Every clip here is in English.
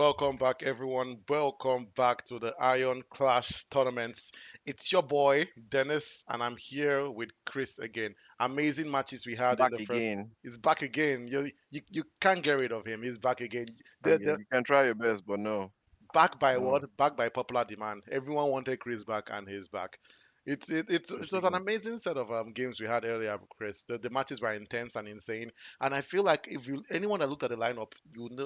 welcome back, everyone. Welcome back to the Iron Clash tournaments. It's your boy Dennis, and I'm here with Chris again. Amazing matches we had in Back the first. again. He's back again. You can't get rid of him. He's back again. The You can try your best, but no, back by no. what? Back by popular demand. Everyone wanted Chris back, and he's back. It was an Proceed. amazing set of games we had earlier, Chris. The matches were intense and insane, and I feel like if you anyone that looked at the lineup,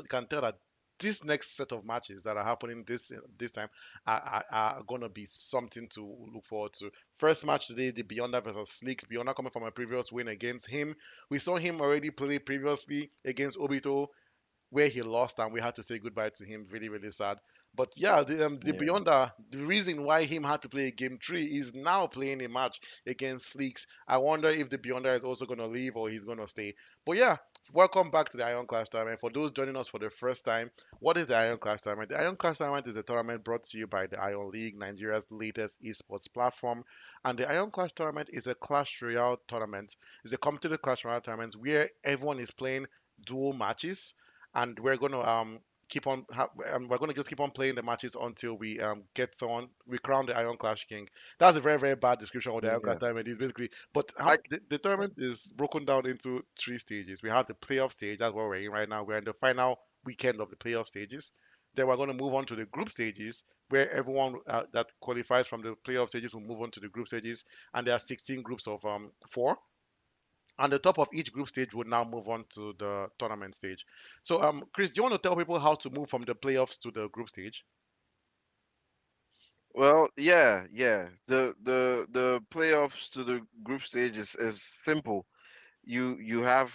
can tell that this next set of matches that are happening this time are gonna be something to look forward to. First match today, the Beyonder versus Sleeks. Beyonder coming from a previous win against him. We saw him already play previously against Obito where he lost and we had to say goodbye to him. Really, really sad. But yeah, the Yeah, Beyonder, the reason why him had to play game three is now playing a match against Sleeks. I wonder if the Beyonder is also going to leave or he's going to stay. But yeah, welcome back to the Iron Clash Tournament. For those joining us for the first time, what is the Iron Clash Tournament? The Iron Clash Tournament is a tournament brought to you by the Iron League, Nigeria's latest esports platform. And the Iron Clash Tournament is a Clash Royale tournament. It's a competitive Clash Royale tournament where everyone is playing dual matches and we're gonna we're gonna just keep on playing the matches until we get someone we crown the Iron Clash King. That's a very very bad description of the Iron Clash yeah. tournament is basically. But I the tournament is broken down into three stages. We have the playoff stage. That's what we're in right now. We're in the final weekend of the playoff stages. Then we're going to move on to the group stages, where everyone that qualifies from the playoff stages will move on to the group stages, and there are 16 groups of four. And the top of each group stage would now move on to the tournament stage. So, Chris, do you want to tell people how to move from the playoffs to the group stage? well, yeah. The playoffs to the group stage is simple. You have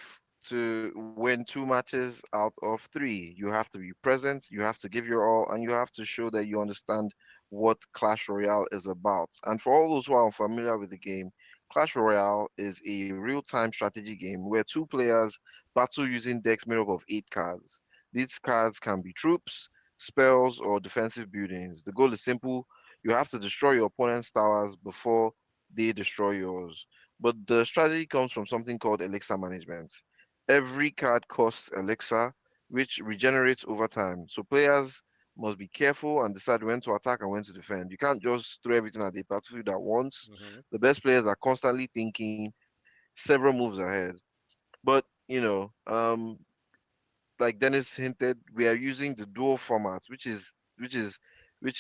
to win two matches out of three. You have to be present. You have to give your all, and you have to show that you understand what Clash Royale is about. And for all those who are unfamiliar with the game, Clash Royale is a real-time strategy game where two players battle using decks made up of 8 cards. These cards can be troops, spells, or defensive buildings. The goal is simple. You have to destroy your opponent's towers before they destroy yours. But the strategy comes from something called elixir management. Every card costs elixir, which regenerates over time. So players must be careful and decide when to attack and when to defend. You can't just throw everything at the battlefield at once. Hmm. The best players are constantly thinking several moves ahead. But like Dennis hinted, we are using the dual format, which is which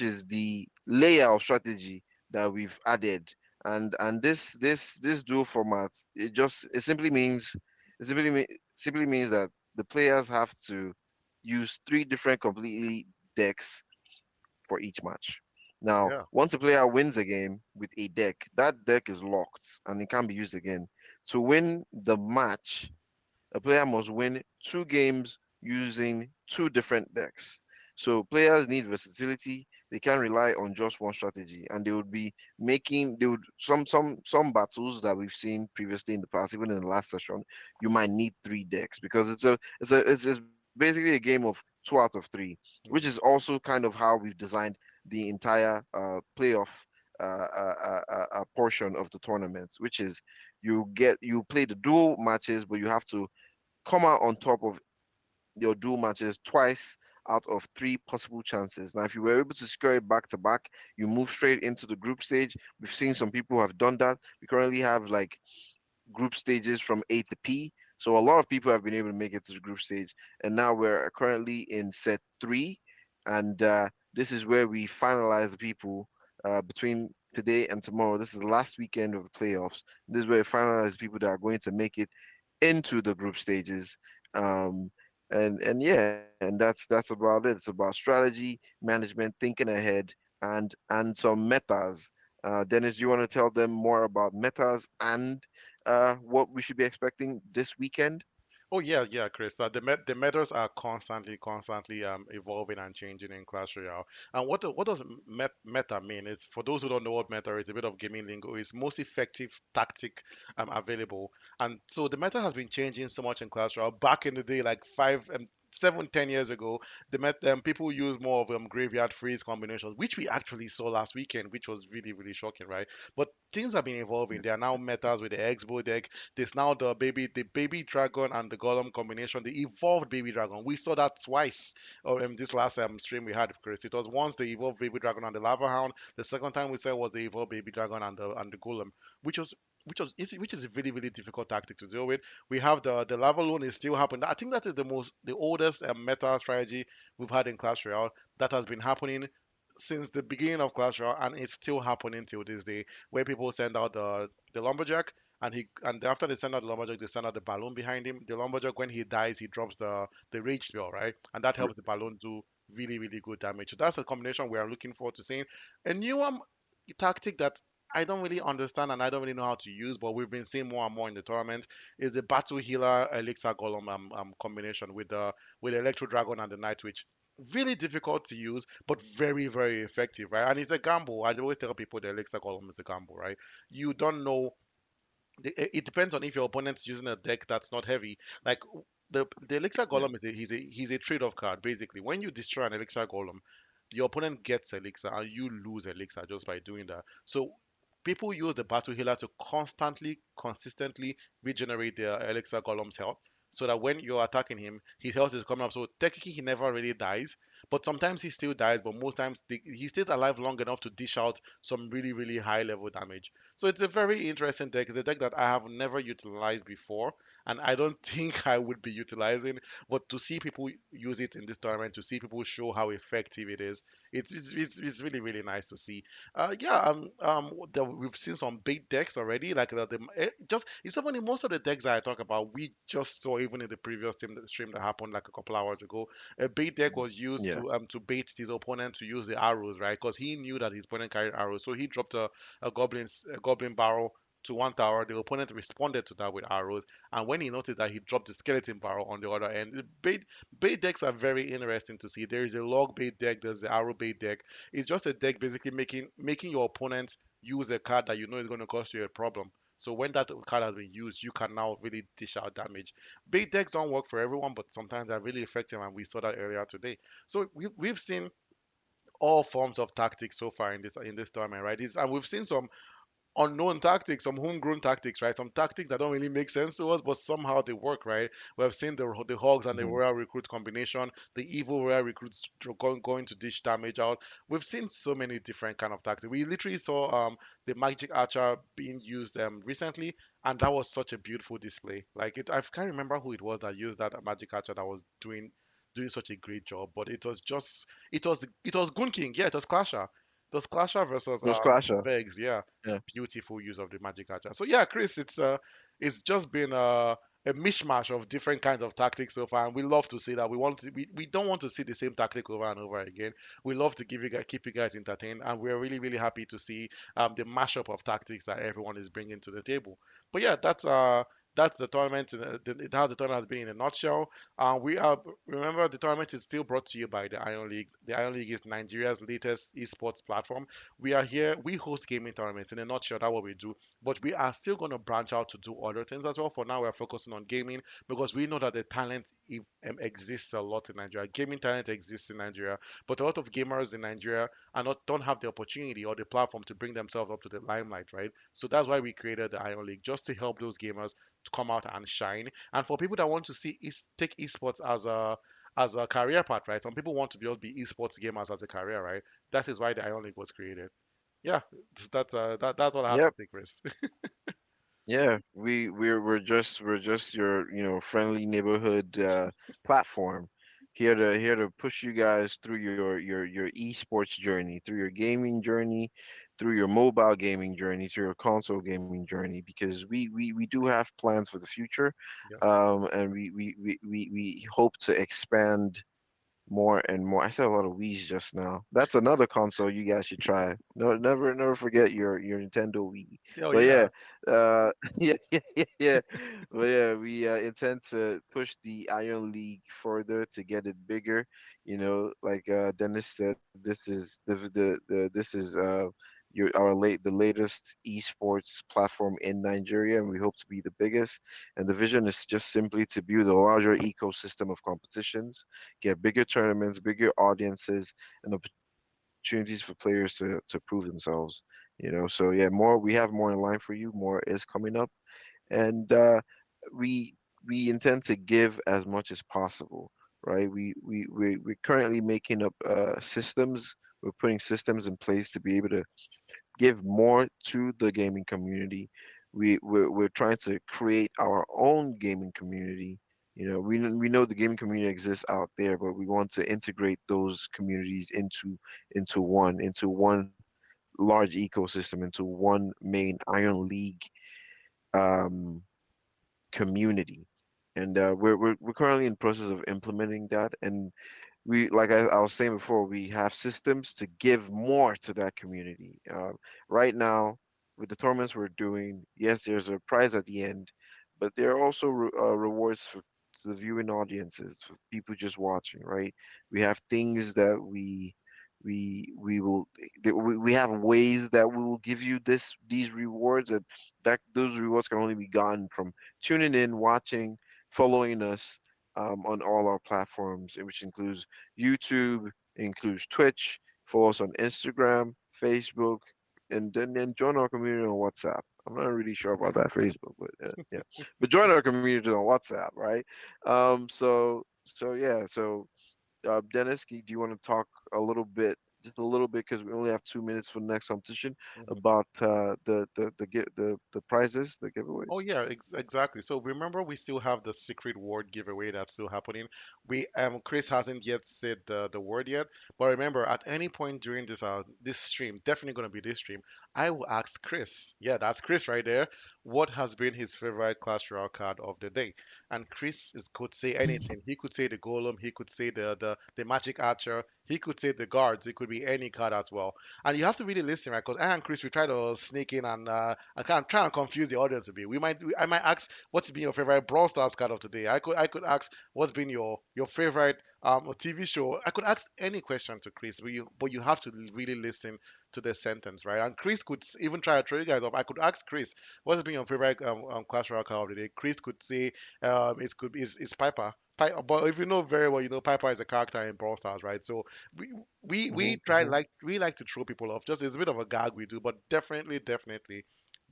is the layer of strategy that we've added. And this dual format, it simply means that the players have to use three different completely decks for each match. Now, Yeah. once a player wins a game with a deck, that deck is locked and it can't be used again. To win the match, a player must win 2 games using 2 different decks. So players need versatility. They can't rely on just one strategy, and they would some battles that we've seen previously in the past, even in the last session, you might need 3 decks because it's basically a game of 2 out of 3, which is Hmm. also kind of how we've designed the entire playoff portion of the tournament, which is you play the dual matches, but you have to come out on top of your dual matches twice out of 3 possible chances. Now, if you were able to secure it back to back, you move straight into the group stage. We've seen some people who have done that. We currently have like group stages from A to P. So a lot of people have been able to make it to the group stage. And now we're currently in set 3. And this is where we finalize the people between today and tomorrow. This is the last weekend of the playoffs. This is where we finalize the people that are going to make it into the group stages. Um, and yeah, and that's about it. It's about strategy, management, thinking ahead, and some metas. Dennis, do you want to tell them more about metas and what we should be expecting this weekend? Oh yeah, yeah, Chris. The metas are constantly evolving and changing in Clash Royale. And what does meta mean? Is for those who don't know what meta is, a bit of gaming lingo. Is most effective tactic available. And so the meta has been changing so much in Clash Royale. Back in the day, like 7, 10 years ago, people use more of graveyard freeze combinations, which we actually saw last weekend, which was really really shocking, right? But things have been evolving. There are now metas with the Exbo deck. There's now the baby dragon and the golem combination, the evolved baby dragon. We saw that twice. This last stream we had, Chris. It was once the evolved baby dragon and the lava hound. The second time we saw was the evolved baby dragon and the golem, which was which is a really really difficult tactic to deal with. We have the lava loon is still happening. I think that is the oldest meta strategy we've had in Clash Royale that has been happening since the beginning of Clash Royale, and it's still happening till this day, where people send out the lumberjack, and after they send out the lumberjack, they send out the balloon behind him. The lumberjack, when he dies, he drops the rage spell, right, and that helps the balloon do really really good damage. So that's a combination we are looking forward to seeing. A new tactic that I don't really understand and I don't really know how to use, but we've been seeing more and more in the tournament is the battle healer elixir golem combination with the electro dragon and the night witch. Really difficult to use, but very very effective, right? And it's a gamble. I always tell people the elixir golem is a gamble, right? You don't know it depends on if your opponent's using a deck that's not heavy. Like the elixir Yeah. golem is he's a trade-off card basically. When you destroy an elixir golem, your opponent gets elixir and you lose elixir just by doing that. So people use the battle healer to consistently regenerate their elixir golem's health. So that when you're attacking him, his health is coming up. So technically, he never really dies, but sometimes he still dies. But most times, he stays alive long enough to dish out some really, really high level damage. So it's a very interesting deck. It's a deck that I have never utilized before, and I don't think I would be utilizing. But to see people use it in this tournament, to see people show how effective it is, it's really really nice to see. Yeah, we've seen some big decks already. Like just it's even in most of the decks that I talk about, we just saw even in the previous stream that happened like a couple hours ago. A bait deck was used Yeah. to bait his opponent to use the arrows, right? Because he knew that his opponent carried arrows, so he dropped a goblin barrel to one tower. The opponent responded to that with arrows, and when he noticed that, he dropped the skeleton barrel on the other end. Bait decks are very interesting to see. There is a log bait deck, there's the arrow bait deck. It's just a deck basically making your opponent use a card that you know is going to cause you a problem. So when that card has been used, you can now really dish out damage. Bait decks don't work for everyone, but sometimes they're really effective, and we saw that earlier today. So we've seen all forms of tactics so far in this tournament, right? And we've seen some unknown tactics, some homegrown tactics, right? Some tactics that don't really make sense to us, but somehow they work, right? We have seen the Hogs and the Hmm. Royal Recruit combination, the evil Royal Recruits going to dish damage out. We've seen so many different kind of tactics. We literally saw the Magic Archer being used recently, and that was such a beautiful display. Like I can't remember who it was that used that Magic Archer that was doing such a great job, but it was Gun King, yeah, it was Clasher. It was Clasher versus Those Clasher. Vegs, yeah, Yeah. beautiful use of the magic archer. So yeah, Chris, it's just been a mishmash of different kinds of tactics so far, and we love to see that. We don't want to see the same tactic over and over again. We love to keep you guys entertained, and we're really really happy to see the mashup of tactics that everyone is bringing to the table. But yeah, that's the tournament. It has the tournament has been in a nutshell. We are remember the tournament is still brought to you by the Iron League. The Iron League is Nigeria's latest esports platform. We are here. We host gaming tournaments. In a nutshell, that's what we do. But we are still going to branch out to do other things as well. For now, we're focusing on gaming because we know that the talent exists a lot in Nigeria. Gaming talent exists in Nigeria, but a lot of gamers in Nigeria don't have the opportunity or the platform to bring themselves up to the limelight, right? So that's why we created the Iron League, just to help those gamers to come out and shine. And for people that want to take esports as a career path, right? Some people want to be esports gamers as a career, right? That is why the Iron League was created. Yeah, that's what I have to Yep. say, Chris. Yeah. We're just your friendly neighborhood platform here to push you guys through your esports journey, through your gaming journey, through your mobile gaming journey, through your console gaming journey, because we do have plans for the future, Yes. and we hope to expand more and more. I said a lot of Wii's just now. That's another console you guys should try. No, never forget your Nintendo Wii. Oh But yeah, yeah. yeah. But yeah, we intend to push the Iron League further to get it bigger. Like Dennis said, this is the latest esports platform in Nigeria, and we hope to be the biggest. And the vision is just simply to build a larger ecosystem of competitions, get bigger tournaments, bigger audiences, and opportunities for players to prove themselves. So yeah, more we have more in line for you. More is coming up, and we we intend to give as much as possible, right? We're currently making up systems. We're putting systems in place to be able to give more to the gaming community. We're trying to create our own gaming community. We know the gaming community exists out there, but we want to integrate those communities into one large ecosystem, into one main Iron League um, community. And we're currently in the process of implementing that. And like I was saying before, we have systems to give more to that community. Right now, with the tournaments we're doing, yes, there's a prize at the end, but there are also rewards for to the viewing audiences, for people just watching. Right? We have things that we will we have ways that we will give you these rewards, and that those rewards can only be gotten from tuning in, watching, following us on all our platforms, which includes YouTube, includes Twitch. Follow us on Instagram, Facebook, and then join our community on WhatsApp. I'm not really sure about that Facebook, but yeah. But join our community on WhatsApp, right? So Dennis, do you want to talk a little bit, just a little bit, because we only have 2 minutes for the next competition, about the prizes, the Oh giveaways? yeah, exactly. So remember, we still have the secret word giveaway that's still happening. We Chris hasn't yet said the word yet, but remember, at any point during this stream, definitely gonna be this stream, I will ask Chris. Yeah, that's Chris right there. What has been his favorite Clash Royale card of the day? And could say anything. He could say the Golem. He could say the Magic Archer. He could say the Guards. It could be any card as well. And you have to really listen, right? Because I and Chris, we try to sneak in and kind of try and confuse the audience a bit. I might ask, what's been your favorite Brawl Stars card of today? I could ask, what's been your favorite TV show? I could ask any question to Chris, but you have to really listen to the sentence, right? And Chris could even try to throw you guys off. I could ask Chris, what's been your favorite Clash Royale card of the day? Chris could say, it could is Piper. But if you know very well, you know Piper is a character in Brawl Stars, right? So we we try Hmm. like we like to throw people off. Just it's a bit of a gag we do, but definitely,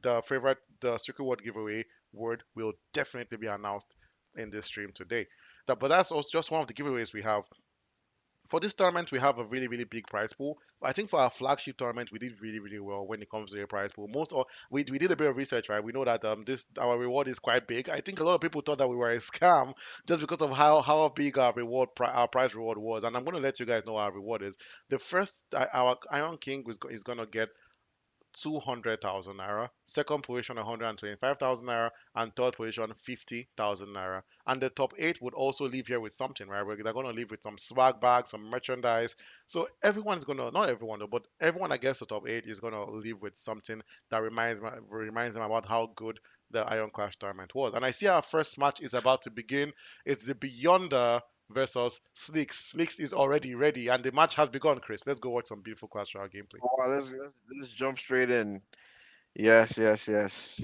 the secret word giveaway word will definitely be announced in this stream today. But that's also just one of the giveaways we have. For this tournament, we have a really big prize pool. I think for our flagship tournament, we did really well when it comes to the prize pool. We did a bit of research, right? We know that this our reward is quite big. I think a lot of people thought that we were a scam just because of how big our prize reward was. And I'm going to let you guys know our reward is. The first our Iron King is going to get 200,000 naira, second position 125,000 naira, and third position 50,000 naira. And the top eight would also leave here with something, right? They're going to leave with some swag bags, some merchandise. So everyone's going to, not everyone though, but everyone I guess the top eight is going to leave with something that reminds them about how good the Iron Clash tournament was. And I see our first match is about to begin. It's the Beyonder versus Slicks. Slicks is already ready, and the match has begun, Chris. Let's go watch some beautiful Clash Royale gameplay. Wow, let's jump straight in. Yes, yes, yes.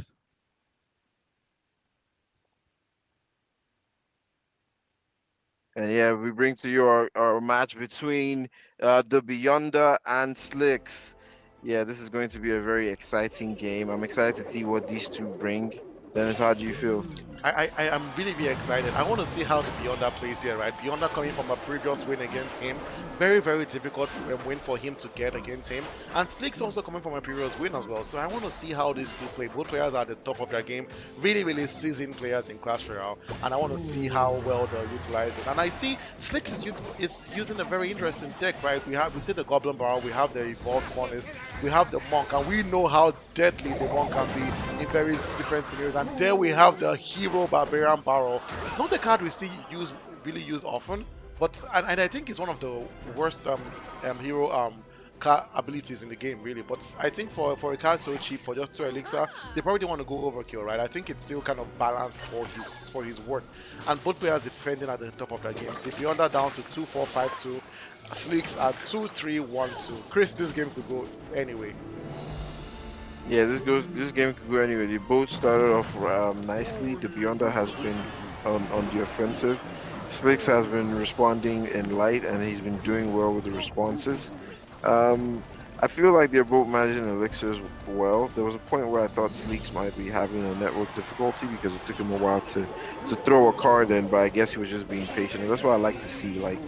And yeah, we bring to you our match between the Beyonder and Slicks. Yeah, this is going to be a very exciting game. I'm excited to see what these two bring. Dennis, how do you feel? I am really excited. I want to see how the Beyonder plays here, right? Beyonder coming from a previous win against him, very difficult win for him to get against him, and Flick's also coming from a previous win as well. So I want to see how these two play. Both players are at the top of their game, really seasoned players in Clash Royale, and I want to see how well they'll utilize it. And I see Slick is using a very interesting deck, right? We see the Goblin Barrel, we have the Evolved Monist, we have the Monk, and we know how deadly the Monk can be in very different scenarios. And there we have the Hero Barbarian Barrel. Not the card we see really use often, but and I think it's one of the worst hero card abilities in the game, really. But I think for a card so cheap for just two elixir, they probably don't want to go overkill, right? I think it's still kind of balanced for his worth. And both players defending at the top of their game. The Beyonder down to 2-4-5-2. Flicks at 2-3-1-2. Chris, this game could go anyway. Yeah, this game could go anywhere. They both started off nicely. The Beyonder has been on the offensive. Slicks has been responding in light, and he's been doing well with the responses. Um, I feel like they're both managing elixirs well. There was a point where I thought Sleeks might be having a network difficulty because it took him a while to throw a card in, but I guess he was just being patient. And that's what I like to see. Like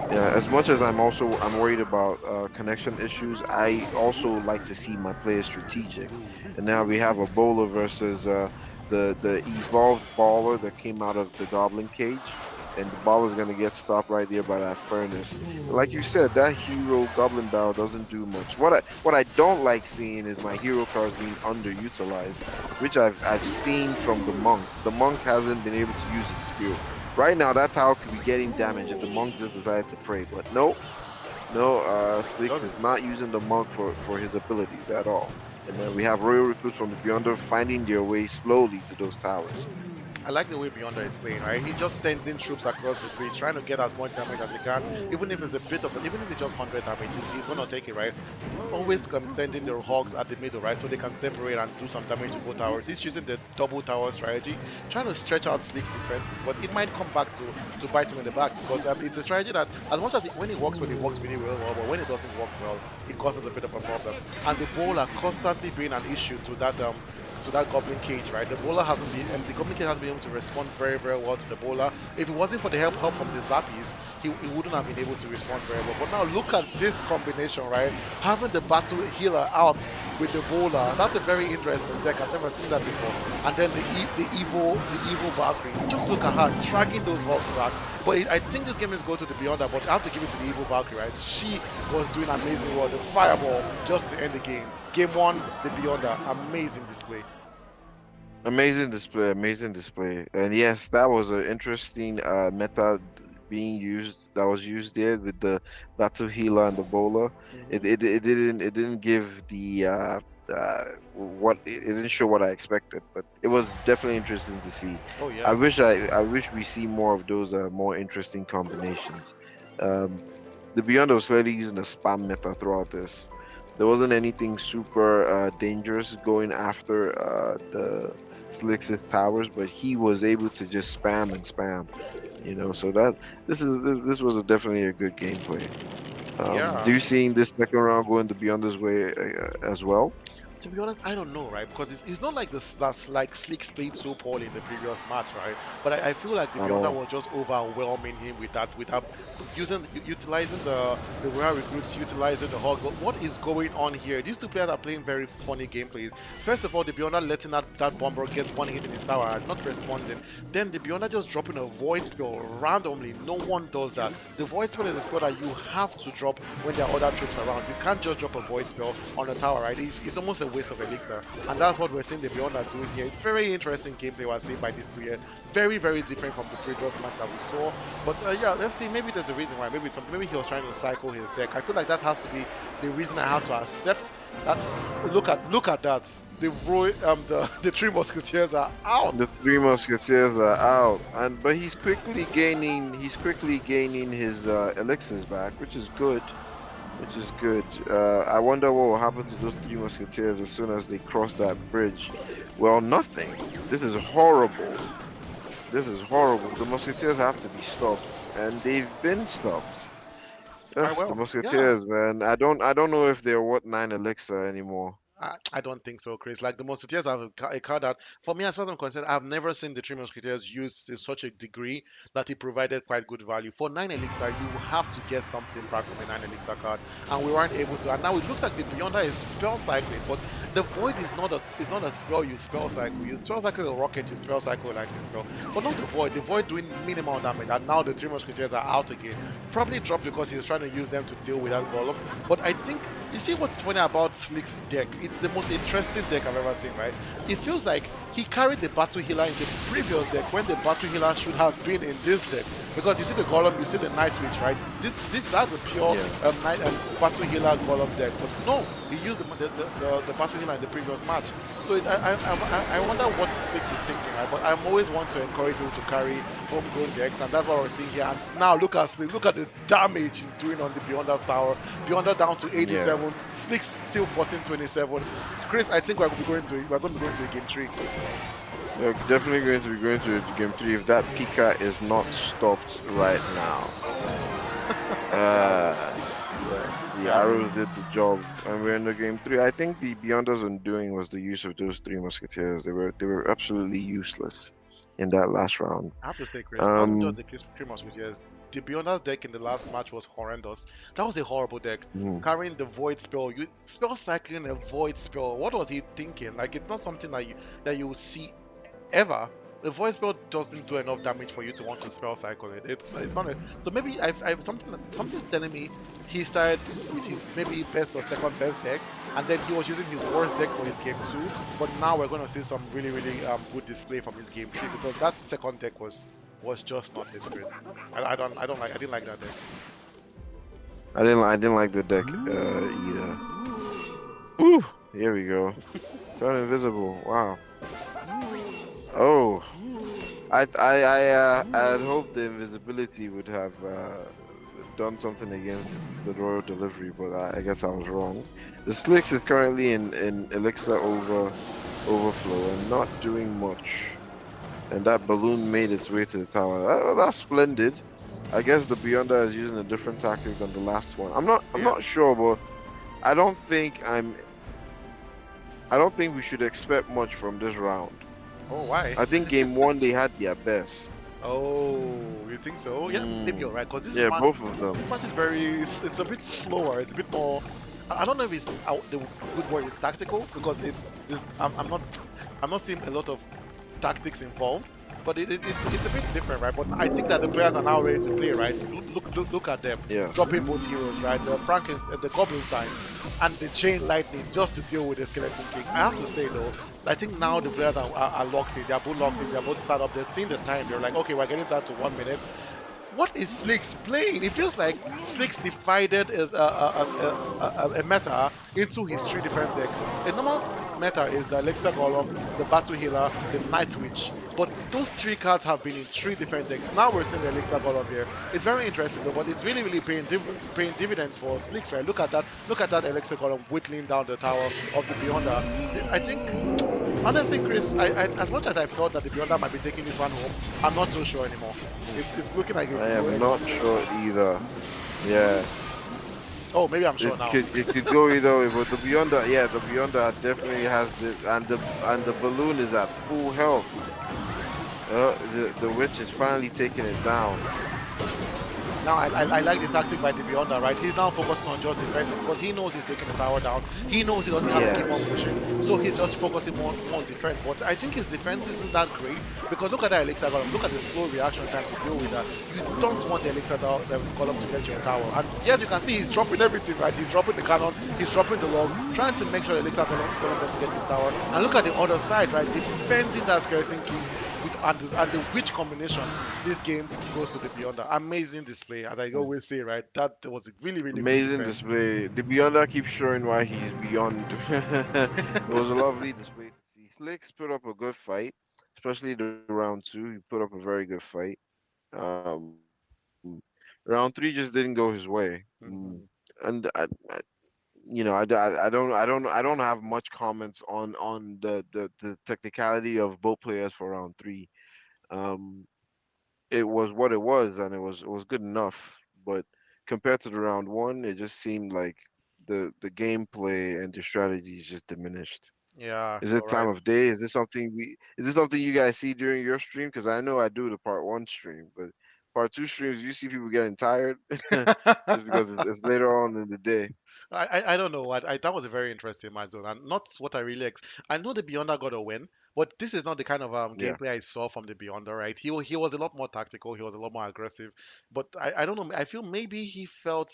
as much as I'm worried about connection issues, I also like to see my players strategic. And now we have a bowler versus the evolved baller that came out of the Goblin Cage, and the ball is gonna get stopped right there by that furnace. And like you said, that hero Goblin Barrel doesn't do much. What I don't like seeing is my hero cards being underutilized, which I've seen from the monk. The monk hasn't been able to use his skill. Right now, that tower could be getting damaged if the monk just decided to pray. But no, no, Slicks Doesn't. is not using the monk for his abilities at all. And then we have royal recruits from the Beyonder finding their way slowly to those towers. I like the way Beyonder is playing, right? He's just sending troops across the bridge, trying to get as much damage as he can, even if it's a bit of, even if it's just 100 damage, he's gonna take it, right? Always sending the hogs at the middle, right, so they can separate and do some damage to both towers. He's using the double tower strategy, trying to stretch out Slick's defense, but it might come back to bite him in the back because it's a strategy that, as much as when it works, it works really well, but when it doesn't work well, it causes a bit of a problem. And the bowler constantly being an issue to that Goblin Cage, right? The bowler hasn't been, and the Goblin Cage hasn't been able to respond very, very well to the bowler. If it wasn't for the help from the Zappies, he wouldn't have been able to respond very well. But now look at this combination, right? Having the battle healer out with the bowler, that's a very interesting deck. I've never seen that before. And then the evil Valkyrie. Just look at her dragging those balls back. But I think this game is going to the Beyonder, but I have to give it to the evil Valkyrie, right? She was doing amazing work. The fireball just to end the game. Game one, the Beyonder, amazing display. Amazing display. And yes, that was an interesting meta being used that was used there with the battle healer and the bowler. Hmm. It didn't give the what it didn't show what I expected, but it was definitely interesting to see. Oh yeah. I wish we see more of those more interesting combinations. Um, the Beyond was clearly using a spam meta throughout this. There wasn't anything super dangerous going after the Slick's towers, but he was able to just spam and spam, So this was definitely a good gameplay. Do Yeah. you seeing this second round going to Beyonder's way as well? To be honest, I don't know, right? Because it's not like this that's like Slick played so poorly in the previous match, right? But I feel like the At Beyonder all? was just overwhelming him with that utilizing the rare recruits, utilizing the hog. But what is going on here? These two players are playing very funny gameplays. First of all, the Beyonder letting that bomber get one hit in his tower, not responding. Then the Beyonder just dropping a void spell randomly. No one does that. The void spell is a spell that you have to drop when there are other troops around. You can't just drop a void spell on a tower, right? It's almost a waste of elixir. And that's what we're seeing the Beyond are doing here. It's very interesting gameplay we're seeing by this player. Very, very different from the previous match that we saw. But yeah, let's see. Maybe there's a reason why. Maybe he was trying to cycle his deck. I feel like that has to be the reason I have to accept that. Look at that. The three musketeers are out. The three musketeers are out, and but he's quickly gaining his elixirs back, which is good. Which is good. I wonder what will happen to those three musketeers as soon as they cross that bridge. Well, nothing. This is horrible. This is horrible. The musketeers have to be stopped, and they've been stopped. I Ugh, the well, yeah. musketeers, man. I don't know if they're what 9 elixir anymore. I don't think so, Chris. Like the Musketeers have a card that, for me, as far as I'm concerned, I've never seen the Three Musketeers used to such a degree that it provided quite good value. For 9 Elixir, you have to get something back from a 9 Elixir card, and we weren't able to. And now it looks like the Beyonder is spell cycling, but the Void is not a spell you spell cycle. You spell cycle a rocket, you spell cycle like this spell, but not the Void. The Void doing minimal damage, and now the Three Musketeers are out again. Probably dropped because he was trying to use them to deal with that Golem. But I think you see what's funny about Slick's deck? It's the most interesting deck I've ever seen, right? It feels like he carried the battle healer in the previous deck when the battle healer should have been in this deck. Because you see the Golem, you see the Night Witch, right? This that's a pure Yeah. night battle healer Golem deck. But no, he used the battle healer in the previous match. So I wonder what Slicks is thinking, right? But I'm always want to encourage people to carry homegrown decks, and that's what we're seeing here. And now look at Slicks, look at the damage he's doing on the Beyonder's tower. Beyonder down to Yeah. 87, Slicks still 1427. Chris, I think we're going to be going to a game three. We're definitely going to be going to game three if that Pika is not stopped right now. Uh, the Yeah, arrows did the job, and we're in the game three. I think the Beyonder's undoing was the use of those three musketeers. They were absolutely useless in that last round. I have to say, Chris, not just Um, the Chris Musketeers, the Beyonder's deck in the last match was horrendous. That was a horrible deck. mhm. Carrying the Void spell, you spell cycling a Void spell. What was he thinking? Like it's not something that you will see ever. The voice spell doesn't do enough damage for you to want to spell cycle it. It's not a, so maybe I've something's telling me he started with his maybe best or second best deck, and then he was using his worst deck for his game two. But now we're gonna see some really good display from his game three because that second deck was just not this great. I didn't like that deck. I didn't like the deck either. Ooh, here we go. Turn invisible. Wow. Oh, I had hoped the invisibility would have done something against the royal delivery, but I guess I was wrong. The Slicks is currently in elixir overflow and not doing much. And that balloon made its way to the tower. That's splendid. I guess the Beyonder is using a different tactic than the last one. I'm Yeah. not sure, but I don't think I don't think we should expect much from this round. Oh, why? I think game one they had their best. Oh, you think so? Yeah, maybe you're Mm, right. Because yeah, both of this them. match is it's a bit slower. It's a bit more. I don't know if it's the good word is tactical because I'm not seeing a lot of tactics involved, but it's a bit different, right? But I think that the players are now ready to play, right? Look at them Yeah, dropping both heroes, right? The Goblinstein, and the Chain Lightning just to deal with the Skeleton King. I have to say though, I think now the players are locked in. They are both locked in. They are both start up. They're seeing the time. They're like, okay, we're getting down to 1 minute. What is Slicks playing? It feels like Slicks divided a meta into his three different decks. A normal meta is the Elixir Golem, the Battle Healer, the Night Witch. But those three cards have been in three different decks. Now we're seeing the Elixir Golem here. It's very interesting though, but it's really paying dividends for Slicks, right? Look at that Elixir Golem whittling down the tower of the Beyonder. I think honestly, Chris, as much as I felt that the Beyonder might be taking this one home, I'm not so sure anymore. It's looking like it I could go am any not way. sure either. Yeah, Oh, maybe I'm sure now. it could go either way, but the Beyonder, yeah, the Beyonder definitely has this, and the balloon is at full health. The witch is finally taking it down. Now I like the tactic by the Beyonder, right? He's now focusing on just defending because he knows he's taking the tower down. He knows he doesn't have to keep Yeah, on pushing, so he's just focusing more on defense. But I think his defense isn't that great because look at that Elixir Golem. Look at the slow reaction time to deal with that. You don't want the Elixir Golem to get to your tower. And yes, you can see he's dropping everything, right? He's dropping the cannon, he's dropping the log, trying to make sure the Golem doesn't get to his tower. And look at the other side, right? Defending that Skeleton King and the which combination this game goes to the Beyonder. Amazing display, as I always say, right? That was a really good amazing defense. display. The Beyonder keeps showing why he's beyond. It was a lovely display to see. Slicks put up a good fight, especially the round two. He put up a very good fight. Um, round three just didn't go his way. Hmm. And I don't have much comments on the technicality of both players for round three. Um, it was what it was, and it was good enough. But compared to the round one, it just seemed like the gameplay and the strategies just diminished. Yeah, Is you're it time right. of day? Is this something you guys see during your stream? Because I know I do the part one stream, but part two streams, you see people getting tired just because it's later on in the day. I don't know. That was a very interesting match, though, and not what I really I know the Beyonder got a win, but this is not the kind of Yeah. gameplay I saw from the Beyonder, right? He was a lot more tactical. He was a lot more aggressive. But I don't know. I feel maybe he felt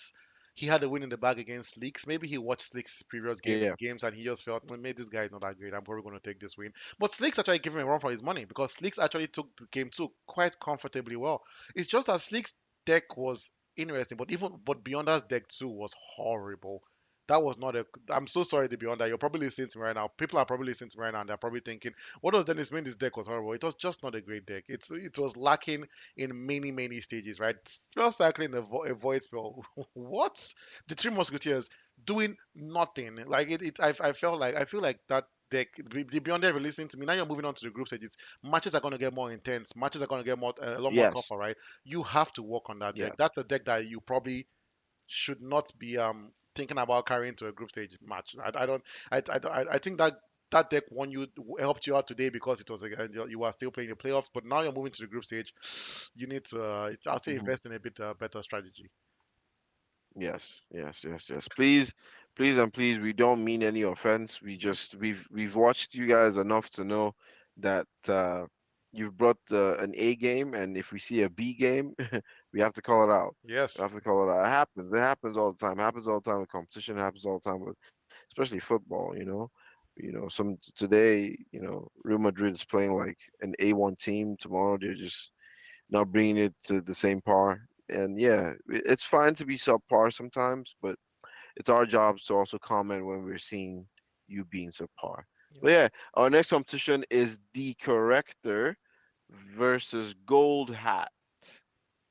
he had a win in the bag against Leaks. Maybe he watched Slicks' previous Yeah. games and he just felt, "Well, maybe this guy is not that great. I'm probably going to take this win." But Slicks actually gave him a run for his money because Slicks actually took the game two quite comfortably well. It's just that Slicks' deck was interesting, but Beyonder's deck two was horrible. That was not a. I'm so sorry to be on that. You're probably listening to me right now. People are probably listening to me right now, and they're probably thinking, "What does Dennis mean? This deck was horrible." It was just not a great deck. It was lacking in many stages. Right, spell cycling a void spell. What? The Three Musketeers doing nothing. Like I feel like that deck. The Beyond ever listening to me now. You're moving on to the group stages. Matches are going to get more intense. Matches are going to get more a lot more Yes. tougher. Right, you have to work on that deck. Yes. That's a deck that you probably should not be thinking about carrying to a group stage match. I don't. I think that that deck won you helped you out today because it was you are still playing the playoffs, but now you're moving to the group stage. You need to I'll say Mhm. invest in a bit better strategy. Yes, yes, yes, yes. Please, please, and please, we don't mean any offense. We've watched you guys enough to know that you've brought an A game, and if we see a B game, we have to call it out. We have Yes. to call it out. It happens. It happens all the time. It happens all the time with competition. It happens all the time with, especially football. Some today, Real Madrid is playing like an A1 team. Tomorrow, they're just not bringing it to the same par. And yeah, it's fine to be subpar sometimes, but it's our job to also comment when we're seeing you being subpar. But Yes. yeah, our next competition is the corrector versus gold hat.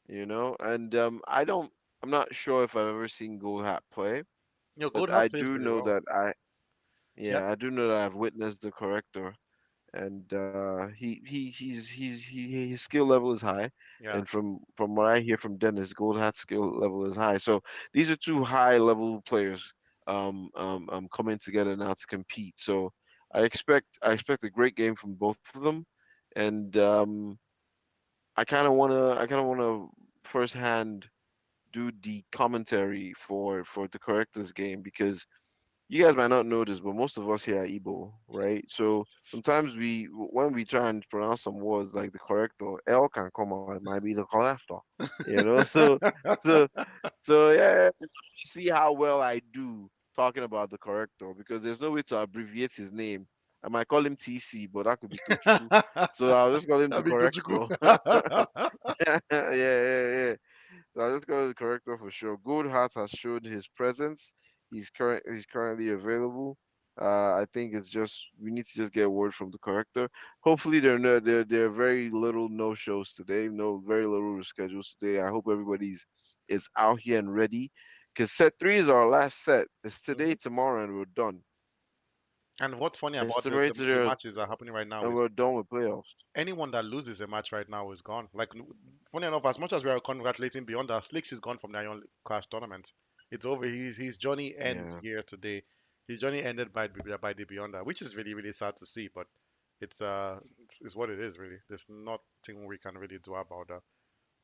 And I'm not sure if I've ever seen gold hat play, but Gold I Heart plays do really know well. that Yeah. I do know that I've witnessed the corrector, and his skill level is high, Yeah. and from what I hear from Dennis, Gold Hat's skill level is high. So these are two high level players coming together now to compete. So I expect a great game from both of them, and I kind of wanna firsthand do the commentary for the correctors game because you guys might not know this, but most of us here are Igbo, right? So sometimes when we try and pronounce some words like the corrector, L can come out, it might be the corrector, you know? So, yeah, see how well I do talking about the corrector because there's no way to abbreviate his name. I might call him TC, but that could be Tochukwu. So I'll just call him the That'd be Tochukwu. corrector. Yeah, yeah, yeah. So I'll just go to the corrector for sure. Goldheart has showed his presence. He's currently available. I think it's just we need to just get word from the corrector. Hopefully there are very little no shows today, no very little reschedules today. I hope everybody's is out here and ready. Cause set three is our last set. It's today, Mhm. tomorrow, and we're done. And what's funny It's about tomorrow the today, matches that are happening right now and is we're done with playoffs. anyone that loses a match right now is gone. Like, funny enough, as much as we are congratulating Beyonder, Slicks is gone from the Iron Clash tournament. It's over. His journey ends Yeah. here today. His journey ended by the Beyonder, which is really sad to see. But it's what it is really. There's nothing we can really do about that.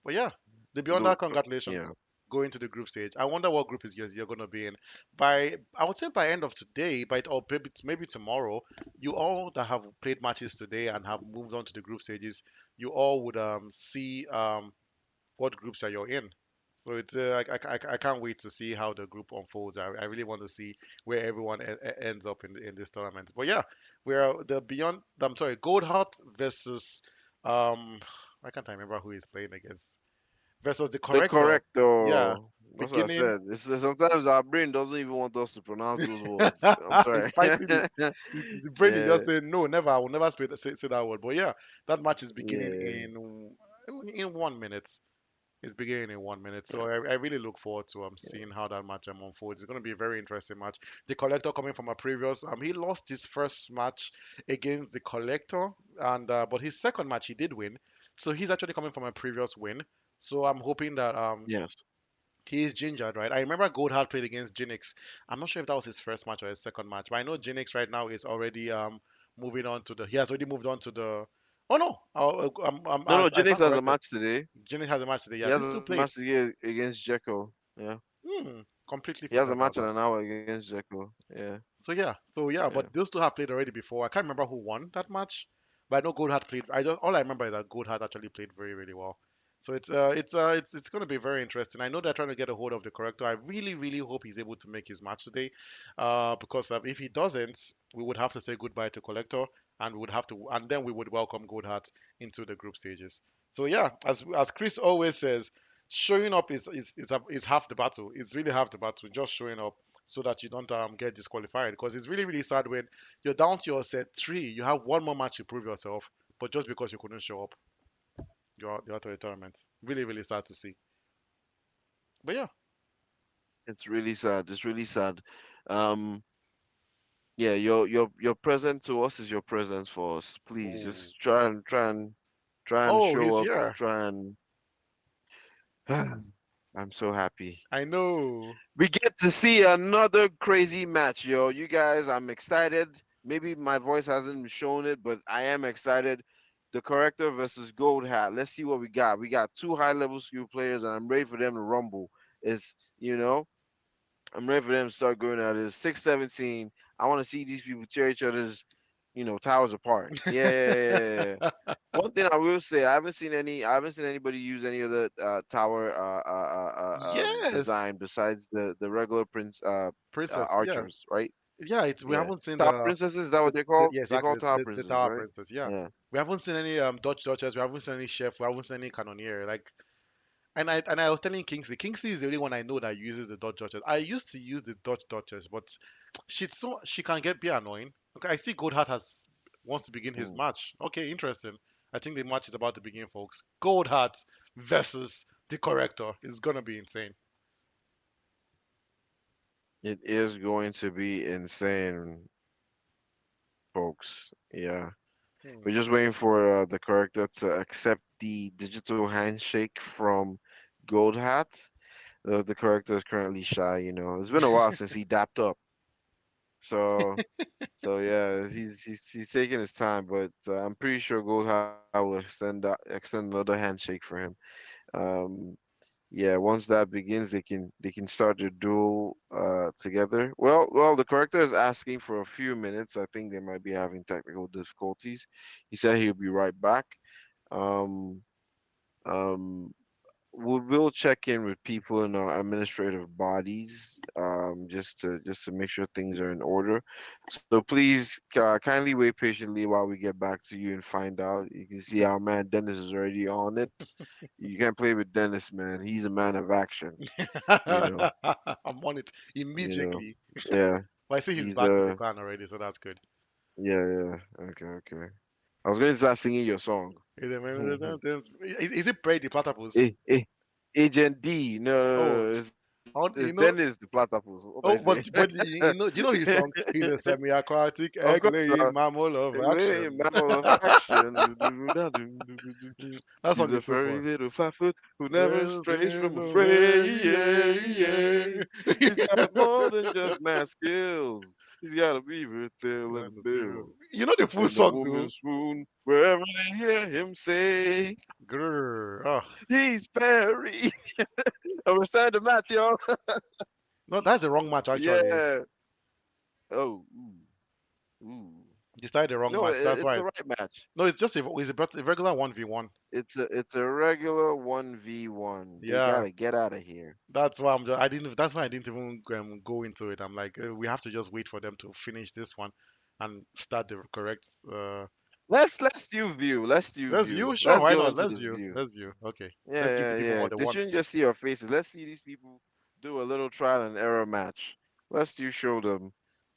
But yeah, the The, Beyonder, congratulations yeah. going to the group stage. I wonder what group is you're going to be in. By I would say by end of today, or maybe tomorrow, you all that have played matches today and have moved on to the group stages, you all would see what groups are you're in. So it's I can't wait to see how the group unfolds. I really want to see where everyone ends up in this tournament. But yeah, we're the beyond. I'm sorry, Goldheart versus I can't remember who he's playing against versus the The corrector. Yeah, corrector. That's what I beginning. said. Sometimes our brain doesn't even want us to pronounce those words. I'm It's sorry. fighting it. The brain is just Yeah, saying no, never. I will never say that word. But yeah, that match is beginning yeah, in 1 minute. It's beginning in 1 minute. So I really look forward to seeing how that match unfolds. It's going to be a very interesting match. The collector coming from a previous he lost his first match against the collector and but his second match he did win. So he's actually coming from a previous win. So I'm hoping that yes. he is gingered, right? I remember Goldhart played against Jinx. I'm not sure if that was his first match or his second match, but I know Jinx right now is already moving on to the. He has already moved on to the. Oh no, No, no, I Jennings stand has a corrected. match today. Jinx has a match today. He Yeah, has these a two match played. today against Jekko. Yeah. Completely He has forgot a about match in that. an hour against Jekko. Yeah, So yeah, yeah. but those two have played already before. I can't remember who won that match, but I know Goldhart played. I don't. All I remember is that Goldhart actually played very well. So it's going to be very interesting. I know they're trying to get a hold of the corrector. I really really hope he's able to make his match today, because if he doesn't, we would have to say goodbye to collector, and we would have to, and then we would welcome Goldheart into the group stages. So yeah, as Chris always says, showing up is half the battle. It's really half the battle. Just showing up so that you don't get disqualified, because it's really really sad when you're down to your set three, you have one more match to prove yourself, but just because you couldn't show up, you're out of the tournament. Really, really sad to see. But yeah. It's really sad. It's really sad. Um, yeah, your present to us is your presence for us. Please Oh, just try and oh, he's show up. here. Try and I'm so happy. I know. We get to see another crazy match, yo. You guys, I'm excited. Maybe my voice hasn't shown it, but I am excited. The Corrector versus Gold Hat. Let's see what we got. We got two high-level skill players, and I'm ready for them to rumble. Is you know, I'm ready for them to start going at it. 617. I want to see these people tear each other's, towers apart. Yeah, yeah, yeah, yeah, yeah. One thing I will say, I haven't seen anybody use any of the tower Yes, design besides the regular princess. Yeah, archers, right? yeah. It's we Yeah, haven't seen tower princesses. Is that what they're called? yeah, They're exactly, called tower the princesses, tower right? princess. Yeah, Yeah. we haven't seen any Dutch Duchess. We haven't seen any chef. We haven't seen any cannoneer. Like, and I was telling Kingsley. Kingsley is the only one I know that uses the Dutch Duchess. I used to use the Dutch Duchess, but she can get be annoying. Okay, I see Goldheart has wants to begin his Hmm. match. Okay, interesting. I think the match is about to begin, folks. Goldheart versus the Corrector is gonna be insane. It is going to be insane, folks. Yeah. Hmm. We're just waiting for the character to accept the digital handshake from Gold Hat. The character is currently shy. It's been a while since he dapped up. So, so yeah, he's taking his time, but I'm pretty sure Gold Hat will extend another handshake for him. Um, yeah, once that begins, they can start their duel together. Well, the character is asking for a few minutes. I think they might be having technical difficulties. He said he'll be right back. Um, um, we'll check in with people in our administrative bodies, just to make sure things are in order. So please kindly wait patiently while we get back to you and find out. You can see our man Dennis is already on it. You can't play with Dennis, man. He's a man of action. You know, I'm on it you know. immediately. Yeah, Well, I see he's he's back to the clan already, so that's good. yeah. Okay, okay. I was going to start singing your song. Is it Prey the Platypus? Eh, eh, Agent D. No, Oh, no, no. It's you know, Dennis the Platypus. What are you oh, saying? but you know his song. He's a semi-aquatic Of course, egg-laying mammal of hey, action. mammal of action. That He's song a is so furry fun. little fat foot who never Well, strays from a well, fray. well, yeah, He's got more than just math skills. He's got a beaver tail and a yeah. bill. You know the full And a song too. woman's swoon wherever they hear him say, Grr. Oh, he's Perry. And we're starting to match, y'all. no, that's the wrong match actually. Yeah. Oh, ooh. Decided the wrong No, match. That's it's why. the right match. No, it's a regular 1v1. It's a regular 1v1. They Yeah, gotta get out of here. that's why I'm just, I didn't. That's why I didn't even go into it. I'm like, we have to just wait for them to finish this one and start the correct. Let's do view. Let's do Let's view. view. Sure, Let's why go not? into Let's the view. view. Let's view. Okay. Yeah, Let's give the yeah, people yeah. what they They want. shouldn't just see our faces. Let's see these people do a little trial and error match. Let's do show them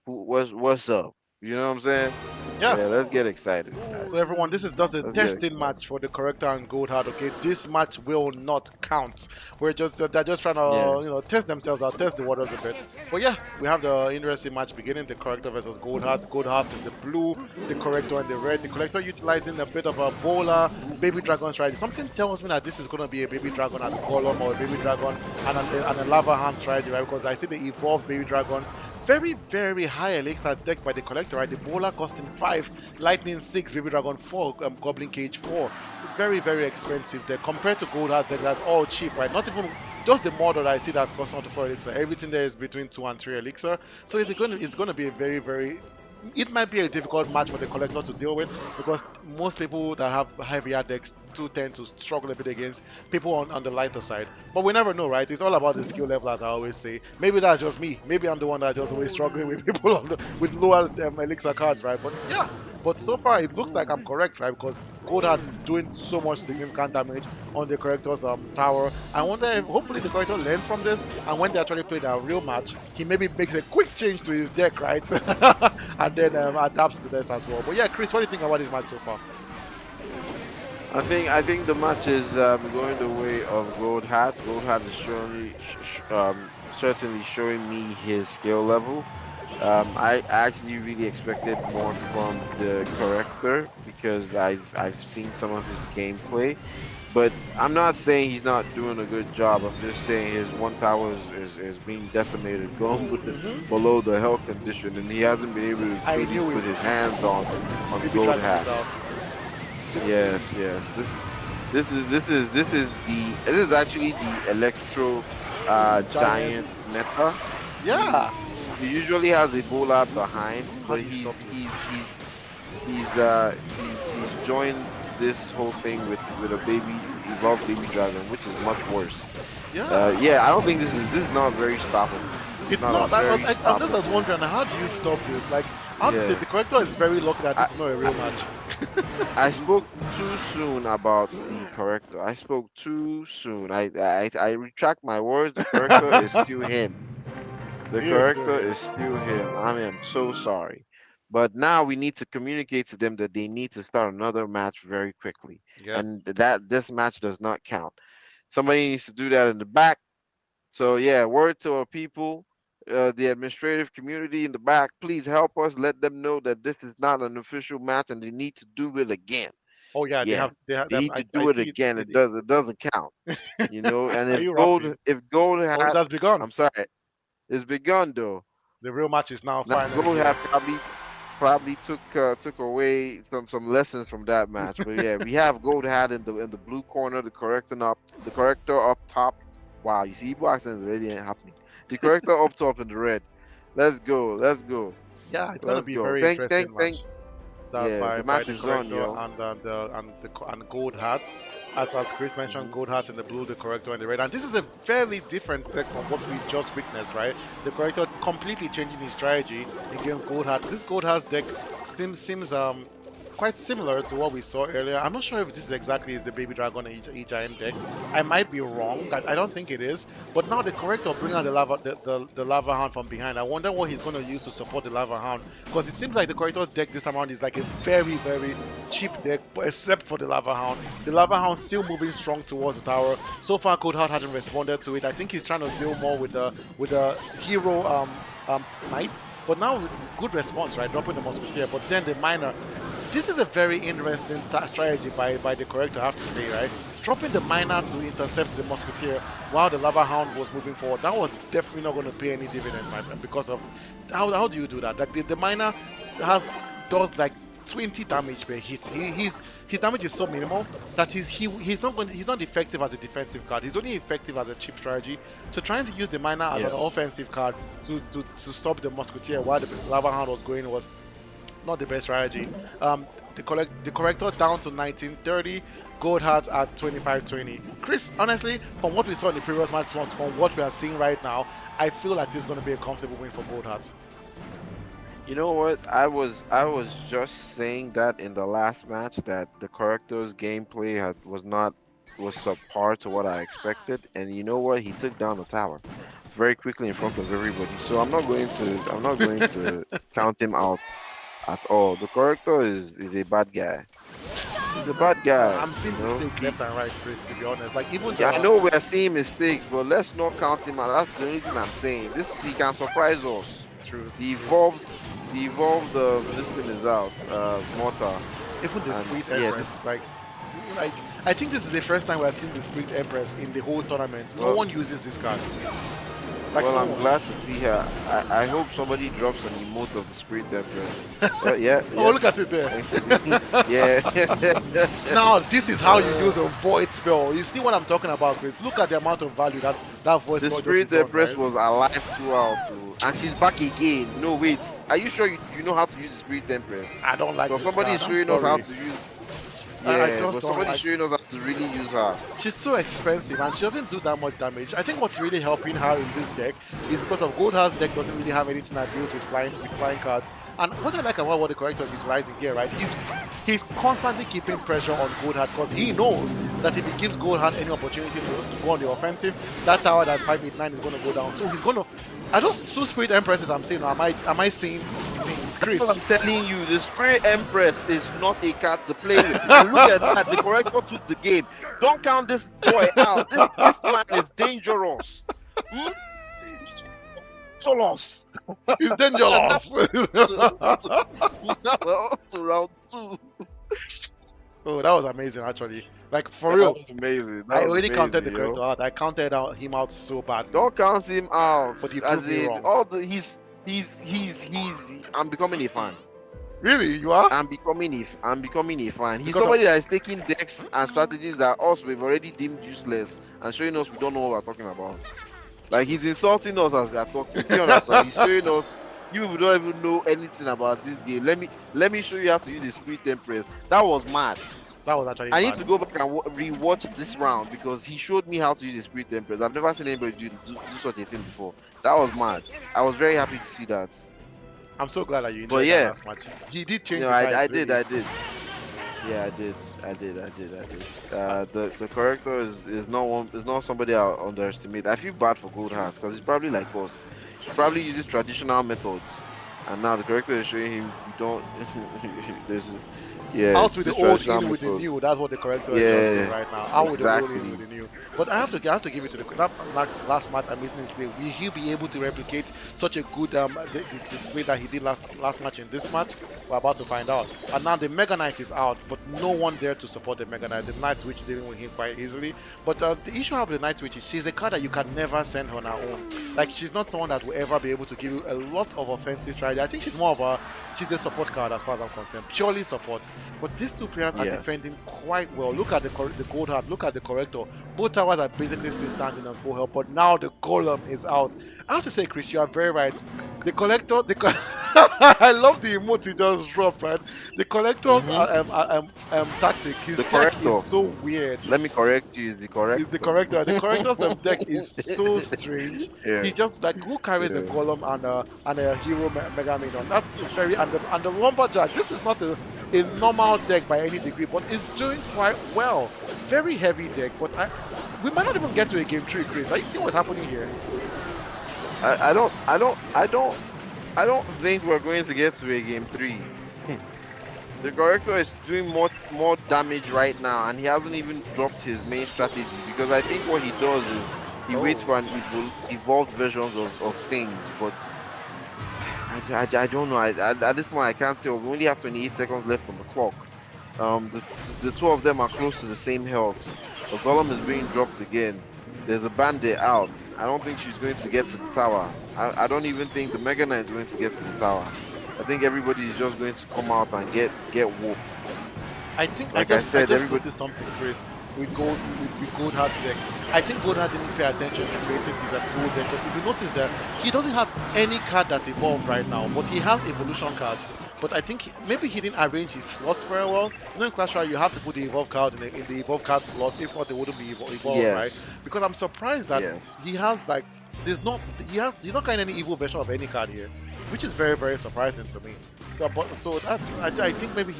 what's up. You know what I'm saying? Yeah. Yeah, let's get excited, So guys. everyone, this is just a Let's get testing excited. match for the corrector and gold hard. Okay, this match will not count. They're just trying Yeah. to test themselves out, test the waters a bit. But yeah, we have the interesting match beginning. The corrector versus gold hard. Gold hard in the blue, the corrector in the red. The corrector utilizing a bit of a bowler baby dragon strategy. Something tells me that this is gonna be a baby dragon as a golem or a baby dragon and a lava hand strategy, right? Because I see the evolved baby dragon. Very, very high elixir deck by the collector, right? The bowler costing 5, lightning 6, baby dragon 4, goblin cage 4. Very, very expensive deck compared to gold hearts deck. That's all cheap, right? Not even just the model I see that's costing out to 4 elixir. Everything there is between 2 and 3 elixir. So it's going to be a very, very it might be a difficult match for the collector to deal with because most people that have heavier decks do tend to struggle a bit against people on the lighter side. But we never know, right? It's all about the skill level, as I always say. Maybe that's just me. Maybe I'm the one that's just always struggling with people with lower elixir cards, right? But yeah, but so far it looks like I'm correct, right? Because Goldheart is doing so much significant damage on the corrector's tower. I wonder if hopefully the corrector learns from this, and when they actually play their real match, he maybe makes a quick change to his deck, right? And then adapts to this as well. But yeah, Chris, what do you think about this match so far? I think the match is going the way of Gold Hat. Gold Hat is showing certainly showing me his skill level. I actually really expected more from the corrector because I've seen some of his gameplay, but I'm not saying he's not doing a good job. I'm just saying his one tower is being decimated, going with Hmm. below the health condition, and he hasn't been able to I truly knew it. put his hands on Baby Gold Dragon is Hat. out. Yes, yes. This is actually the Electro Giant. Giant meta. He Yeah. he usually has Ebola behind, How but do you stop this? he's joined this whole thing with a baby evolved baby dragon, which is much worse. Yeah. Yeah, I don't think this is not very stoppable. This is It's not a not. very I'm just stoppable. wondering, how do you stop this? Like, I have to say, Yeah. the corrector is very lucky that I, this is not a I real match. I spoke too soon about the corrector. I spoke too soon. I retract my words. The corrector is still him. The He is still corrector him. is still him. I am so sorry. But now we need to communicate to them that they need to start another match very quickly. Yep. And that this match does not count. Somebody needs to do that in the back. So yeah, word to our people, the administrative community in the back, please help us. Let them know that this is not an official match and they need to do it again. Oh yeah, Yeah, they have they them. need to I do it see it. again. It doesn't count. And Are if you gold rapping? if gold Oh, it hat, has begun. I'm sorry, it's begun though. The real match is now Now finally gold here. hat probably took away some lessons from that match. But yeah, we have gold hat in the blue corner, the corrector up top. Wow, you see, Igbo accent is already happening. The corrector up top in the red. Let's go, let's go, Yeah, it's gonna let's be a go. very Thank interesting thank match. thank. That's Yeah, the by match the is on, corrector yo. and Gold Hat. As Chris mentioned, Hmm. Gold Hat in the blue, the corrector in the red. And this is a fairly different deck from what we just witnessed, right? The corrector completely changing his strategy against Gold Hat. This Gold Hat deck seems quite similar to what we saw earlier. I'm not sure if this exactly is the Baby Dragon giant deck. I might be wrong. I don't think it is. But now the corrector bring out the lava hound from behind. I wonder what he's gonna use to support the lava hound because it seems like the corrector's deck this time around is like a very cheap deck, but except for the lava hound. The lava hound still moving strong towards the tower. So far, Coldheart hasn't responded to it. I think he's trying to deal more with the hero knight. But now good response, right? Dropping the musketeer, but then the miner. This is a very interesting strategy by the corrector, I have to say, right? Dropping the miner to intercept the musketeer while the lava hound was moving forward. That was definitely not going to pay any dividends, my friend, because of how do you do that? Like the miner has does like 20 damage per hit. His damage is so minimal that he's not effective as a defensive card. He's only effective as a cheap strategy. So trying to use the miner as an Yeah. offensive card to stop the musketeer while the lava hound was going was not the best strategy. The corrector down to 1930, Gold Heart at 2520. Chris, honestly, from what we saw in the previous match, from what we are seeing right now, I feel like this is going to be a comfortable win for Gold Heart. You know what? I was just saying that in the last match that the character's gameplay was subpar to what I expected, and you know what? He took down the tower very quickly in front of everybody. So I'm not going to count him out at all. The character is a bad guy. He's a bad guy. I'm seeing mistakes He left and right, Chris. To be honest, like even Yeah, I the know we are seeing mistakes, but let's not count him out. That's the only thing I'm saying. This he can surprise us. truth, The truth. evolved, the evolved. This thing is out. Mortar, Even the and Spirit yeah, Empress, this. like I think this is the first time we're seeing the Spirit Empress in the whole tournament. No Well, one uses this card. Like well, no I'm one. glad to see her. I hope somebody drops an emote of the spirit empress. Yeah, Oh, yep. look at it there. Thanks for being. Yeah. Now this is how you use uh, a void spell. You see what I'm talking about, Chris? Look at the amount of value that void the spell just spirit returned, empress right? was alive throughout. Too. and she's back again. No, wait. Are you sure you know how to use the Spirit Empress? I don't like Because this somebody is card. I'm showing us how sorry. to use. I Yeah, just but don't somebody is like. showing us how to really use her. She's so expensive and she doesn't do that much damage. I think what's really helping her in this deck is because of Goldhar's deck doesn't really have anything that deals with flying cards. And what I like about what the corrector is rising here, right? He's constantly keeping pressure on Goldhart because he knows that if he gives Goldhart any opportunity to go on the offensive, that tower that 589 is going to go down. So he's going to. I just two Spirit Empresses I'm saying. Am I seeing things, That's what Chris? I'm telling you. The Spirit Empress is not a card to play with. And look at that. The corrector took the game. Don't count this boy out. This man is dangerous. Hmm? Dangerous. He's And now dangerous. now we're on to round two. Oh, that was amazing, actually. Like, for That real. was amazing. That I was already counted the amazing, corrector yo. out. I counted him out so badly, Don't count him out. but he proved As me in wrong. all the I'm becoming a fan. Really, you are? I'm becoming a fan. He's Because of somebody that is taking decks and strategies that us we've already deemed useless and showing us we don't know what we're talking about. Like he's insulting us as we are talking. Do you understand? He's showing us you people don't even know anything about this game. Let me show you how to use the Spirit Empress. That was mad. that was actually I need bad. to go back and rewatch this round because he showed me how to use the Spirit Empress. I've never seen anybody do such a thing before. That was mad. I was very happy to see that. I'm so glad that you But enjoyed that yeah, last match. He did you change know, the vibes, I did, really. I did. Yeah, I did. The corrector is not one is not somebody I underestimate. I feel bad for Goldheart because he's probably like us. He probably uses traditional methods, and now the corrector is showing him you don't. There's yeah, Out with the this old, traditional in with the method. new. That's what the corrector is just doing Yeah, right now. Out with the old, in with exactly. the new. But I have to give it to that last match. Amazing display. Will he be able to replicate such a good the display that he did last match in this match? We're about to find out. And now the Mega Knight is out, but no one there to support the Mega Knight. The Night Witch dealing with him quite easily. But the issue I have with the Night Witch is she's a card that you can never send on her own. Like she's not someone that will ever be able to give you a lot of offensive strategy. I think she's a support card as far as I'm concerned, purely support. But these two players are Yes. defending quite well. Look at the gold heart. Look at the corrector. Both towers are basically still standing on full health, but now the golem is out. I have to say, Chris, you are very right. The collector, I love the emote you just dropped, right? The collector's Mm-hmm. tactic, his The deck is corrector. so weird. Let me correct you. Is the Is the corrector. corrector. The corrector's deck is so strange. Yeah. He just like who carries a Yeah. golem and a hero mega minion. That's very and the lumberjack. This is not a normal deck by any degree, but it's doing quite well. Very heavy deck, but we might not even get to a game three, Chris. Are you seeing what's happening here? I don't I don't I don't I don't think we're going to get to a game three. The corrector is doing more damage right now, and he hasn't even dropped his main strategy because I think what he does is he waits Oh, for an evolved versions of things. But I don't know. At this point, I can't tell. We only have 28 seconds left on the clock. The two of them are close to the same health. The golem is being dropped again. There's a bandit out. I don't think she's going to get to the tower. I don't even think the Mega Knight is going to get to the tower. I think everybody is just going to come out and get whooped. I think Like I I said, just everybody. noticed something, Chris. With Goldhart deck. I think Goldhart didn't pay attention to creating his gold deck because if you notice that he doesn't have any card that's evolved right now, but he has evolution cards. But I think maybe he didn't arrange his slots very well. You know, in Clash Royale, you have to put the evolved card in the evolved card slot. If not, they wouldn't be evolved, right? Yes, Because I'm surprised that yes. he has like there's not he's not getting any evil version of any card here, which is very surprising to me. So that's I think maybe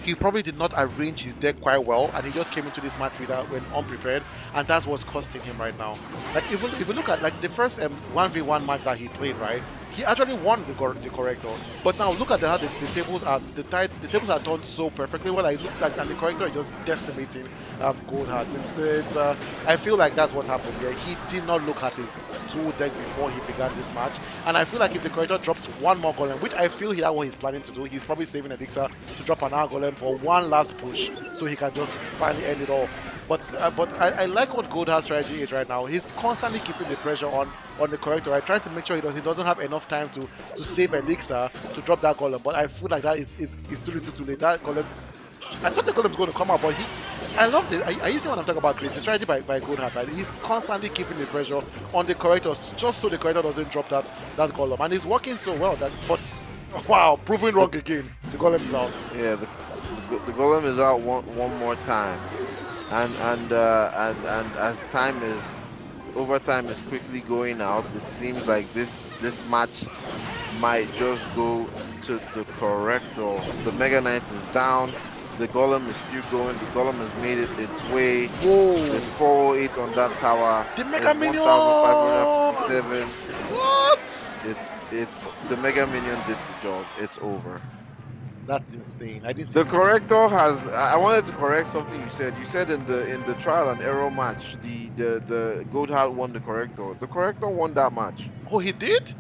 he probably did not arrange his deck quite well, and he just came into this match without when unprepared, and that's what's costing him right now. Like if you look at like the first 1v1 match that he played, right? He actually won the corrector, but now look at how the tables are the tables are done so perfectly well. It looks like and the corrector is just decimating Goldheart. I feel like that's what happened here. He did not look at his full deck before he began this match, and I feel like if the corrector drops one more golem, which I feel that's what he's planning to do, he's probably saving Elixir to drop another golem for one last push, so he can just finally end it all. But I like what Goldheart's strategy is right now. He's constantly keeping the pressure on the corrector. I try to make sure he doesn't have enough time to save Elixir to drop that golem. But I feel like that is too little too late. That golem, I thought the golem was going to come out, but I love this. I you see what I'm talking about, Chris? The strategy by Goodhart, right? He's constantly keeping the pressure on the correctors just so the corrector doesn't drop that column. And it's working so well that but wow, proving The wrong again. The column is out. yeah, the golem is out one more time, and as time is overtime is quickly going out, it seems like this match might just go to the corrector. The Mega Knight is down. The Golem is still going. The Golem has made it its way. There's Whoa! 408 on that tower. The Mega There's Minion! 1,557. What? It's the Mega Minion did the job. It's over. That's insane. I didn't The even know. corrector has. I wanted to correct something you said. You said in the trial and error match, the Goldheart won the corrector. The corrector won that match. Oh, he did?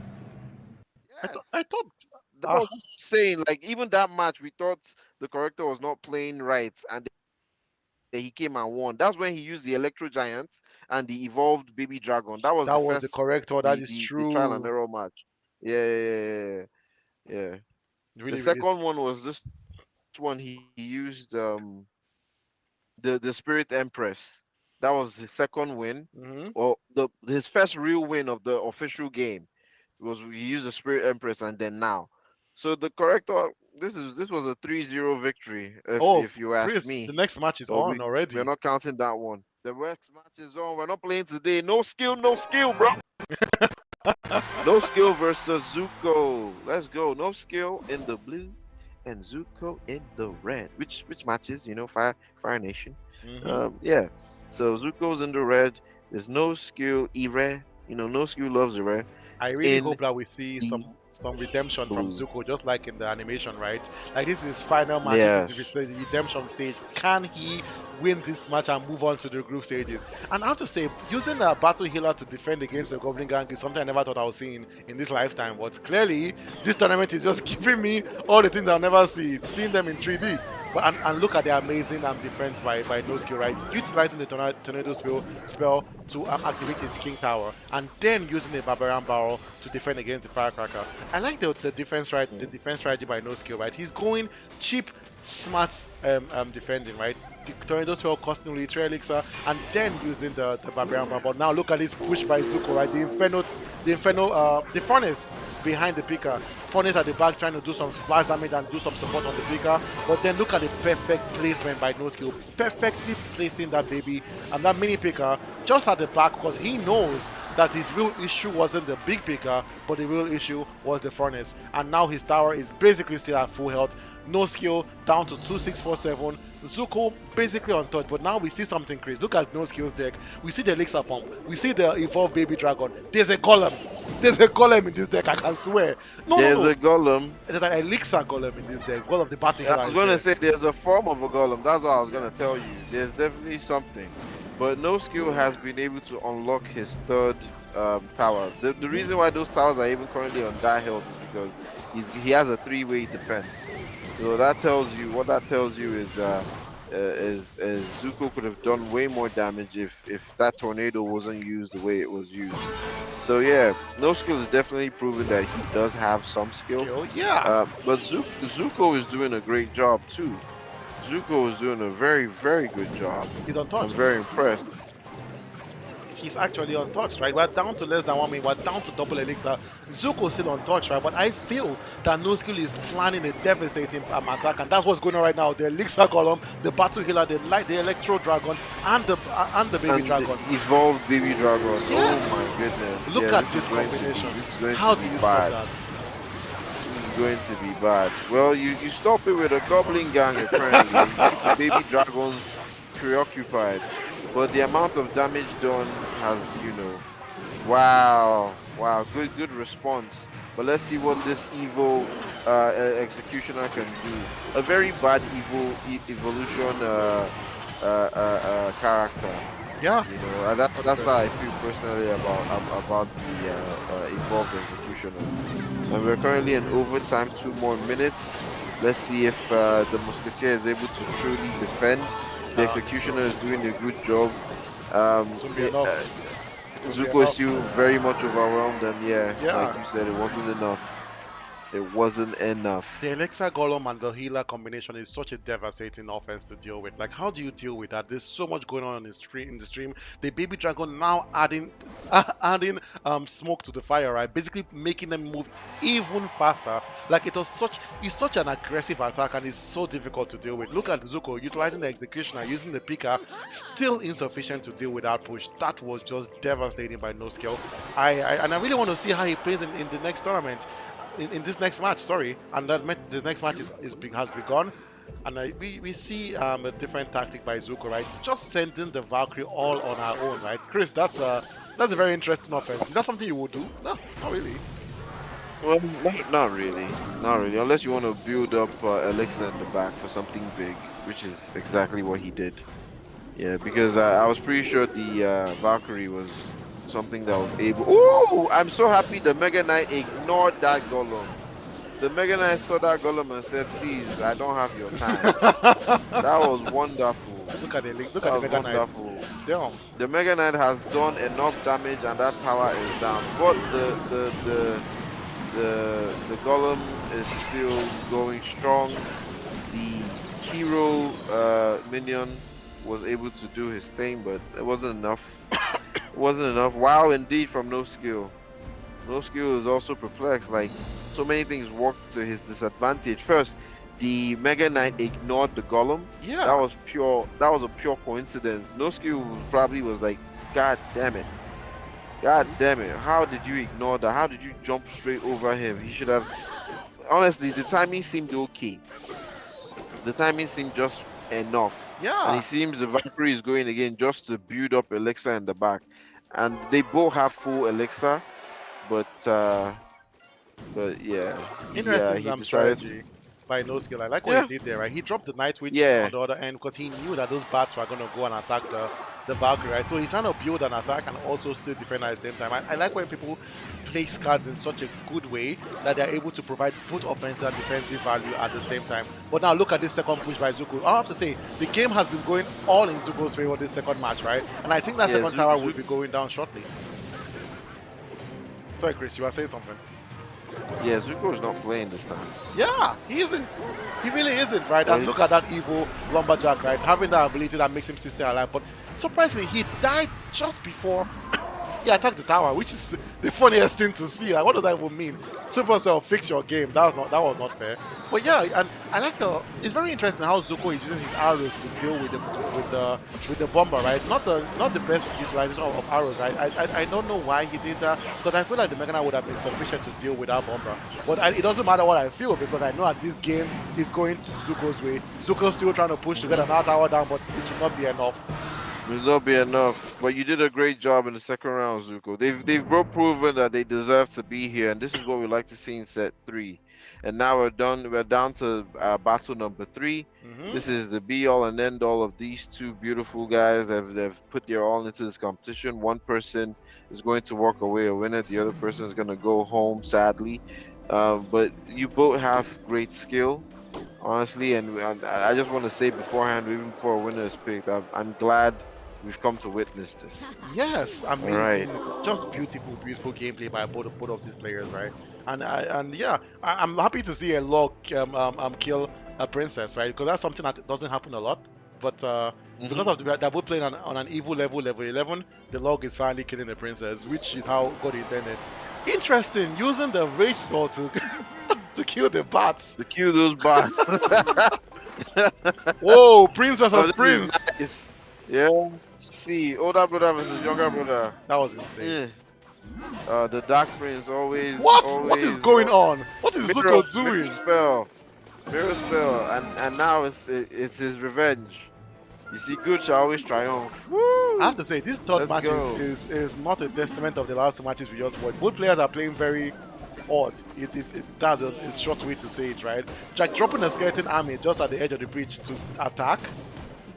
Yes. I thought. That's what Ah, I'm saying. Like even that match, we thought the corrector was not playing right, and then he came and won. That's when he used the Electro Giants and the evolved Baby Dragon. That was the first, that was the corrector. the That is trial and error true. match. Yeah. The Really, second really. one was this one. He used the Spirit Empress. That was his second win, Hmm. or the his first real win of the official game. Was he used the Spirit Empress and then now. So the corrector, this was a 3-0 victory Oh, if you ask Chris, the me. next match is But on we're already. not counting that one. The next match is on. We're not playing today. No skill, bro. No skill versus Zuko. Let's go. No skill in the blue and Zuko in the red. Which matches, Fire Nation. Hmm. Yeah. So Zuko's in the red. There's no skill Ire. No skill loves Ire I really in hope that we see the some redemption from blue. Zuko, just like in the animation, right? Like this is his final match. This is Yes. the redemption stage. Can he win this match and move on to the group stages? And I have to say, using a battle healer to defend against the Goblin Gang is something I never thought I would see in this lifetime. But clearly, this tournament is just giving me all the things I'll never see. Seeing them in 3D. But and look at the amazing defense by No Skill, right? Utilizing the tornado spell to activate his King Tower, and then using a Barbarian Barrel to defend against the Firecracker. I like the defense right, the defense strategy by No Skill, right? He's going cheap, smart defending, right? The tornado spell costing literary elixir, and then using the Barbarian Barrel. But now look at this push by Zuko, right? The furnace behind the picker. Furnace at the back trying to do some splash damage and do some support on the picker. But then look at the perfect placement by No Skill. Perfectly placing that baby and that mini picker just at the back because he knows that his real issue wasn't the big picker, but the real issue was the furnace. And now his tower is basically still at full health. No Skill down to 2647. Zuko basically untouched, but now we see something crazy. Look at No Skill's deck. We see the Elixir Pump. We see the Evolved Baby Dragon. There's a golem. There's a golem in this deck, I can swear. No, no, There's no. a golem. There's an Elixir golem in this deck. One of the Battle I Healer was is gonna there. say there's a form of a golem. That's what I was gonna tell you. There's definitely something, but no skill has been able to unlock his third tower. The Hmm. reason why those towers are even currently on that health is because he has a three-way defense. So that tells you what that tells you is Zuko could have done way more damage if that tornado wasn't used the way it was used. So yeah, no skill is definitely proven that he does have some skill. Skill, yeah. But Zuko is doing a great job too. Zuko is doing a very, very good job. He's I'm untouched. very impressed. He's actually untouched, right? We're down to less than 1 minute. We're down to double elixir. Zuko's still untouched, right? But I feel that No Skill is planning a devastating attack, and that's what's going on right now. The elixir column, the battle healer, the light, the electro dragon, and the baby And the dragon. evolved baby dragon. Oh Yes. my goodness. Look Yeah, at this combination. this is going How to do be you stop bad. that? This is going to be bad. Well, you stop it with a goblin gang apparently. You keep the baby dragons preoccupied. But the amount of damage done has, wow, good response. But let's see what this evil executioner can do. A very bad evil evolution character. Yeah. That's how I feel personally about the evolved executioner. And we're currently in overtime, 2 more minutes. Let's see if the musketeer is able to truly defend. The Nah, executioner no. is doing a good job. Um, It won't be eh, enough. uh, It won't be Zuko is enough. still very much overwhelmed, and yeah, like Yeah. you said, it wasn't enough. It wasn't enough. The Alexa Golem and the healer combination is such a devastating offense to deal with. Like, how do you deal with that? There's so much going on in the stream. In the stream, the baby dragon now adding smoke to the fire, right? Basically making them move even faster. Like it's such an aggressive attack and it's so difficult to deal with. Look at Zuko utilizing the executioner, using the picker, still insufficient to deal with that push. That was just devastating by no skill. And I really want to see how he plays in the next tournament in this next match, sorry, and the next match has begun, and we see a different tactic by Zuko, right? Just sending the Valkyrie all on her own, right? Chris, that's a very interesting offense. Is that something you would do? No, not really. Well, not really. Not really. Unless you want to build up Alexa in the back for something big, which is exactly what he did. Yeah, because I was pretty sure the Valkyrie was something that was able. Ooh, I'm so happy the Mega Knight ignored that Golem. The Mega Knight saw that Golem and said, "Please, I don't have your time." That was wonderful. Look That at the was Mega Knight. wonderful. Damn. The Mega Knight has done enough damage, and that tower is down. But the Golem is still going strong. The hero minion was able to do his thing, but it wasn't enough. It wasn't enough. Wow, indeed, from no skill. No skill is also perplexed. Like so many things worked to his disadvantage. First, the Mega Knight ignored the Golem. That Yeah. was pure. That was a pure coincidence. No skill probably was like, God damn it. God damn it. How did you ignore that? How did you jump straight over him? He should have. Honestly, the timing seemed okay. The timing seemed just enough. And Yeah. it seems the Valkyrie is going again just to build up Elixir in the back. And they both have full Elixir, but yeah, Interesting he decided to. strategy by no skill. I like what he Yeah, did there, right? He dropped the Night Witch yeah, on the other end because he knew that those bats were gonna go and attack the Valkyrie, right? So he's trying to build an attack and also still defend at the same time. I like when people place cards in such a good way that they're able to provide both offensive and defensive value at the same time. But now look at this second push by Zuko. I have to say, the game has been going all in Zuko's favor this second match, right? And I think that yeah. second tower will be going down shortly. Sorry, Chris, you were saying something. Yeah, Zuko is not playing this time. Yeah, he isn't. He really isn't, right? Yeah, And look at that evil lumberjack, right? Having that ability that makes him still stay alive. But surprisingly, he died just before he attacked the tower, which is the funniest thing to see. Like, what does that even mean? Supercell, fix your game. That was not fair. But yeah, and I like it's very interesting how Zuko is using his arrows to deal with the bomber, right? Not the best utilization of arrows, right? I don't know why he did that because I feel like the Mechana would have been sufficient to deal with that bomber. But it doesn't matter what I feel because I know that this game is going to Zuko's way. Zuko's still trying to push to get another tower down, but it should not be enough. will not be enough. But you did a great job in the second round, Zuko. They've both proven that they deserve to be here, and this is what we like to see in set three. And now we're done. We're down to battle number three. Hmm. This is the be all and end all of these two beautiful guys. They've put their all into this competition. One person is going to walk away a winner. The other person is going to go home sadly. But you both have great skill, honestly, and I just want to say beforehand, even before a winner is picked, I'm glad we've come to witness this. Yes, All right. amazing. Just beautiful, beautiful gameplay by both of these players, right? And yeah, I'm happy to see a log kill a princess, right? Because that's something that doesn't happen a lot. But because Hmm. of they're both playing on an evil level 11, the log is finally killing the princess, which is how God intended. Interesting, using the rage spell to to kill the bats. The kill those bots. Whoa, prince Oh, versus this is prince. nice. Yeah. See, older brother versus younger brother. That was insane. Yeah. The Dark Prince always, What is always going on? What is Zuko mirror doing? spell, and now it's his revenge. You see, good shall always triumph. I have Woo! to say, this third Let's match go. is not a testament of the last two matches we just watched. Both players are playing very odd. That's a short way to say it, right? Like dropping a skeleton army just at the edge of the bridge to attack.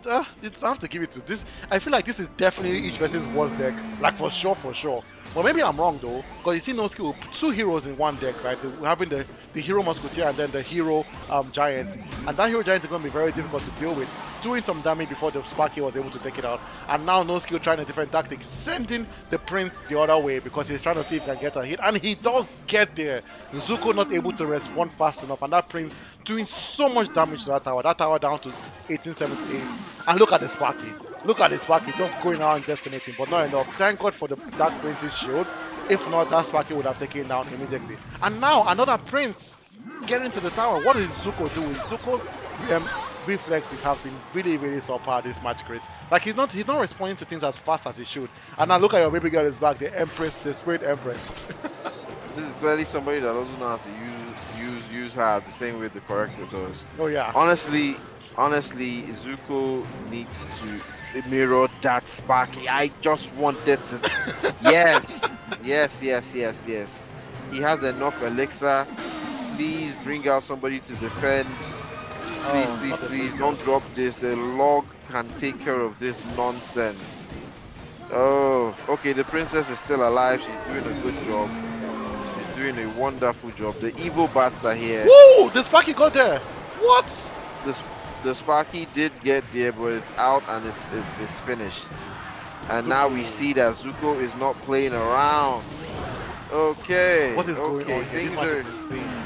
I have to give it to this. I feel like this is definitely each person's worst deck. Like for sure, for sure. Well, maybe I'm wrong though, because you see no skill, two heroes in one deck, right? Having the hero musketeer and then the hero giant, and that hero giant is going to be very difficult to deal with. Doing some damage before the Sparky was able to take it out, and now no skill trying a different tactic, sending the prince the other way because he's trying to see if he can get a hit, and he does get there. Zuko not able to respond fast enough, and that prince doing so much damage to that tower down to 1878, and look at the Sparky. Look at the Sparky just going around decimating, but not enough. Thank God for the Dark Prince's shield. If not, that Sparky would have taken down immediately. And now another Prince getting to the tower. What is Zuko doing? Zuko's um, reflexes have been really, really subpar this match, Chris. Like he's not responding to things as fast as he should. And now look at your baby girl is back, the Empress, the Spirit Empress. This is clearly somebody that doesn't know how to use her the same way the corrector does. Oh yeah. Honestly, honestly, Zuko needs to mirror that Sparky. I just wanted to. Yes, yes, yes, yes, yes. He has enough elixir. Please bring out somebody to defend. Please, Oh, please, not the please baby girl. don't drop this. A log can take care of this nonsense. Oh, okay. The princess is still alive. She's doing a good job. She's doing a wonderful job. The evil bats are here. Woo! The Sparky got there. What? The the Sparky did get there, but it's out and it's finished. And now we Zuko. see that Zuko is not playing around. What Okay, is going okay. on here? This match is insane.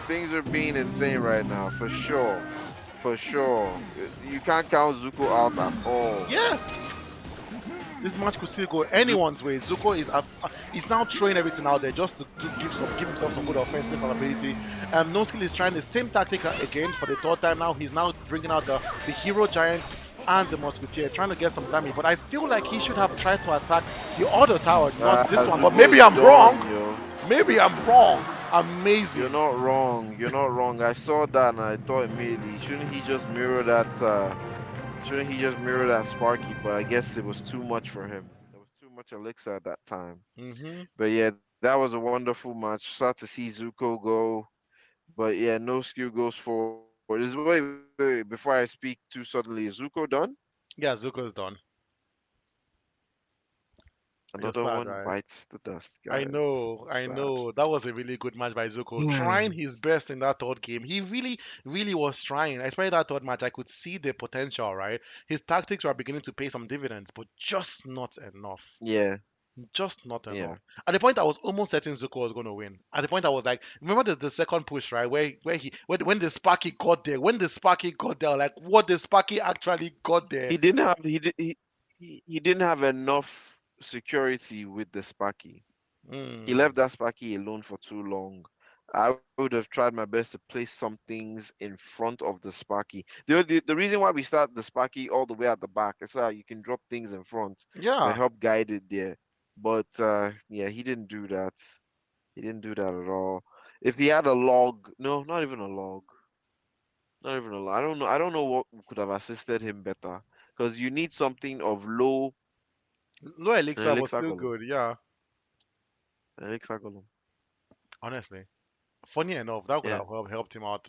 Things are being insane right now, for sure. For sure. You can't count Zuko out at all. Yes. This match could still go anyone's way. Zuko is now throwing everything out there just to give himself some good offensive ability. No skill is trying the same tactic again for the third time now. He's now bringing out the hero giant and the musketeer, trying to get some damage. But I feel like he should have tried to attack the other tower, not this one. But Zuko maybe is I'm wrong. done, yo. Maybe I'm wrong. You're Amazing. not wrong. You're not wrong. I saw that and I thought immediately, shouldn't he just mirror that? Shouldn't he just mirror that Sparky? But I guess it was too much for him. There was too much elixir at that time. Hmm. But yeah, that was a wonderful match. Sad to see Zuko go. But yeah, no skill goes forward. Wait. Before I speak too suddenly, is Zuko done? Yeah, Zuko's done. Another You're one sad, right? bites the dust, I guys. know, I Sad. know. That was a really good match by Zuko. Trying his best in that third game. He really, really was trying. Especially that third match. I could see the potential, right? His tactics were beginning to pay some dividends, but just not enough. Yeah, Just not yeah. enough. At the point, I was almost certain Zuko was going to win. At the point, I was like, remember the second push, right? When the Sparky got there, when the Sparky got there, like what the Sparky actually got there. He didn't have he didn't have enough security with the Sparky. He Mm, left that Sparky alone for too long. I would have tried my best to place some things in front of the Sparky. The reason why we start the Sparky all the way at the back is so that you can drop things in front to yeah. help guide it there. But yeah, he didn't do that. He didn't do that at all. If he had a log, no, not even a log. Not even a log. I don't know. I don't know what could have assisted him better. Because you need something of Low Elixir was elixir still golem. good, yeah. Elixir golem. Honestly. Funny enough, that could Yeah. have helped him out.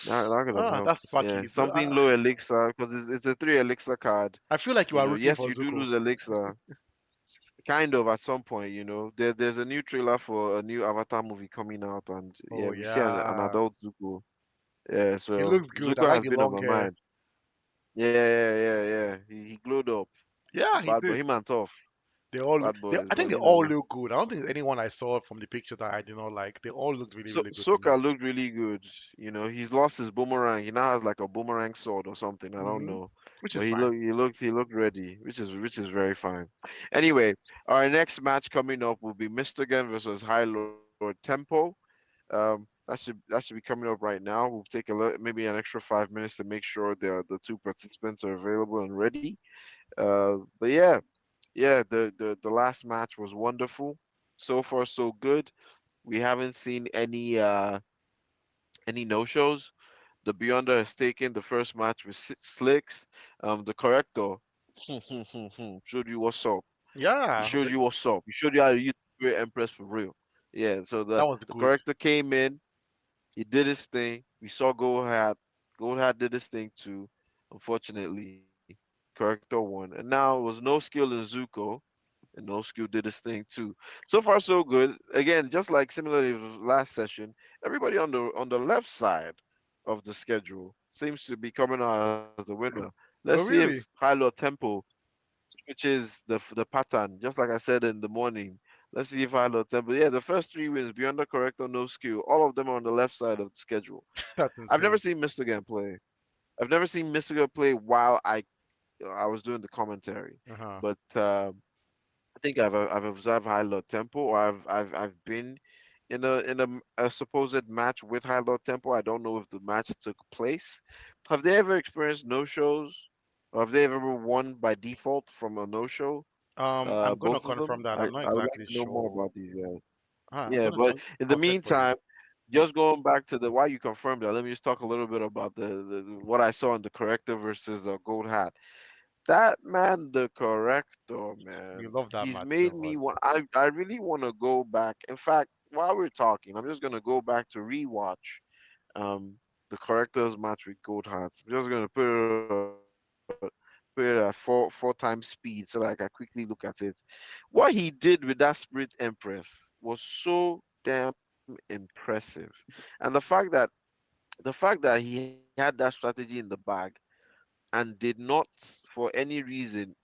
That could have That's helped. Yeah, Sparky. something low elixir because it's a three elixir card. I feel like you You are know, rooting yes, for you do Zuko. lose elixir, kind of at some point. You know, there's a new trailer for a new Avatar movie coming out, and yeah, Oh we see an yeah, adult Zuko. Yeah, he so looks good. I Zuko like has the been on long my hair. mind. Yeah. He glowed up. Yeah, he Bad boy, did. him and tough. They all look. Bad They, boys, I think but they him and all tough. look good. I don't think anyone I saw from the picture that I did not like. They all looked really, So really good to me. Sokka looked really good. You know, he's lost his boomerang. He now has like a boomerang sword or something. I don't Hmm. know. Which But is fine. he looked ready, which is very fine. Anyway, our next match coming up will be Mistogen versus High Lord Tempo. That should be coming up right now. We'll take maybe an extra 5 minutes to make sure the two participants are available and ready. But yeah, the last match was wonderful. So far so good. We haven't seen any no shows. The Beyonder has taken the first match with Slicks. The corrector showed you what's up. He Yeah, showed you what's up. He showed you how to use Great Empress for real. Yeah, so that was the good. corrector came in, he did his thing. We saw Goldhat did his thing too. Unfortunately, corrector won. And now it was no skill in Zuko. and No Skill did his thing too. So far, so good. Again, just like similarly to last session, everybody on the left side of the schedule seems to be coming out as the winner. Let's see Oh, if High really? Lord Tempo switches the pattern, just like I said in the morning. Let's see if High Lord Tempo. Yeah, the first three wins: Beyond the Corrector, No Skill. All of them are on the left side of the schedule. That's I've never insane. seen Michigan play. I've never seen Michigan play while I was doing the commentary, Uh-huh. but I think I've observed high low tempo, or I've been in a supposed match with high low tempo. I don't know if the match took place. Have they ever experienced no shows? Or have they ever won by default from a no show? I'm gonna Both of confirm them. that. I'm not I would like exactly to know more sure. about these guys. I'm Yeah, gonna but in the I'll check for you. meantime, just going back to the why you confirmed that, let me just talk a little bit about what I saw in the corrector versus gold hat. That man, the corrector, You man, love that he's match made so me much. want. I really want to go back. In fact, while we're talking, I'm just gonna go back to rewatch um the correctors match with Gold Hearts. I'm just gonna put it at four times speed so that I can quickly look at it. What he did with that Spirit Empress was so damn impressive, and the fact that he had that strategy in the bag and did not for any reason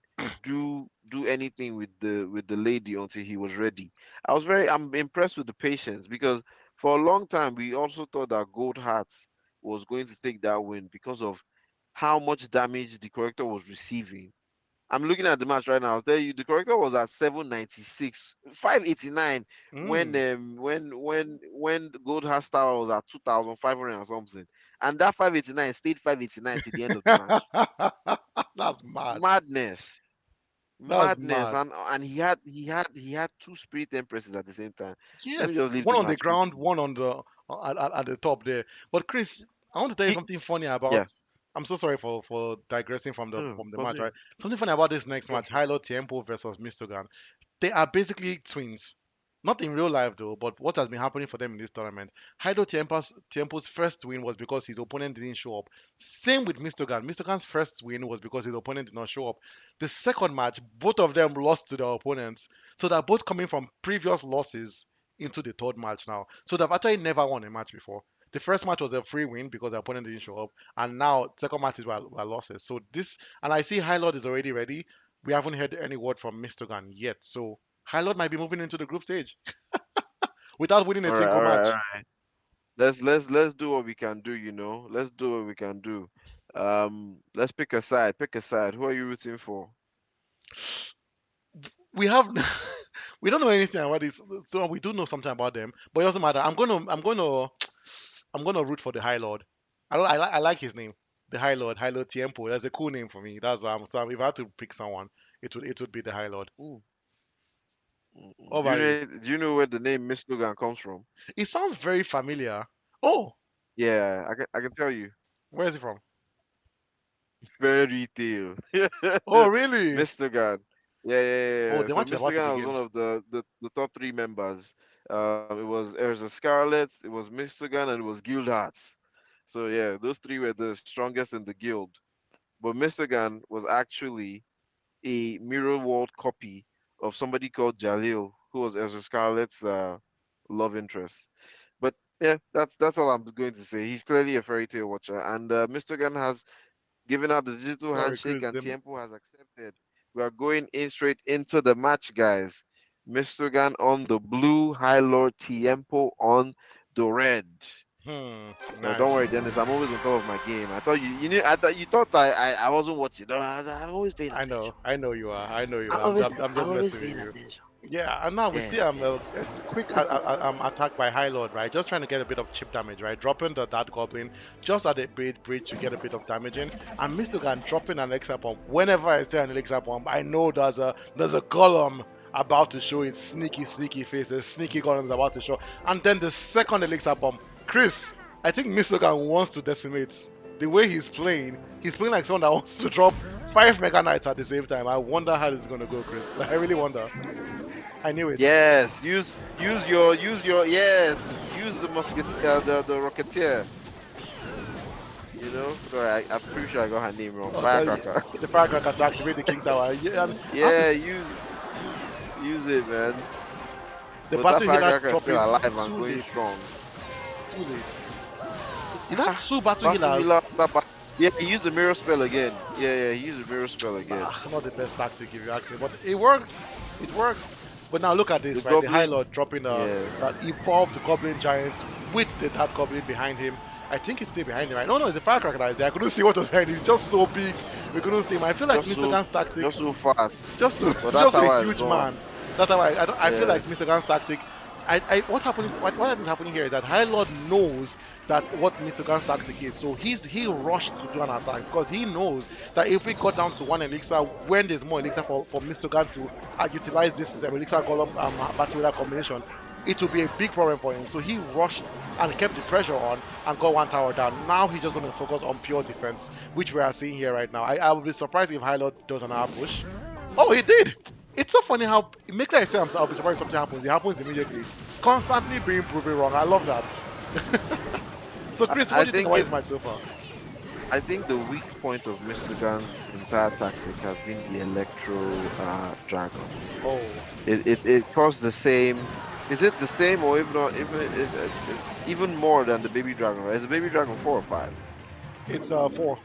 do anything with the lady until he was ready. I'm impressed with the patience because for a long time we also thought that Gold Hearts was going to take that win because of how much damage the corrector was receiving. I'm looking at the match right now. I'll tell you the corrector was at 796, 589 when Mm. the Gold Hearts Tower was at 2500 or something. And that 589 stayed 589 to the end of the match. That's mad. Madness, That's madness, mad. and he had two Spirit Empresses at the same time. Let me Yes, just leave one the on the match ground, quickly. one on the at the top there. But Chris, I want to tell you something funny about. Yeah. I'm so sorry for digressing No, from the match, right? continue. Something funny about this next Sure, match, sure. Hilo Tiempo versus Mistogan. They are basically twins. Not in real life though, but what has been happening for them in this tournament. Tiempo's first win was because his opponent didn't show up. Same with Mistogan. Mistogan's first win was because his opponent did not show up. The second match, both of them lost to their opponents. So they're both coming from previous losses into the third match now. So they've actually never won a match before. The first match was a free win because their opponent didn't show up, and now second matches were losses. So this, and I see High Lord is already ready. We haven't heard any word from Mistogan yet, so High Lord might be moving into the group stage without winning a All right, single all right, all match. right. Let's do what we can do, you know. Let's do what we can do. Let's pick a side. Pick a side. Who are you rooting for? We have we don't know anything about this, so we do know something about them, but it doesn't matter. I'm gonna root for the High Lord. I like his name, the High Lord Tiempo. That's a cool name for me. That's why if I had to pick someone, it would be the High Lord. Ooh. What Do you about you? know where the name Miss Logan comes from? It sounds very familiar. Oh, Yeah, I can tell you. where is it from? Fairy tale. Oh, really? Mr. Gun. Oh, Yeah. the So match is Mr. about to Gun was begin. one of the top three members. It was Erza Scarlet, it was Mr. Gun, and it was Guild Hearts. So yeah, those three were the strongest in the guild. But Mr. Gun was actually a mirror world copy of somebody called Jalil, who was Ezra Scarlet's love interest. But yeah, that's all I'm going to say. He's clearly a fairy tale watcher, and Mr. Gun has given out the digital Sorry, handshake, Chris. and Tiempo has accepted. We are going in straight into the match, guys. Mr. Gun on the blue, High Lord Tiempo on the red. No, Nice. don't worry, Dennis. I'm always on top of my game. I thought you knew. You thought I wasn't watching. No, I'm always paying attention. I know you are. I know you I'm are. always, I'm I'm just always messing with paying you. attention. Yeah, and now we Yeah. see a quick attack by High Lord, right? Just trying to get a bit of chip damage, right? Dropping that goblin just at the bridge to get a bit of damage in. And Mistogan dropping an elixir bomb. Whenever I say an elixir bomb, I know there's a golem about to show its sneaky face. A sneaky golem is about to show. And then the second elixir bomb, Chris, I think Mistogan wants to decimate. The way he's playing like someone that wants to drop five Mega Knights at the same time. I wonder how this is gonna go, Chris. Like, I really wonder. I knew it. Yes. Use the musket the rocketeer. Sorry, I'm pretty sure I got her name wrong. The Firecracker. the firecracker to activate the king tower. Yeah, and I have to Yeah. Use. Use it, man. The But that battle healer firecracker is still dropping alive and too going late. strong. Too late. Is that Ah, two battle battle healers? healer after yeah, he used the mirror spell again. Yeah, he used the mirror spell again. Not the best tactic if you ask me, but it worked. It worked. But now look at The this, right? The High goblin, Lord dropping yeah, that evolved Goblin Giants with the that Goblin behind him. I think it's still behind him, right? No, no, it's a Firecracker that is there. I couldn't see what was behind. He's just so big. We couldn't see him. I feel like just Mr. so, Gan's tactic just so fast. just to But that just a tower is huge gone. man. That's how I feel Yeah, like Mr. Gan's tactic. What happens? What is happening here is that High Lord knows that what Mr. Gan's tactic is, so he rushed to do an attack because he knows that if we got down to one elixir, when there's more elixir for Mr. Gan to utilize this elixir golem battle with that combination, it will be a big problem for him. So he rushed and kept the pressure on and got one tower down. Now he's just going to focus on pure defense, which we are seeing here right now. I would be surprised if High Lord does an hour push. Oh, he did. It's so funny how it makes like I say I'll be surprised if something happens. It happens immediately. Constantly being proven wrong. I love that. So, Chris, what I do you think think about this it's match so far? I think the weak point of Mr. Gun's entire tactic has been the Electro Dragon. Oh, It costs the same. Is it the same or even not, even more than the Baby Dragon? Right? Is the Baby Dragon 4 or 5? it's 4.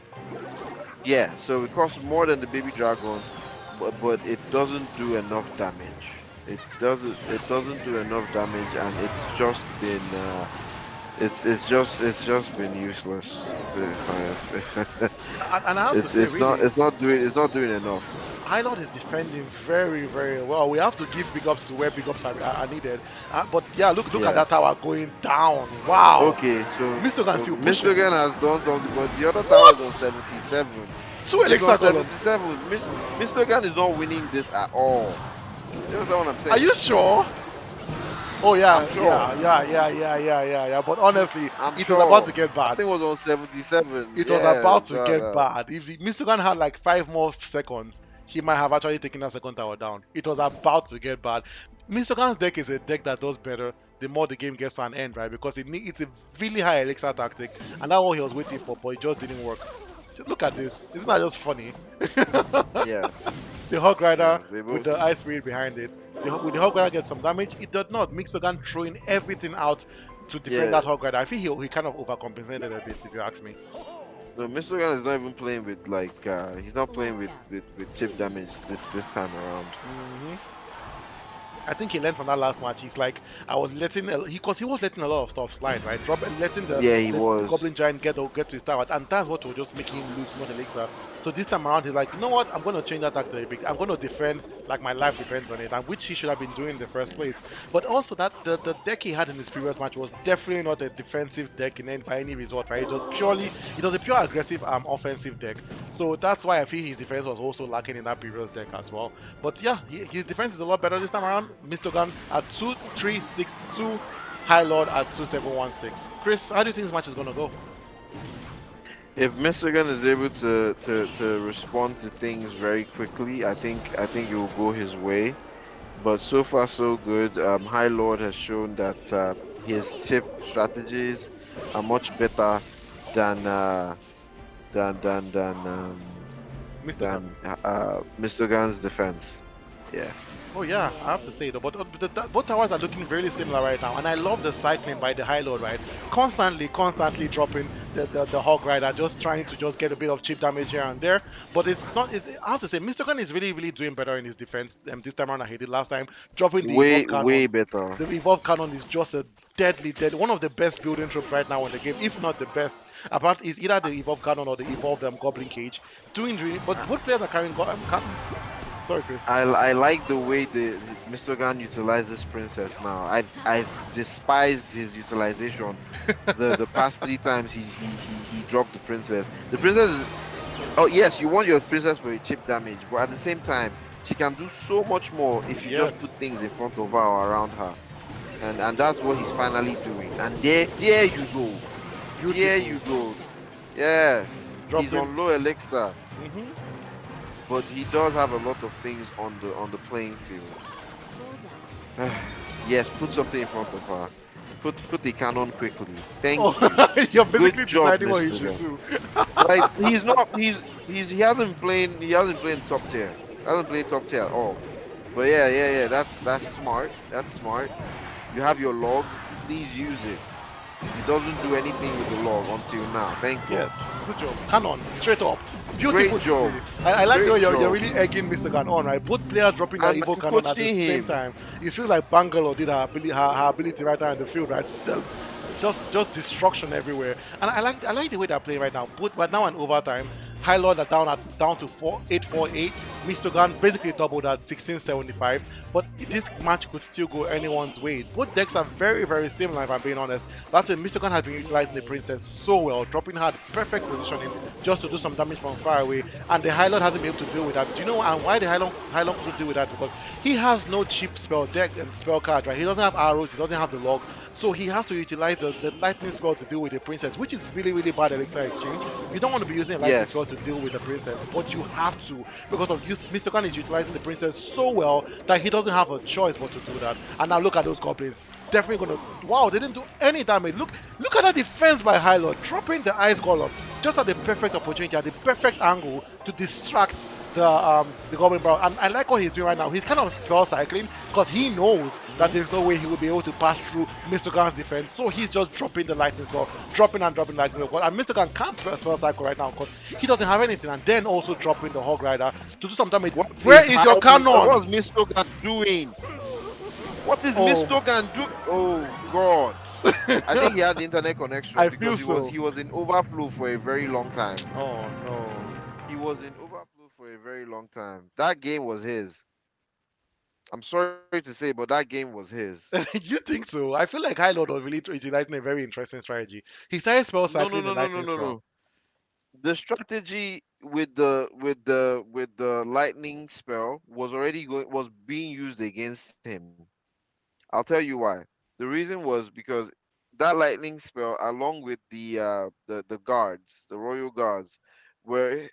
Yeah, so it costs more than the Baby Dragon, but it doesn't do enough damage. It doesn't do enough damage, and it's just been it's just been useless. And I have to it's say, it's not really, it's not doing enough. Hylord is defending very, very well. We have to give big ups to where big ups are needed. But yeah, look at Yeah. that tower going down. Wow. Okay, so Mr. Gan so still Mr. pushing. Gun has done something, but the other tower is What? on 77. Two It's elixir on column. 77. Mr. Gun is not winning this at all. You understand what I'm Are saying? you sure? Oh yeah, I'm sure. yeah, yeah, yeah, yeah, yeah, yeah, yeah. But honestly, I'm it was about to sure. get That bad. thing was on 77. It was Yeah, about to get bad. If Mr. Gun had like 5 more seconds, he might have actually taken that second tower down. It was about to get bad. Mr. Gun's deck is a deck that does better the more the game gets to an end, right? Because it's a really high elixir tactic, and that's what he was waiting for, but it just didn't work. Look at this. Isn't that just funny? yeah, The Hog Rider yeah. They with both. the Ice Spirit behind it. Will the Hog Rider get some damage? It does not. Mixogan throwing everything out to defend Yeah. that Hog Rider. I think he kind of overcompensated a bit, if you ask me. No, Mr. Gun is not even playing with like he's not playing with chip damage this time around. Hmm. I think he learned from that last match. He's like, I was letting because he was letting a lot of stuff slide, right? Letting Yeah, he the was. Goblin Giant get to his tower, and that's what was just making him lose more elixir. So this time around, he's like, you know what? I'm going to change that tactic a bit. I'm going to defend like my life depends on it, and which he should have been doing in the first place. But also that the deck he had in his previous match was definitely not a defensive deck in any, by any result, right? It was a pure aggressive offensive deck. So that's why I feel his defense was also lacking in that previous deck as well. But yeah, his defense is a lot better this time around. Mr. Gun at 2-3-6-2, High Lord at 2-7-1-6. Chris, how do you think this match is gonna go? If Michigan is able to respond to things very quickly, I think it will go his way. But so far so good. High Lord has shown that his chip strategies are much better than than than Mr. Gun. Mr. Gun's defense. Yeah. Oh yeah, I have to say though, but both towers are looking very similar right now, and I love the cycling by the High Lord, right? Constantly dropping the Hog Rider, just trying to just get a bit of cheap damage here and there. But it's not. I have to say, Mr. Gun is really doing better in his defense this time around than he did last time. Dropping the Way Evolved Cannon. way better. The Evolved Cannon is just a deadly, one of the best building tropes right now in the game, if not the best. Apart, it's either the Evolved Cannon or the Evolved Goblin Cage. Doing really, but both players are carrying Cannon. Sorry, Chris. I like the way the Mr. Gun utilizes Princess now. I've despised his utilization. The past 3 times he dropped the Princess. The Princess is, oh yes, you want your Princess for a cheap damage, but at the same time she can do so much more if you Yes, just put things in front of her or around her. And that's what he's finally doing. And there you go. There beautiful. you go. Yes. He's Dropping. on low elixir, Hmm. but he does have a lot of things on the playing field. Yes, put something in front of her. Put the cannon quickly. Oh, Thank you. you're Good basically job, deciding what he Mr. should Gun. do. Like he's not he hasn't played top tier. Hasn't played top tier at all. But yeah. That's smart. That's smart. You have your log. Please use it. He doesn't do anything with the log until now. Thank Yes, God. good job. Canon, straight up. Great Beautiful to job. see. I like the way Great you're job. really egging Mr. Gun on, right? Both players dropping their evil And cannon at the coaching same him. time. It feels like Bangalore did her ability right now in the field, right? Just destruction everywhere. And I like the way they're playing right now. Both but now in overtime, High Lord are down to 848. Mr. Gun basically doubled at 1675. But this match could still go anyone's way. Both decks are very, very similar if I'm being honest. That's it. Michigan has been utilizing the Princess so well, dropping her at perfect positioning just to do some damage from far away. And the Hylord hasn't been able to deal with that. Do you know and why the Hylord couldn't deal with that? Because he has no cheap spell deck and spell card, right? He doesn't have arrows, he doesn't have the log. So he has to utilize the lightning spell to deal with the princess, which is really, really bad elixir exchange. You don't want to be using a lightning spell Yes. to deal with the princess, but you have to because of use. Mr. Khan is utilizing the princess so well that he doesn't have a choice but to do that. And now look at those goblins. Definitely gonna. Wow, they didn't do any damage. Look at that defense by Hylord, dropping the ice golem just at the perfect opportunity, at the perfect angle to distract the Goblin Barrel. And I like what he's doing right now. He's kind of spell cycling because he knows that Hmm. there's no way he will be able to pass through Mr. Gan's defense. So he's just dropping the lightning ball, dropping and dropping lightning ball. And Mr. Gan can't spell cycle right now because he doesn't have anything. And then also dropping the Hog Rider to do some damage. What Where is is your cannon? what's Mistogan doing? What is Oh, Mistogan do? Oh God. I think he had internet connection I feel because so. he was in overflow for a very long time. Oh no. He was in overflow for a very long time. That game was his. I'm sorry to say, but that game was his. You think so? I feel like High Lord was really utilizing a very interesting strategy. He started spell No, no, cycling the no, no, no, lightning no, spell. no. The strategy with the lightning spell was being used against him. I'll tell you why. The reason was because that lightning spell, along with the guards, the royal guards, were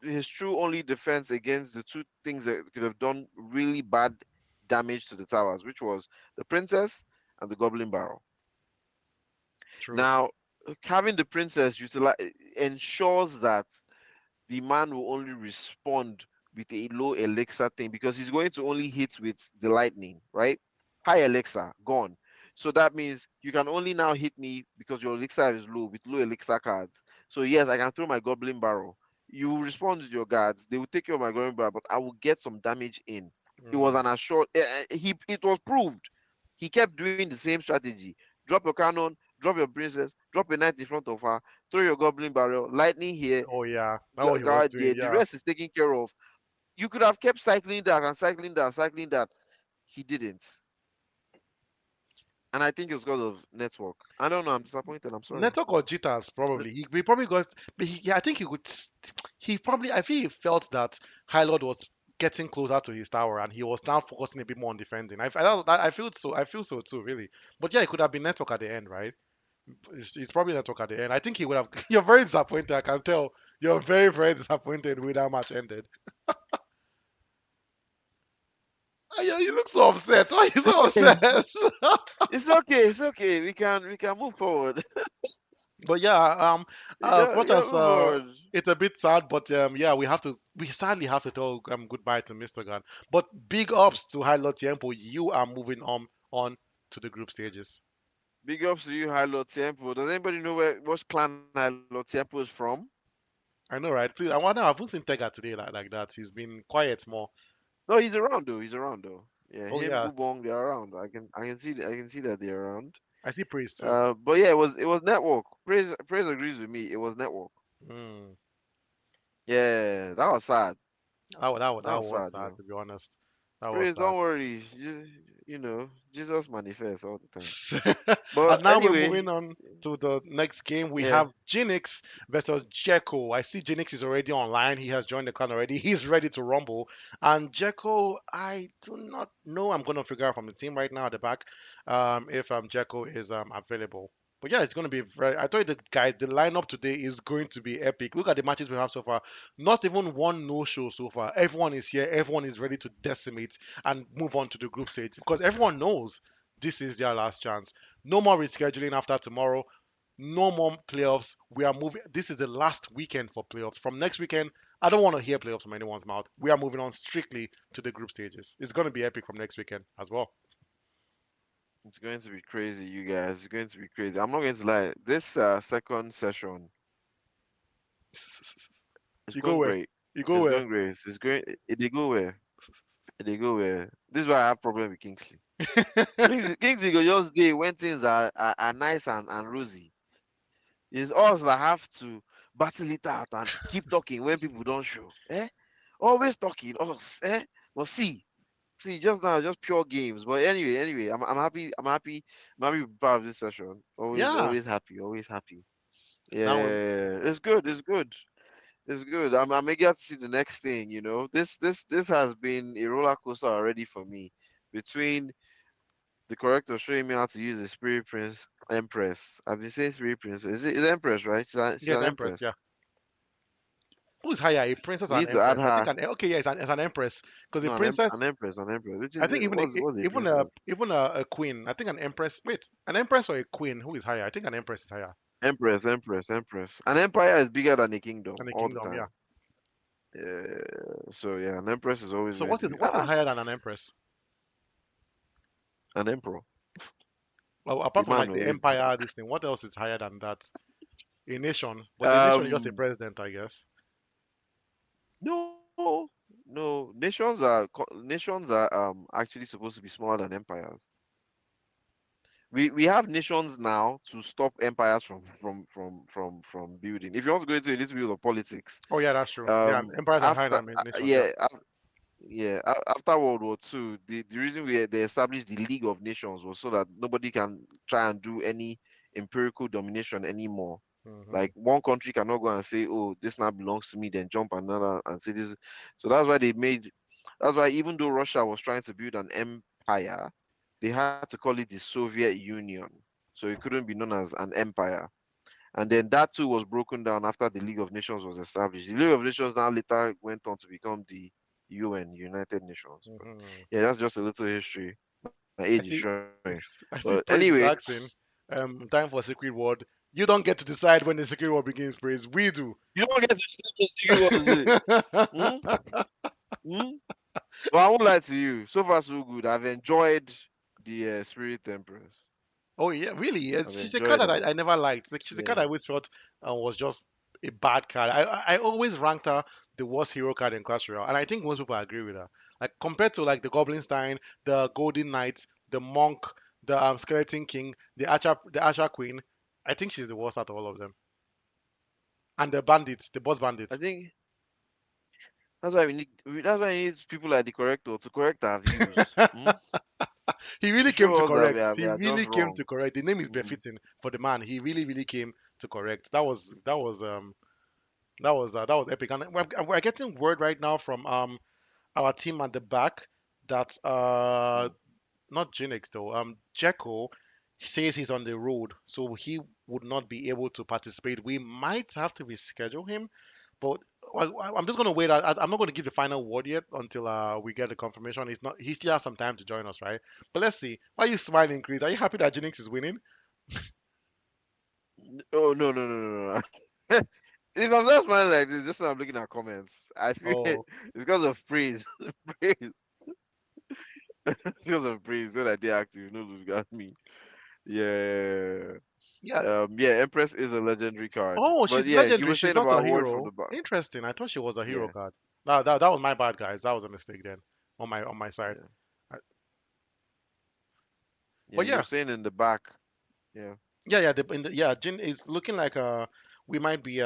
his true only defense against the two things that could have done really bad damage to the towers, which was the princess and the goblin barrel. True. Now, having the princess ensures that the man will only respond with a low elixir thing because he's going to only hit with the lightning, right? High elixir, gone. So that means you can only now hit me because your elixir is low with low elixir cards. So yes, I can throw my goblin barrel. You will respond with your guards. They will take care of my goblin barrel, but I will get some damage in. It was Mm. an assured. It was proved. He kept doing the same strategy. Drop your cannon, drop your princess, drop a knight in front of her, throw your goblin barrel, lightning here, Oh yeah, that's what he was guard doing. there. The Yeah. rest is taken care of. You could have kept cycling that and cycling that, cycling that. He didn't. And I think it was because of network. I don't know. I'm disappointed. I'm sorry. Network or jitters probably. He probably got. But I think he would. He probably. I think he felt that High Lord was getting closer to his tower, and he was now focusing a bit more on defending. I feel so. I feel so too, really. But yeah, it could have been network at the end, right? It's probably network at the end. I think he would have. You're very disappointed. I can tell. You're very, very disappointed with how match ended. Yeah, you look so upset. Why are you so upset? It's okay. It's okay. We can move forward. But yeah, as You much can as move forward. it's a bit sad, but yeah, we sadly have to tell goodbye to Mr. Gun. But big ups to High Lord Tiempo. You are moving on to the group stages. Big ups to you, Hilo Tempo. Does anybody know what clan Hilo Tempo is from? I know, right? Please, I wonder. I haven't seen Tega today like that. He's been quiet more. No, he's around though. He's around though. Yeah, Oh him, yeah, Ubong, they're around. I can see that they're around. I see Priest too. But yeah, it was network. Praise agrees with me. It was network. Mm. Yeah, that was sad. That That was was sad, sad yo. to be honest. That was Praise, sad. don't worry. Jesus manifests all the time. But And now we're anyway, moving on to the next game. We yeah, have Jinx versus Jekko. I see Jinx is already online. He has joined the clan already. He's ready to rumble. And Jekko, I do not know. I'm gonna figure out from the team right now at the back, if Jekko is available. But yeah, it's gonna be very. I told you the guys, the lineup today is going to be epic. Look at the matches we have so far. Not even one no-show so far. Everyone is here. Everyone is ready to decimate and move on to the group stage because everyone knows this is their last chance. No more rescheduling after tomorrow. No more playoffs. We are moving. This is the last weekend for playoffs. From next weekend, I don't want to hear playoffs from anyone's mouth. We are moving on strictly to the group stages. It's going to be epic from next weekend as well. It's going to be crazy, you guys. It's going to be crazy. I'm not going to lie. This second session is You go going where? great. You go It's where? going great. It's going. It they go where? They go where? This is why I have problem with Kingsley. Kingsley go just day when things are nice and rosy. It's us that have to battle it out and keep talking when people don't show. Eh? Always talking, us. Eh? But see, just now, just pure games. But anyway, I'm happy. I'm happy with part of this session. Yeah. Always happy. Always happy. Now, when- Yeah, it's good. It's good. It's good. I'm eager to see the next thing. This has been a roller coaster already for me. Between the corrector showing me how to use the Spirit Prince Empress. I've been saying Spirit Prince. Is Empress, right? She's yes, an Empress. Empress. Yeah. Who's higher, a princess We or an need to add empress? I think her. okay, yeah, it's an empress because a No, an princess. Empress, an Empress. Which I is think what's a even princess? a queen. I think an empress. Wait, an empress or a queen? Who is higher? I think an empress is higher Empress. An empire is bigger than a kingdom than a all the kingdom. time. Yeah. So yeah, an Empress is always So going to be what is higher than an empress? an Emperor. Well, The apart from man like the always. empire, this thing. What else is higher than that? A nation, but a nation is just a Um, president, I guess. no, no. Nations are actually supposed to be smaller than empires. We have nations now to stop empires from building. If you want to go into a little bit of politics, Oh yeah, that's true. Yeah, empires are higher after than nations. Yeah. yeah, after World War II, the reason they established the League of Nations was so that nobody can try and do any empirical domination anymore. Hmm. Like one country cannot go and say, "Oh, this now belongs to me," then jump another and say this. So that's why they made. That's why even though Russia was trying to build an empire, they had to call it the Soviet Union. So it couldn't be known as an empire. And then that too was broken down after the League of Nations was established. The League of Nations now later went on to become the UN, United Nations. But Hmm. yeah, that's just a little history. My age is I see. showing. But I see. anyway, Praise is asking. Time for secret word. You don't get to decide when the secret word begins. Praise. We do. you don't get to choose what is it. Hmm? Hmm? But I won't lie to you. So far, so good. I've enjoyed the Spirit Empress. Oh yeah, really? I've She's a card enjoyed that her. I never liked. Like she's a card I Yeah. always felt was just a bad card. I always ranked her the worst hero card in Clash Royale, and I think most people agree with her. Like compared to like the Goblin Stein, the Golden Knight, the Monk, the Skeleton King, the Archer Queen, I think she's the worst out of all of them. And the Bandit, the Boss I Bandit. think that's why we need people like the corrector to correct our views. Hmm? He To really came to show us that correct. we He are just really came to wrong. correct. The name is Hmm. befitting for the man. He really, really came to correct. That was epic. And we're getting word right now from our team at the back that Hmm. not Jinx though. Jekko says he's on the road, so he would not be able to participate. We might have to reschedule him, but I'm just gonna wait. I'm not gonna give the final word yet until we get the confirmation. He's not. He still has some time to join us, right? But let's see. Why are you smiling, Chris? Are you happy that Jinx is winning? Oh no. If I'm just smiling like this, just when I'm looking at comments, I feel it's Oh, because of praise. Praise. Because of praise, so that they active, no lose got me. Yeah. yeah. Yeah, Empress is a legendary card. Oh, But she's yeah, you legendary. were She's saying not a about word from hero. the back. Interesting. I thought she was a hero Yeah, card. That was my bad, guys. That was a mistake then on my side. yeah. Uh, Yeah, But you yeah, were saying in the back. Yeah. yeah, Jin is looking like we might be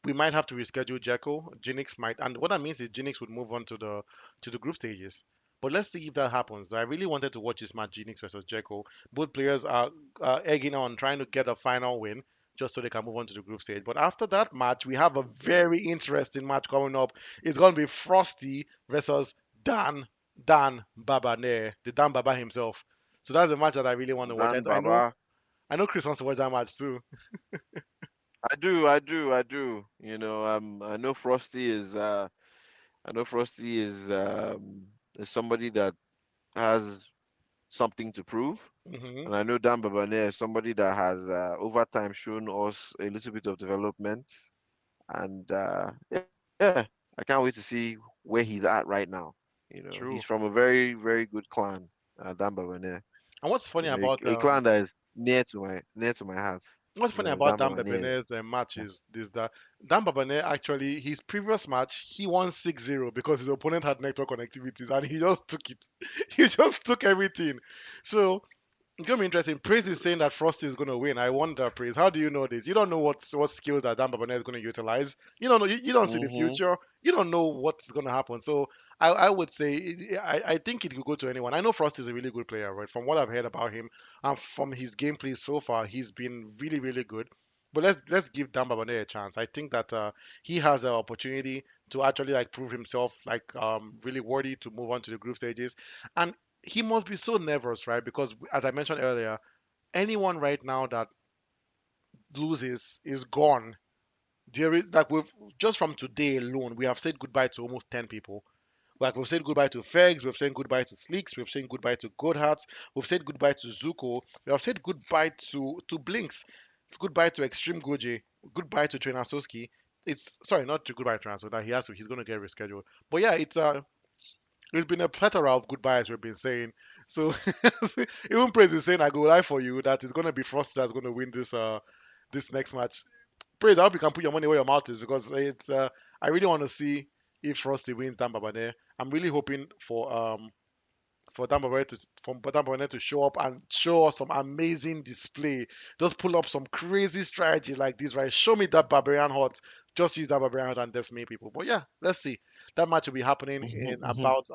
we might have to reschedule Jekko. Jinx might, and what that means is Jinx would move on to the group stages. But let's see if that happens. I really wanted to watch this match, Jinx versus Jekko. Both players are egging on, trying to get a final win, just so they can move on to the group stage. But after that match, we have a Yeah. very interesting match coming up. It's going to be Frosty versus Dan Babane, the Dan Baba himself. So that's a match that I really want to watch. Dan Baba. I know Chris wants to watch that match too. I do. I know Frosty is somebody that has something to prove. Hmm. And I know Dan Babane is somebody that has over time shown us a little bit of development. and yeah, I can't wait to see where he's at right now. You know, he's True. from a very very good clan, Damba Bane. And what's You funny know, about a clan that is near to my heart. what's You funny know, about Damba Dan Bane. Bebene's match is that Dan Babane actually his previous match he won 6-0 because his opponent had network connectivities and he just took it. He just took everything. So it's gonna be interesting. Praise is saying that Frosty is gonna win. I wonder, Praise, how do you know this? You don't know what skills that Dan Babane is gonna utilize. You don't know. You don't see the Hmm. future. You don't know what's gonna happen. So I would say I think it could go to anyone. I know Frost is a really good player, right? From what I've heard about him and from his gameplay so far, he's been really really good. But let's give Dan Babane a chance. I think that he has an opportunity to actually like prove himself like really worthy to move on to the group stages. And he must be so nervous, right? Because as I mentioned earlier, anyone right now that loses is gone. There is like we've just from today alone, we have said goodbye to almost 10 people. Like we've said goodbye to Fegs, we've said goodbye to Sleeks, we've said goodbye to Goodhart, we've said goodbye to Zuko, we have said goodbye to Blinks, goodbye to Extreme Goji, goodbye to Trainer Soski. It's sorry, not to goodbye to Trainer, so that he's gonna get rescheduled. But yeah, it's been a plethora of goodbyes we've been saying. So even Praise is saying I go lie for you that it's gonna be Frost that's gonna win this next match. Praise, I hope you can put your money where your mouth is because it's I really want to see if Frosty wins Tampa Bay. I'm really hoping for Tampa Bay to show up and show us some amazing display. Just pull up some crazy strategy like this, right? Show me that barbarian hot. Just use that barbarian hot and decimate people. But yeah, let's see. That match will be happening in about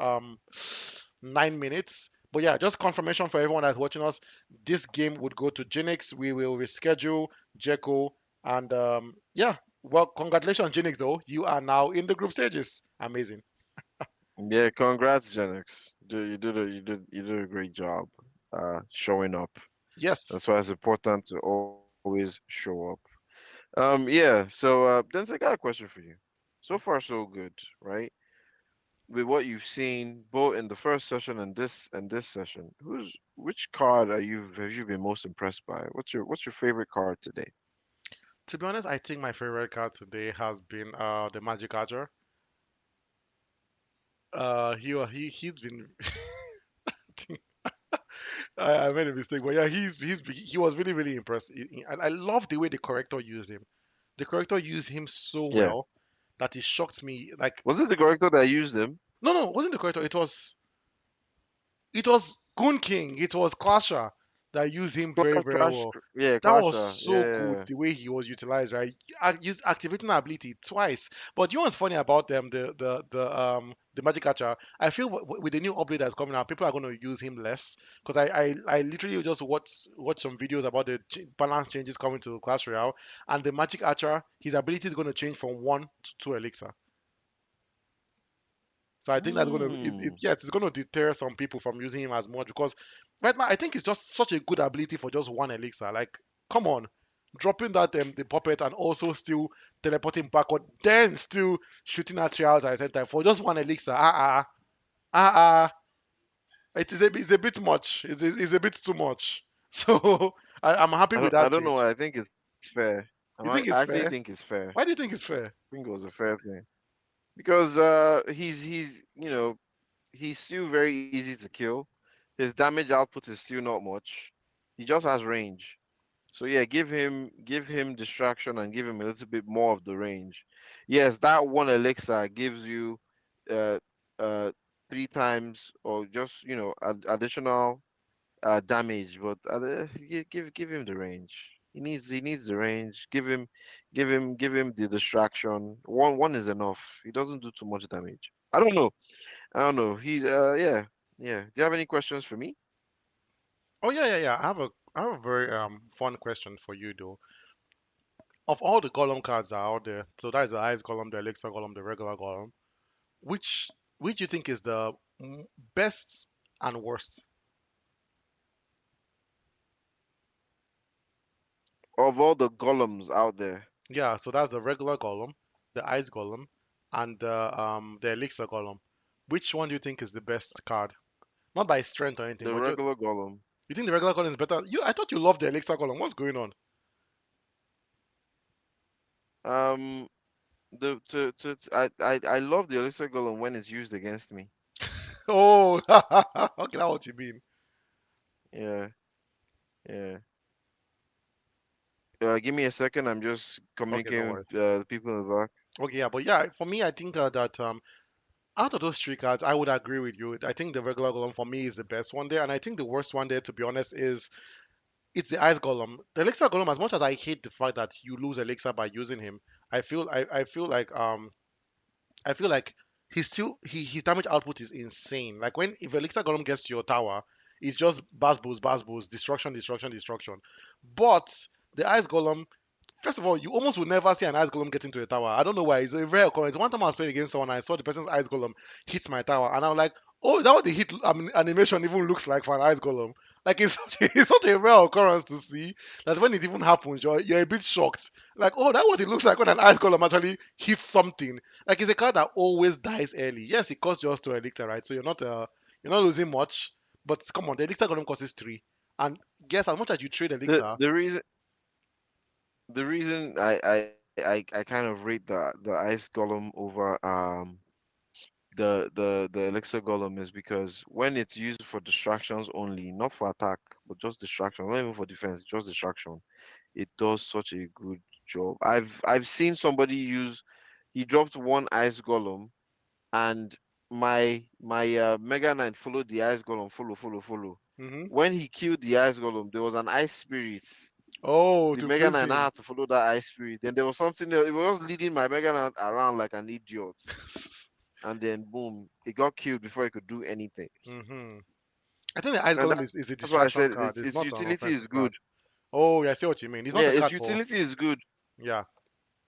9 minutes. But yeah, just confirmation for everyone that's watching us. This game would go to Jinx. We will reschedule Jeko and yeah. Well, congratulations, Jinx. Though you are now in the group stages. Amazing. Yeah, congrats, Genix. You did a great job showing up. Yes. That's why it's important to always show up. Yeah, so Dennis, I got a question for you. So far, so good, right? With what you've seen both in the first session and this session, which card have you been most impressed by? What's your favorite card today? To be honest, I think my favorite card today has been the Magic Archer. He's been I made a mistake, but yeah, he was really really impressed. And I love the way the corrector used him. The corrector used him so Yeah. well that it shocked me. Like Was it the character that used him? no, it wasn't the corrector. It was Goon King. It was Clasher that used him very, very Clash, well. yeah, That was Clasher. so good Yeah. the way he was utilized, right? Use activating ability twice. But you know what's funny about them, the Magic Catcher? I feel with the new update that's coming out, people are going to use him less because I literally just watch some videos about the balance changes coming to Clash Royale, and the Magic Archer, his ability is going to change from 1 to 2 elixir. So I think that's going to, Hmm. yes, it's going to deter some people from using him as much because right now I think it's just such a good ability for just one elixir. Like, come on, dropping that the puppet and also still teleporting backward, then still shooting at trials at the same time for just one elixir. It's a bit much. It's a bit too much. So I'm happy I with don't I that don't know change. why I think it's fair. I You think it's actually fair? think it's fair. Why do you think it's fair? I think it was a fair thing because he's he's still very easy to kill. His damage output is still not much. He just has range. So yeah, give him distraction and give him a little bit more of the range. Yes, that one elixir gives you uh uh 3 times or just additional damage, but give him the range. He needs the range. Give him the distraction. One is enough. He doesn't do too much damage. I don't know. He's yeah. Do you have any questions for me? Oh yeah. I have a very fun question for you though. Of all the column cards that are out there, so that is the ice column, the elixir column, the regular column. Which which you think is the best and worst? Of all the golems out there, Yeah, so that's the regular column, the ice column, and the elixir column. Which one do you think is the best card? Not by strength or anything, the but just regular golem. you think the regular column is better? I thought you loved the elixir column. What's going on? Um, I love the elixir golem when it's used against me. Oh, okay, that's what you mean. Yeah, yeah. Give me a second. I'm just Okay, no communicating worries. with the people in the back. Okay, yeah, but yeah, for me, I think that out of those three cards, I would agree with you. I think the regular golem for me is the best one there, and I think the worst one there, to be honest, is it's the ice golem. The elixir golem, as much as I hate the fact that you lose elixir by using him, I feel like I feel like he's still his damage output is insane. Like when if Elixir Golem gets to your tower, it's just buzz boost, destruction, destruction, destruction. But the Ice Golem, first of all, you almost will never see an Ice Golem get into a tower. I don't know why. It's a rare occurrence. One time I was playing against someone, I saw the person's Ice Golem hit my tower, and I was like, oh, is that what the hit animation even looks like for an Ice Golem? Like it's it's such a rare occurrence to see that when it even happens, you're a bit shocked. Like, oh, that's what it looks like when an Ice Golem actually hits something. Like it's a card that always dies early. Yes, it costs just 2 elixir, right? So you're not losing much. But come on, the elixir golem costs 3. And guess as much as you trade The elixir, the reason the reason I kind of rate the ice golem over the elixir golem is because when it's used for distractions only, not for attack, but just distraction, not even for defense, just distraction, it does such a good job. I've seen somebody use he dropped one ice golem and my Mega Knight followed the ice golem, follow. hmm When he killed the ice golem, there was an ice spirit. oh, The to Mega freeze Knight now him. had to follow that ice spirit. Then there was something else. It was just leading my Mega Knight around like an idiot. And then boom, it got killed before it could do anything. hmm I think the ice And golem that's why I is a said distraction card. It's its not an utility is offensive good. card. Oh, yeah, I see what you mean. It's Yeah, not a its card for. utility is good. Yeah.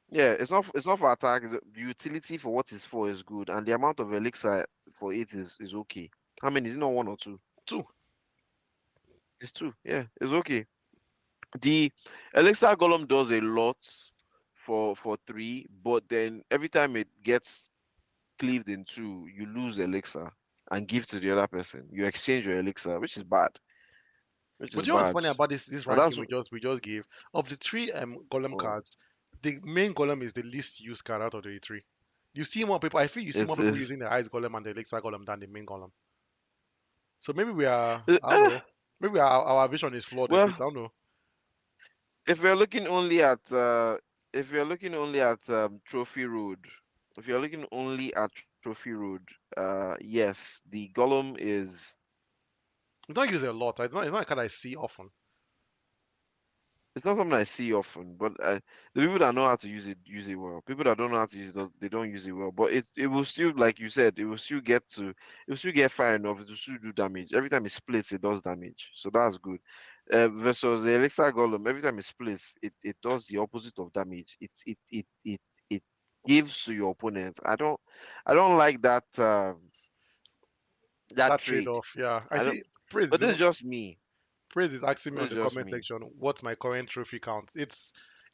Yeah, it's not for attack. The utility for what it's for is good, and the amount of elixir for it is okay. How many? Is it not one or two? 2. It's two. Yeah, it's okay. The elixir golem does a lot for three, but then every time it gets cleaved in two, you lose elixir and give to the other person. You exchange your elixir, which is bad. Which But is you know what's bad. funny about this And ranking that's we just gave? Of the 3 golem oh, cards, the main golem is the least used card out of the 3. You see more people. I feel you see more it's people using the ice golem and the elixir golem than the main golem. So maybe we are, uh, I don't uh, know. Maybe our vision is flawed a bit. well, I don't know. if we're looking only at Trophy Road, if you're looking only at Trophy Road, yes, the Golem is It's not used a lot. It's not a card I see often. it's not something I see often, but the people that know how to use it well. People that don't know how to use it, they don't use it well. But it will still, like you said, it will still get far enough. It will still do damage. Every time it splits, it does damage. So that's good. Versus the Elixir Golem, every time it splits, it does the opposite of damage. It gives to your opponent. I don't like that That trade. trade-off, yeah. I I don't. see. Praise But is this is even just me. Praise is asking me This on is the just comment me. section what's my current trophy count.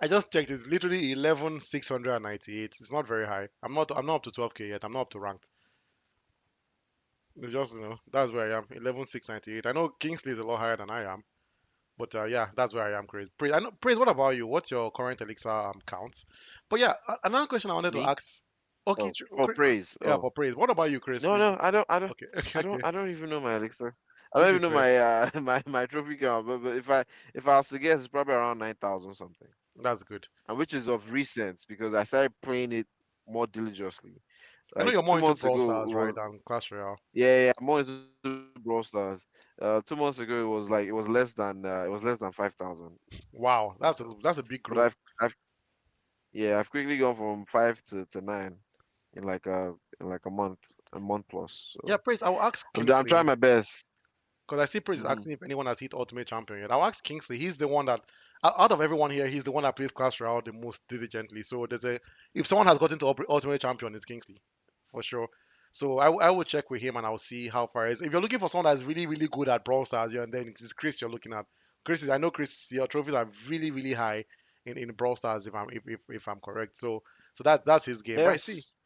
I just checked. It's literally 11,698. It's not very high. I'm not up to 12k yet. I'm not up to ranked. It's just that's where I am. 11,698. I know Kingsley is a lot higher than I am. But yeah, that's where I am, Praise. Praise, I know, Praise, what about you? What's your current Elixir count? But yeah, another question I wanted to Me? ask. Okay, Oh, for praise. yeah, Oh. for Praise. What about you, Chris? No, no, Okay, okay, okay, I don't even know my elixir. I don't okay, even know Chris. my my trophy count. But if I was to guess, it's probably around 9,000 something, That's good. and which is of recent because I started playing it more diligently. I know Like you're two more into months Brawl ago, Stars, it right? was And Clash Royale. yeah, more into Brawl Stars. 2 months ago, it was less than 5,000. Wow, that's a big But growth. I've yeah, I've quickly gone from five to nine in like a month plus. Yeah, So Praise. I will ask I'm trying Kingsley my best. because I see Praise is Hmm. asking if anyone has hit Ultimate Champion yet. I'll ask Kingsley. He's the one that, out of everyone here, he's the one that plays Clash Royale the most diligently. So if someone has gotten to Ultimate Champion, it's Kingsley for sure. So I will check with him and I'll see how far it is. If you're looking for someone that's really really good at Brawl Stars, yeah, and then it's Chris you're looking at. I know Chris, your trophies are really really high in Brawl Stars if I'm correct. So that's his game. But I see. Yes.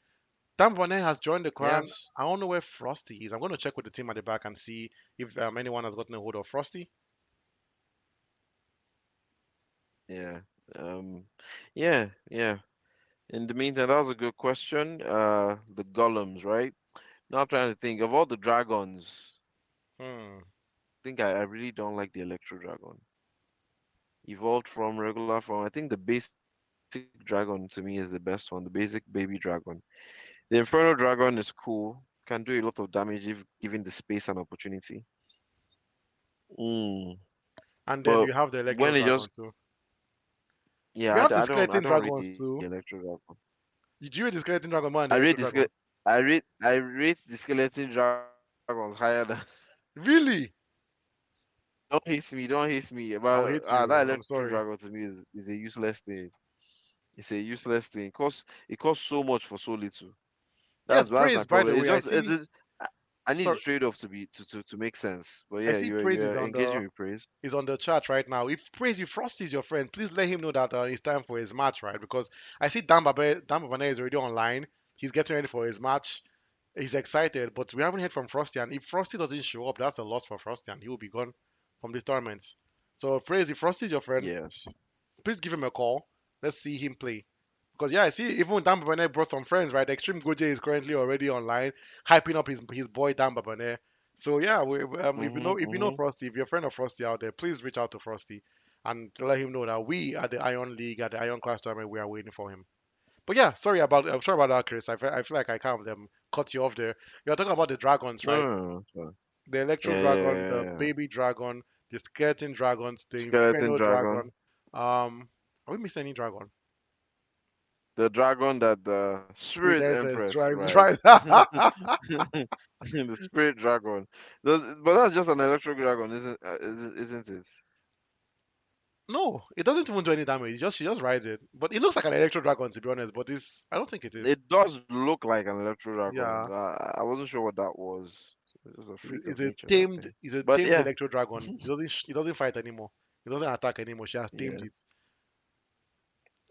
Dan Bonet has joined the clan. Yes. I don't know where Frosty is. I'm going to check with the team at the back and see if anyone has gotten a hold of Frosty. Yeah. Um. Yeah. Yeah. In the meantime, that was a good question. The golems, right? Now I'm trying to think of all the dragons. Hmm. I think I really don't like the Electro Dragon. Evolved from regular form. I think the basic dragon to me is the best one. The basic baby dragon. The Inferno Dragon is cool. Can do a lot of damage if given the space and opportunity. Mm. And then But you have the Electro when it just Dragon too. We yeah, have the I Skeleton don't rate the Dragons Electro too. Dragon. Did you rate the Skeleton Dragon more than I the rate Electro the Dragon? I rate the skeleton dragons higher than Really? don't hate me. I'll But hate that you. I'm electro sorry. dragon to me is a useless thing. It's a useless thing. It costs so much for so little. Yes, That's my praise. By problem. the It's way, I just see. I I need the Sorry, trade off to be to make sense. But I yeah, see. Praise you're engaging with praise. is on the chat right now. If Frost is your friend, please let him know that it's time for his match, right? Because I see Dan Babane is already online. He's getting ready for his match. He's excited, but we haven't heard from Frosty. And if Frosty doesn't show up, that's a loss for Frosty, and he will be gone from this tournament. So, Praise, if Frosty is your friend, Yeah. please give him a call. Let's see him play. Because yeah, I see even Dan Babane brought some friends, right? Extreme Goje is currently already online, hyping up his boy Dan Babane. So yeah, if you know Mhm. Frosty, if you're a friend of Frosty out there, please reach out to Frosty and let him know that we at the Iron League at the Iron Class tournament we are waiting for him. But yeah, I'm sorry about that, Chris. I feel like I kind of cut you off there. You're talking about the dragons, right? No, it's fine. The Electro Yeah, yeah, Dragon, yeah, the yeah. Baby Dragon, the Skeleton Dragons, the Skeleton Inferno Dragon. dragon. Are we missing any dragon? The dragon that the Spirit There's a Empress drive, right? rides. The Spirit Dragon. But that's just an electric dragon, isn't it? No, it doesn't even do any damage. She just rides it. But it looks like an Electro Dragon to be honest. But it's I don't think it is. It does look like an electro dragon. Yeah, I wasn't sure what that was. It was a freak of nature, that thing. it's a But tamed yeah, Electro Dragon. It doesn't fight anymore. It doesn't attack anymore. She has tamed yeah. it.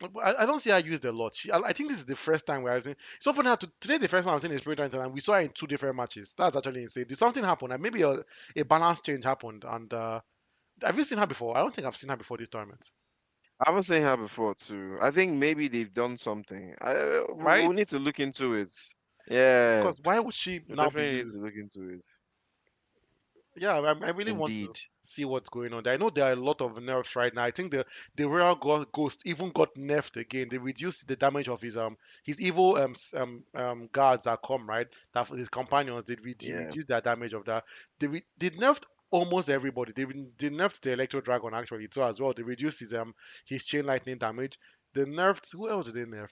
But I don't see her used a lot. I think this is the first time we're using. So for now, today the first time I've seen a Spirit Hunter, and we saw her in two different matches. That's actually insane. Did something happen? And maybe a balance change happened. And have you seen her before? I don't think I've seen her before this tournament. I haven't seen her before too. I think maybe they've done something. Right? We'll need to look into it. Yeah, Because why would she we now be definitely need used? to look into it. Yeah, I really want to Indeed. see what's going on there. I know there are a lot of nerfs right now. I think the Royal Ghost even got nerfed again. They reduced the damage of his evil guards that come, right. That his companions they Yeah. reduced their damage of that. They nerfed almost everybody. They nerfed the Electro Dragon actually too as well. They reduced his chain lightning damage. They nerfed who else did they nerf?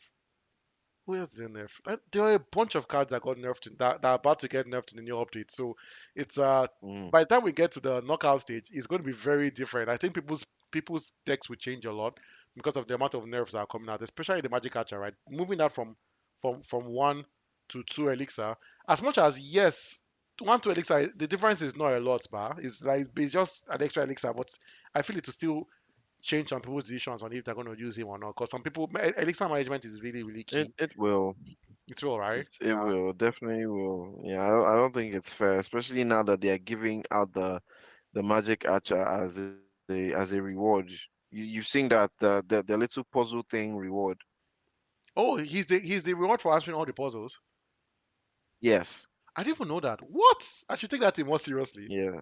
Who else is in nerf? There are a bunch of cards that got nerfed that are about to get nerfed in the new update. So it's Mm. by the time we get to the knockout stage, it's going to be very different. I think people's decks will change a lot because of the amount of nerfs that are coming out, especially the Magic Archer, right? Moving that from one to two elixir. As much as yes, one to elixir, the difference is not a lot, but it's like it's just an extra elixir. But I feel it to still change some people's decisions on if they're going to use him or not. Because some people elixir management is really really key. It will. It's all right. It Yeah. will. Definitely will. Yeah, I don't think it's fair, especially now that they are giving out the magic archer as a reward. You've seen that the little puzzle thing reward. Oh, he's the reward for answering all the puzzles. Yes. I didn't even know that. What? I should take that thing more seriously. Yeah.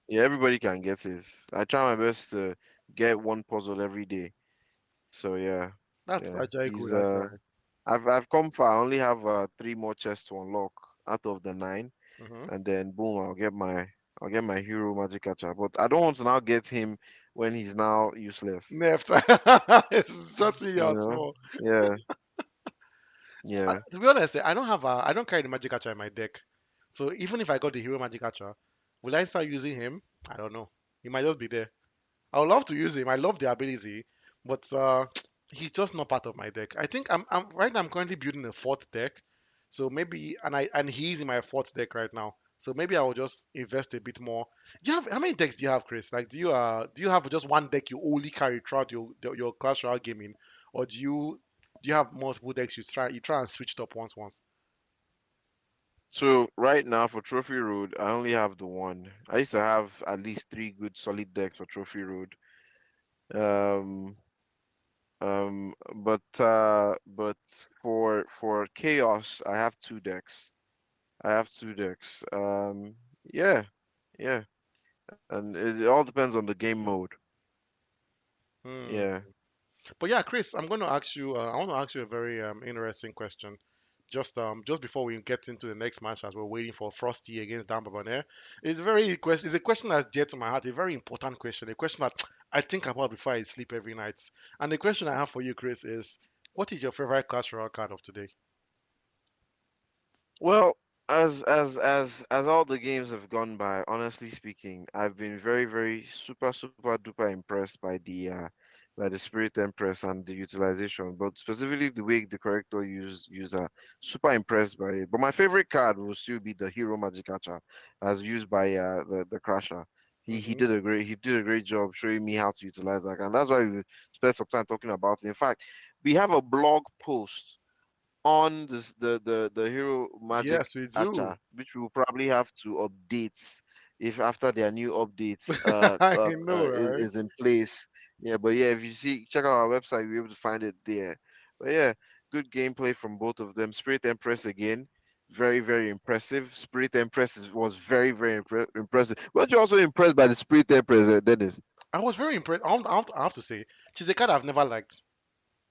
Yeah, everybody can get it. I try my best to get one puzzle every day. So yeah. That's Yeah. actually He's good, actually. I've come far. I only have three more chests to unlock out of the nine, Hmm. and then boom, I'll get my hero magic catcher. But I don't want to now get him when he's now useless. Neft. It's just see You you know? small. Yeah, yeah. To be honest, I don't carry the magic catcher in my deck. So even if I got the hero magic catcher, will I start using him? I don't know. He might just be there. I would love to use him. I love the ability, but he's just not part of my deck. I think I'm right now. I'm currently building a fourth deck, so maybe and he's in my fourth deck right now. So maybe I will just invest a bit more. Do you have how many decks do you have, Chris? Like, do you have just one deck you only carry throughout your Clash Royale gaming, or do you have multiple decks you try and switch it up once? So right now for Trophy Road, I only have the one. I used to have at least three good solid decks for Trophy Road. Um, But for chaos, I have two decks. I have two decks. Yeah, yeah, and it all depends on the game mode. Hmm. Yeah, But yeah, Chris, I'm going to ask you. I want to ask you a very interesting question. Just before we get into the next match, as we're waiting for Frosty against Dan Babaner, it's a question that's dear to my heart. A very important question. A question that I think about before I sleep every night. And the question I have for you, Chris, is what is your favorite Clash Royale card of today? well, as all the games have gone by, honestly speaking, I've been very super duper impressed by the Spirit Empress and the utilization, but specifically the way the corrector used her. Super impressed by it. But my favorite card will still be the Hero Magic Archer, as used by the Crasher. Hmm. He did a great job showing me how to utilize that, and that's why we spent some time talking about it. In fact, we have a blog post on the hero magic Yes, we do. archer, which we'll probably have to update if after their new updates I know, right? is in place. Yeah, but yeah, if you see, check out our website, you'll be able to find it there. But yeah, good gameplay from both of them. Spirit Empress again, very impressive. Spirit Empress was very impressive. Weren't you also impressed by the Spirit Empress, Dennis? I was very impressed. I have to say, she's a card I've never liked.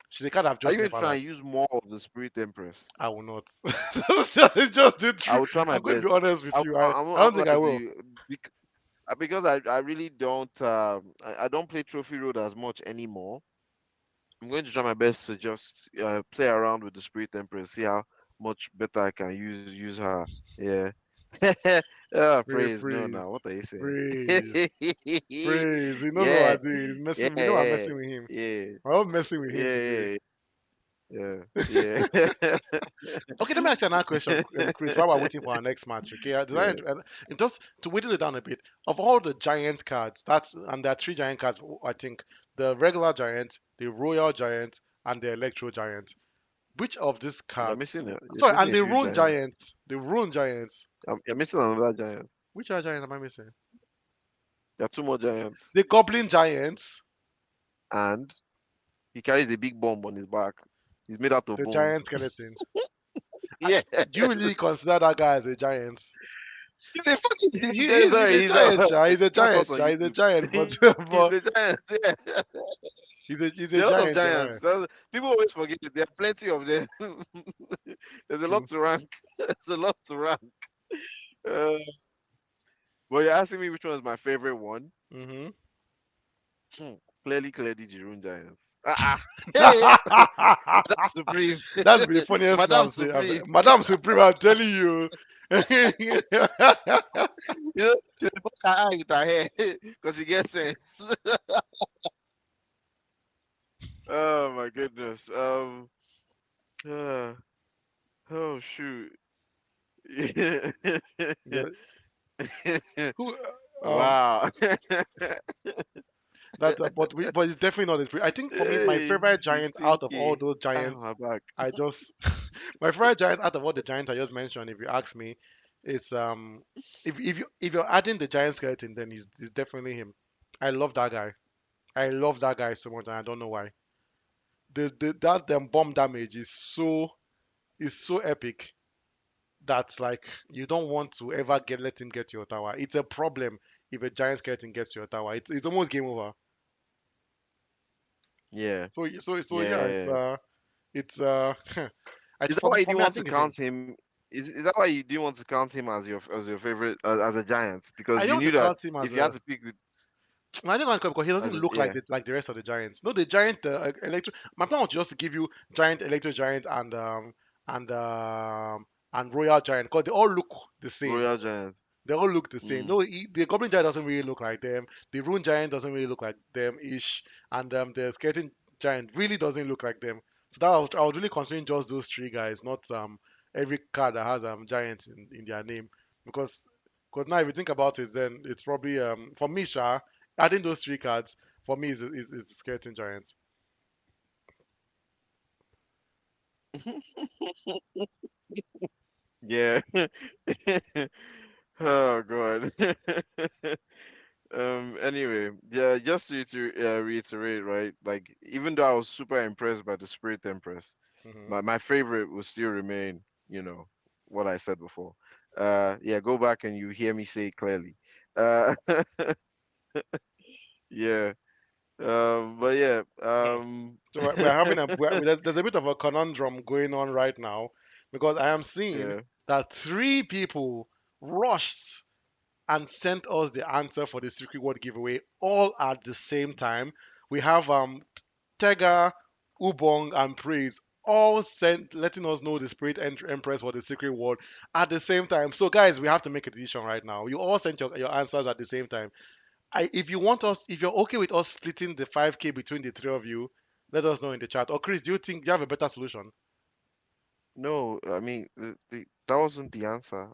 She's a card I've Are just you going to never try liked. and use more of the Spirit Empress? I will not. It's just the I truth. will try my I'm going to best. be honest with you. I I'm don't not think I lying to will. you. Because I really don't I don't play Trophy Road as much anymore. I'm going to try my best to just play around with the Spirit Empress, see how much better I can use her. Yeah. Praise. No, Praise, now what are you saying? praise, praise. He knows what Yeah, I'm doing. He's yeah, messing. We know I'm yeah, messing with him. yeah, I'm not messing with him today. yeah, yeah, yeah. Okay, let me ask you another question, Chris, while we're waiting for our next match. Okay, Yeah. and just to whittle it down a bit, of all the giant cards, and there are three giant cards, I think: the regular giant, the royal giant, and the electro giant. Which of these cards? You're Sorry, missing and a few giants. the rune giant. You're missing another giant. Which other giant am I missing? There are two more giants. The goblin giant, And he carries a big bomb on his back. He's made out of the bones. giant skeleton. Yes. Do you really consider that guy as a giant? He's a fucking He's sorry, a he's giant, yeah. He's a watch us giant, on yeah. He's a YouTube. giant, but He's but a giant. Yeah. he's a There are a lot of giant, giants. yeah. People always forget it. There are plenty of them. There's a lot True. to rank. There's a lot to rank. Uh, but you're asking me which one is my favorite one? Hmm. Hmm, clearly, Jirun Giants. Hey, Madame Supreme. That's the funniest thing Madame I've Supreme. Madame Supreme, I'm telling you. She dey touch her eye with her hair because she gets sense. Oh my goodness. Uh, oh shoot. The- who Wow. but it's definitely not his. I think for me, my Hey, favorite he's giant out of all stinky. those Ah, giants, my back. I just my favorite giant out of all the giants I just mentioned. If you ask me, it's if you're adding the giant skeleton, then he's definitely him. I love that guy. I love that guy so much, and I don't know why. That bomb damage is so epic that like you don't want to ever let him get to your tower. It's a problem if a giant skeleton gets to your tower. It's almost game over. Yeah. So Yeah, yeah, yeah, yeah. it's Is that why you for didn't me I want to think it's him. count him? Is that why you didn't want to count him as your favorite as a Giant? I Because don't you want to knew that count him as if you had a to pick with I think because he doesn't as a, look yeah, like the rest of the giants. No, the giant electro. My plan was just to give you giant electro giant and and royal giant because they all look the same. Royal Giant. They all look the same. Mm. No, the Goblin Giant doesn't really look like them. The Rune Giant doesn't really look like them ish, and the Skeleton Giant really doesn't look like them. So that I was really considering just those three guys, not every card that has giant in their name, because now if you think about it, then it's probably for me, Sha, adding those three cards for me is the Skeleton Giant. Yeah. Oh God. Anyway, yeah, just to reiterate, right? Like, even though I was super impressed by the Spirit Empress, Hmm. my favorite will still remain, you know, what I said before. Yeah, go back and you hear me say it clearly. Uh, yeah. But yeah. So we're having there's a bit of a conundrum going on right now because I am seeing Yeah. that three people rushed and sent us the answer for the secret word giveaway all at the same time. We have Tega, Ubong, and Praise all sent letting us know the Spirit Empress for the secret word at the same time. So guys, we have to make a decision right now. You all sent your answers at the same time. If you want us, if you're okay with us splitting the 5K between the three of you, let us know in the chat. Or Chris, do you have a better solution? No, I mean, that wasn't the answer.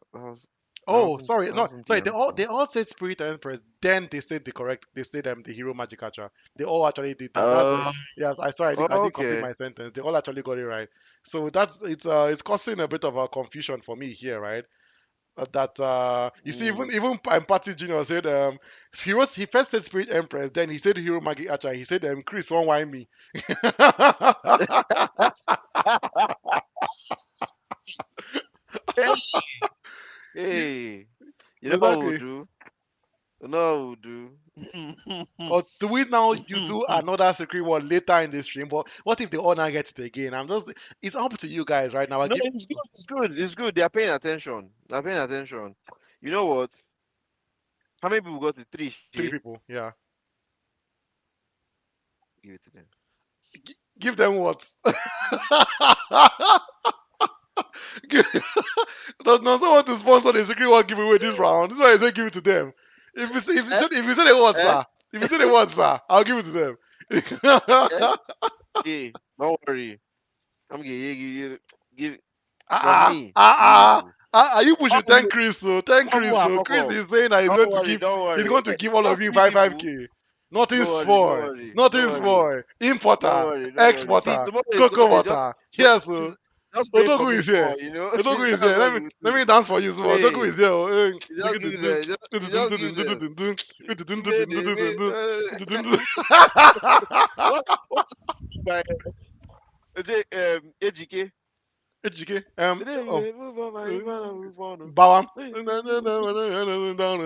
Oh, sorry, That no, wasn't the sorry. answer. They all said Spirit Empress. Then they said the correct. They said the hero magic catcher. They all actually did that. That's Uh, yes. I didn't complete okay. my sentence. They all actually got it right. So it's causing a bit of a confusion for me here, right? That you see, Mm. even Party Junior said he first said Spirit Empress, then he said hero magic catcher. He said Chris won't why me. Hey, hey, you know what we'll Exactly. do? You know what we'll do? Or do we now you do another secret word later in the stream? But what if the owner gets it again? It's up to you guys right now. I No, give it's good. It's good. It's good. They are paying attention. They're paying attention. You know what? How many people got the three? three She people. Yeah. give it to them. Give them what? Does not someone want to sponsor the secret word giveaway this round? This is why I say give it to them. Eh? If you say the word, Eh? sir, if you say the word, sir, I'll give it to them. Eh? Hey, don't worry. I'm gonna give from Ah, me ah, to ah, you. are you pushing Don't 10 move. Chris? So 10 Don't move Chris. and So fuck Chris up. is saying that Don't worry. Don't he's worry. going to give all of Just you three people. 5K. Nothing Don't worry. Don't spoil. worry. Don't Nothing worry. spoil. Don't Importer, worry. Don't worry. See, exporter, tomorrow is cocoa Sunday. Just, water. just, Yes, sir. just pray for Odogu me is here. small. You know. Odogu is That's here. what we Let do. me dance for you small. Odogu Hey, is here. Oh, you just give them. You just give them. What by Ejike? Ejike. Today Oh, you move on, man. You wanna move on. Bawam. Hey.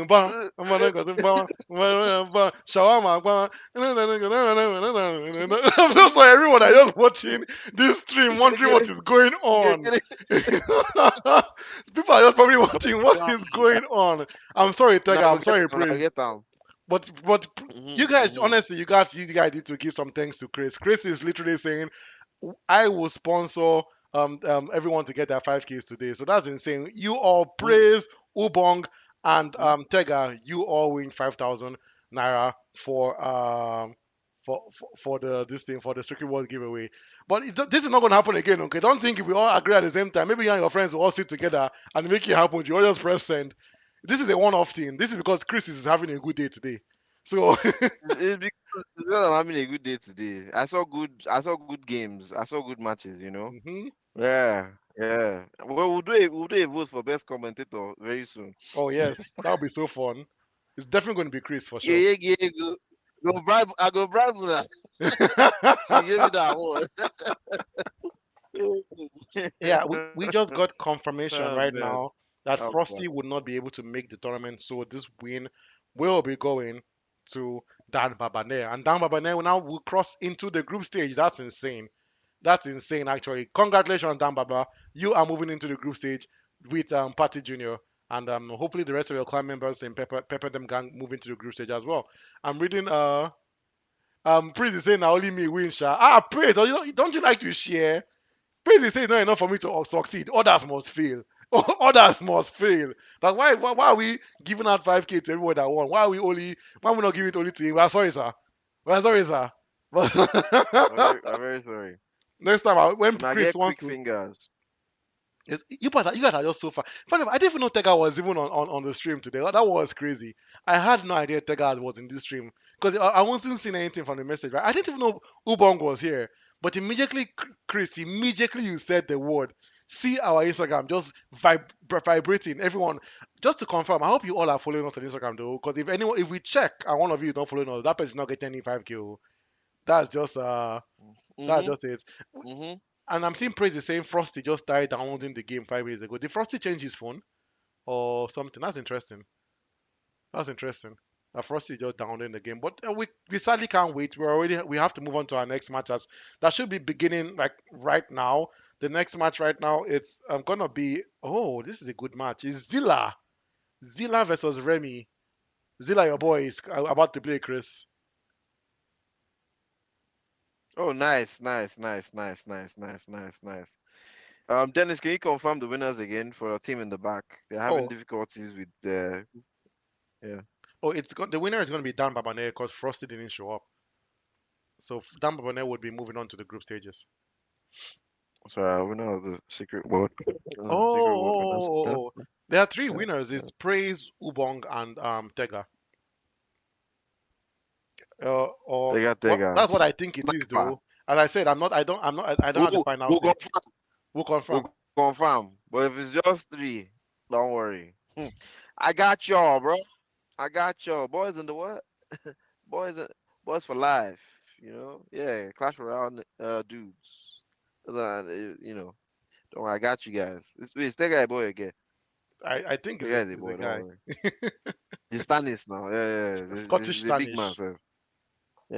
Bam. Shawarma. Bam. I'm so sorry, everyone. I just watching this stream, wondering what is going on. People are just probably watching what is going on. I'm sorry, Now Tega. go I'm get sorry, down. Now Praise. get down. But you guys, Mhm. honestly, you guys need to give some thanks to Chris. Chris is literally saying I will sponsor everyone to get their 5Ks today. So that's insane. You all Mhm. praise Ubong and Mhm. Tega. You all win 5,000 naira for the this thing for the Secret World giveaway. But this is not going to happen again. Okay, don't think if we all agree at the same time. Maybe you and your friends will all sit together and make it happen. You all just press send. This is a one-off thing. This is because Chris is having a good day today. So It's because I'm having a good day today. I saw good games. I saw good matches. You know. mhm. Yeah, yeah. Well, we'll do a vote for best commentator very soon. Oh yes, that would be so fun. It's definitely going to be Chris for Yeah, sure. yeah, yeah. Go bribe. I go bribe her. She gave me that one. Yeah, we just got confirmation Oh right man. now that Oh man. Frosty would not be able to make the tournament, so this win will be going to Dan Babane. And Dan Babane will cross into the group stage. That's insane. That's insane, actually. Congratulations, Dan Baba. You are moving into the group stage with Patty Jr. And hopefully the rest of your clan members and Pepper them gang move into the group stage as well. I'm reading Prince is saying now only me win, Sha. Ah, Prince, don't you like to share? Praise is saying not enough for me to succeed. Others must fail. Others must fail. Like why are we giving out 5K to everyone that won? Why are we not giving it only to him? We're sorry, sir. We're sorry, sir. But I'm very sorry. next time when And I Chris get wants quick to fingers. you guys are just so far. Funny enough, I didn't even know Tega was even on the stream today. That was crazy. I had no idea Tega was in this stream because I wasn't seeing anything from the message. Right? I didn't even know Ubong was here. But immediately, Chris, immediately you said the word. see our Instagram just vibrating. Everyone, just to confirm, I hope you all are following us on Instagram though, because if we check and one of you is not following us, that person is not getting any 5K. That's just that's Mhm. just it. Mhm. And I'm seeing Praise is saying Frosty just started downloading the game 5 years ago. Did Frosty change his phone or something? That's interesting. That's interesting. Frosty just downloading the game, but we sadly can't wait. We have to move on to our next match as that should be beginning like right now. The next match right now it's gonna be this is a good match. It's Zilla versus Remy. Zilla, your boy is about to play Chris. Oh, nice, nice, nice, nice, nice, nice, nice, nice. Dennis, can you confirm the winners again for our team in the back? They're having Oh difficulties with the. Yeah. the winner is gonna be Dan Babane because Frosty didn't show up. So Dan Babane would be moving on to the group stages. Sorry, winner of the secret word. Oh, Secret word winners. there are three Yeah, winners. yeah. It's Praise, Ubong, and Tega. Or Tega, what? Tega. That's what I think it is, Sniper. though. As I said, I'm not. I don't have the We'll, final we'll say. confirm. We'll confirm. We'll confirm. But if it's just three, don't worry. I got y'all, bro. I got y'all. Boys in the what? Boys, boys for life. You know? Yeah, Clash Royale dudes. You know. Don't worry, I got you guys. It's that guy boy again. I think That it's a, guy's a it's a boy, don't guy. worry. The Stannis now. Yeah, yeah. Scottish The big man, Spanish. sir.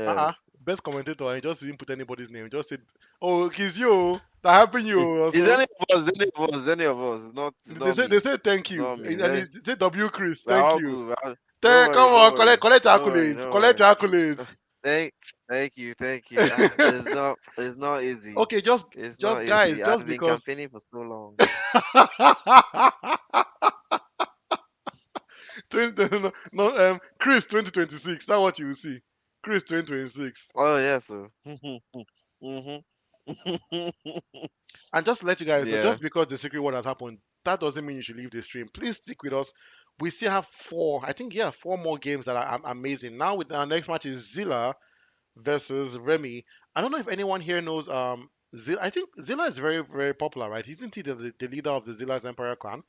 Uh-uh. Yes. Best commentator. And he just didn't put anybody's name. He just said, "Oh, it's you. That happened, you." Is Also, any of us, any of us, any of us. It's they not say they me. say thank It's you, not me. and he say W Chris, We're thank all you. good. Don't worry, Come don't on, collect worry. collect Don't worry, accolades, don't collect worry. accolades. Thank thank you. It's not easy. Okay, just It's just not guys, easy. just I've been because. campaigning for so long. 20, no, Chris 2026. That's what you will see. Chris 2026. Oh yeah, so hmm And just to let you guys know, yeah. just because the secret word has happened, that doesn't mean you should leave the stream. Please stick with us. We still have four, I think, yeah, four more games that are amazing. Now, with our next match is Zilla versus Remy. I don't know if anyone here knows. Zilla, I think Zilla is very, very popular, right? Isn't he the leader of the Zilla's Empire clan?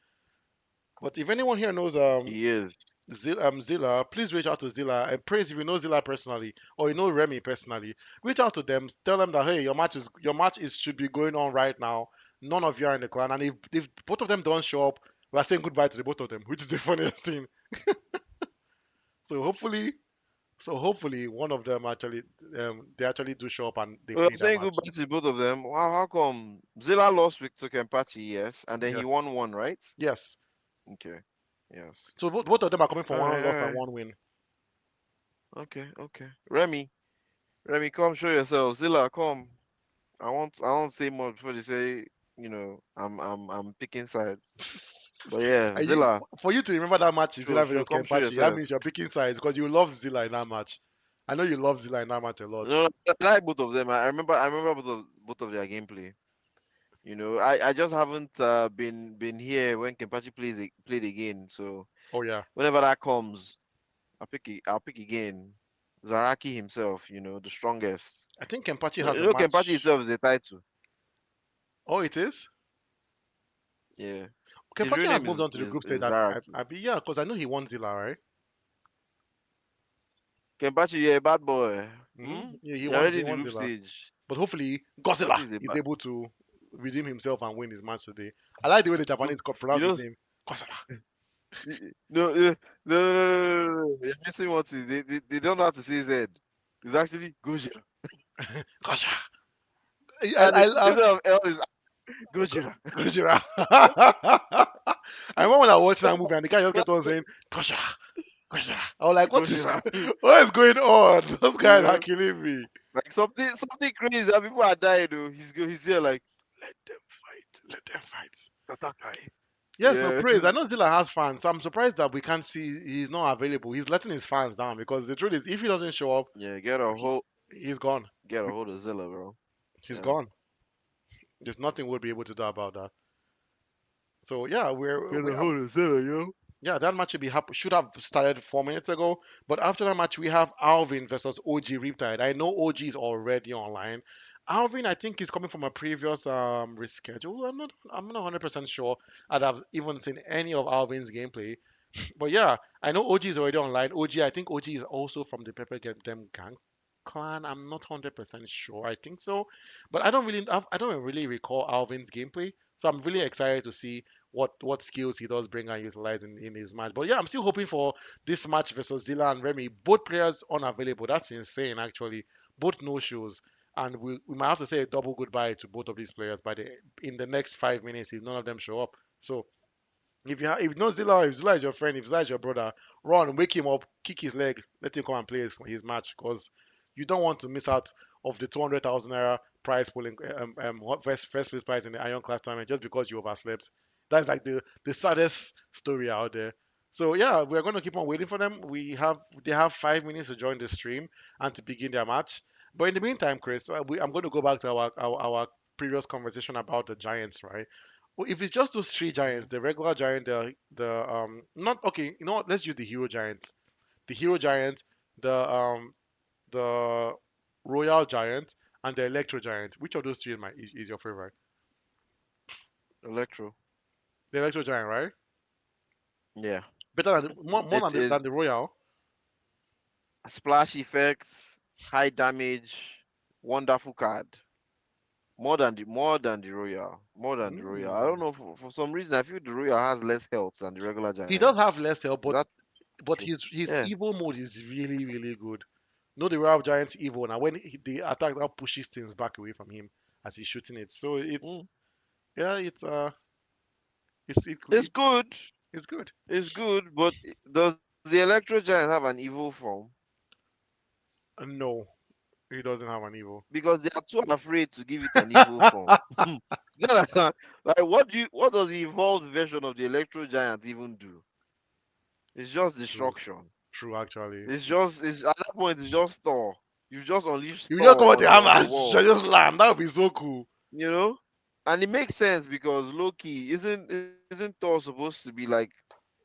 But if anyone here knows He is. Zilla, please reach out to Zilla and praise if you know Zilla personally or you know Remy personally. Reach out to them, tell them that hey, your match is should be going on right now. None of you are in the clan, and if both of them don't show up, we are saying goodbye to the both of them, which is the funniest thing. So hopefully, so hopefully, one of them actually they actually do show up and they Well, play I'm that saying match. goodbye to both of them. How come Zilla lost to Kempachi, yes, and then Yeah. he won one, right? Yes. Okay. Yes. So both of them are coming from All one right, loss all and right. one win. Okay, okay. Remy, come show yourself. Zilla, come. I won't say more before they say, I'm picking sides. But yeah, Zilla, For you to remember that match is Zilla versus come show Kempachi, that yourself. means you're picking sides because you love Zilla in that match. I know you love Zilla in that match a lot. No, I like both of them. I remember both of their gameplay. I just haven't been here when Kempachi played again. So Oh yeah, whenever that comes, I'll pick again. Zaraki himself, the strongest. I think Kempachi has You the know, Kempachi match. itself is a title. Oh, it is. Yeah. His Kempachi real has name moved on to the is group stage. is Zaraki. Yeah, because I know he won Zilla, right? Kempachi, yeah, bad boy. Yeah, he You're won. already He in the won group Zilla, stage. but hopefully Kempachi Godzilla is a is bad. able to redeem himself and win his match today. I like the way the No, Japanese you pronounce his know, name, Godzilla. no, no. You're missing one thing. They don't know how to say his head. It's actually Gojira. Godzilla. I, And I, I, instead of L is Gojira. Gojira. I remember when I watched that movie and the guy just kept on saying Godzilla. Gojira. I was like, Gojira. what is going on? Those You guys are know, killing me. like something crazy. And people are dying though. He's here like, let them fight. Let them fight. Tatakai. Yeah, so Yeah. praise. I know Zilla has fans. So I'm surprised that we can't see he's not available. He's letting his fans down because the truth is, if he doesn't show up, Yeah, he's gone. get a hold of Zilla, bro. He's Yeah. gone. There's nothing we'll be able to do about that. So yeah, Get a hold of Zilla, yo. yeah, that match should have started 4 minutes ago. But after that match, we have Alvin versus OG Riptide. I know OG is already online, Alvin, I think, is coming from a previous reschedule. I'm not 100% sure. I've even seen any of Alvin's gameplay. But yeah, I know OG is already online. OG, I think OG is also from the Pepper Get Them Gang clan. I'm not 100% sure. I think so, but I don't really recall Alvin's gameplay. So I'm really excited to see what skills he does bring and utilize in his match. But yeah, I'm still hoping for this match versus Zilla and Remy. Both players unavailable. That's insane, actually. Both no shows. And we might have to say a double goodbye to both of these players in the next 5 minutes if none of them show up. So if no Zilla, if Zilla is your friend, if Zilla is your brother, run, wake him up, kick his leg, let him come and play his match because you don't want to miss out of the 200,000 naira prize pulling first place prize in the Iron Class tournament just because you overslept. That's like the saddest story out there. So yeah, we're going to keep on waiting for them. They have 5 minutes to join the stream and to begin their match. But in the meantime, Chris, I'm going to go back to our previous conversation about the Giants, right? Well, if it's just those three giants, the regular giant, the not okay, you know what? Let's use the hero giant. The hero giant, the royal giant, and the electro giant. Which of those three is your favorite? Electro. The electro giant, right? Yeah. Better than more It it than the royal. splash effects, high damage, wonderful card. More than the royal. More than the royal. I don't Mm. know for some reason I feel the royal has less health than the regular He giant. does have less Is health, that but true? his Yeah. evil mode is really good. No, the royal giant's evil now when the attack now pushes things back away from him as he's shooting it. So it's Mm. yeah, It's good. it's good. It's good, but does the electro giant have an evil form? No, he doesn't have an evil. Because they are too afraid to give it an evil form. No, like what does the evolved version of the electro giant even do? It's just True, destruction. true. Actually, It's at that point it's just Thor. You just unleash you just come Thor out on the the hammer on the and world, just land. That would be so cool. you know? And it makes sense because Loki isn't Thor supposed to be like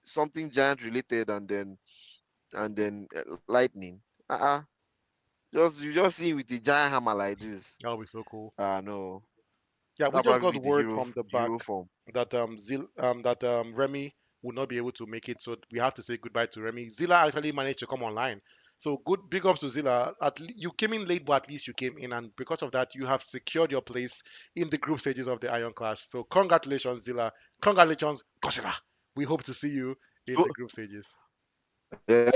something giant related and then lightning. Uh-uh. Just you just see him with a giant hammer like this. That would be so cool. Ah no. Yeah, we That'll just probably got be the word hero from the back hero form. that Remy will not be able to make it, so we have to say goodbye to Remy. Zilla actually managed to come online, so good. Big ups to Zilla. You came in late, but at least you came in, and because of that, you have secured your place in the group stages of the Iron Clash. So congratulations, Zilla. Congratulations, Kosheva. We hope to see you in the group stages. Yeah.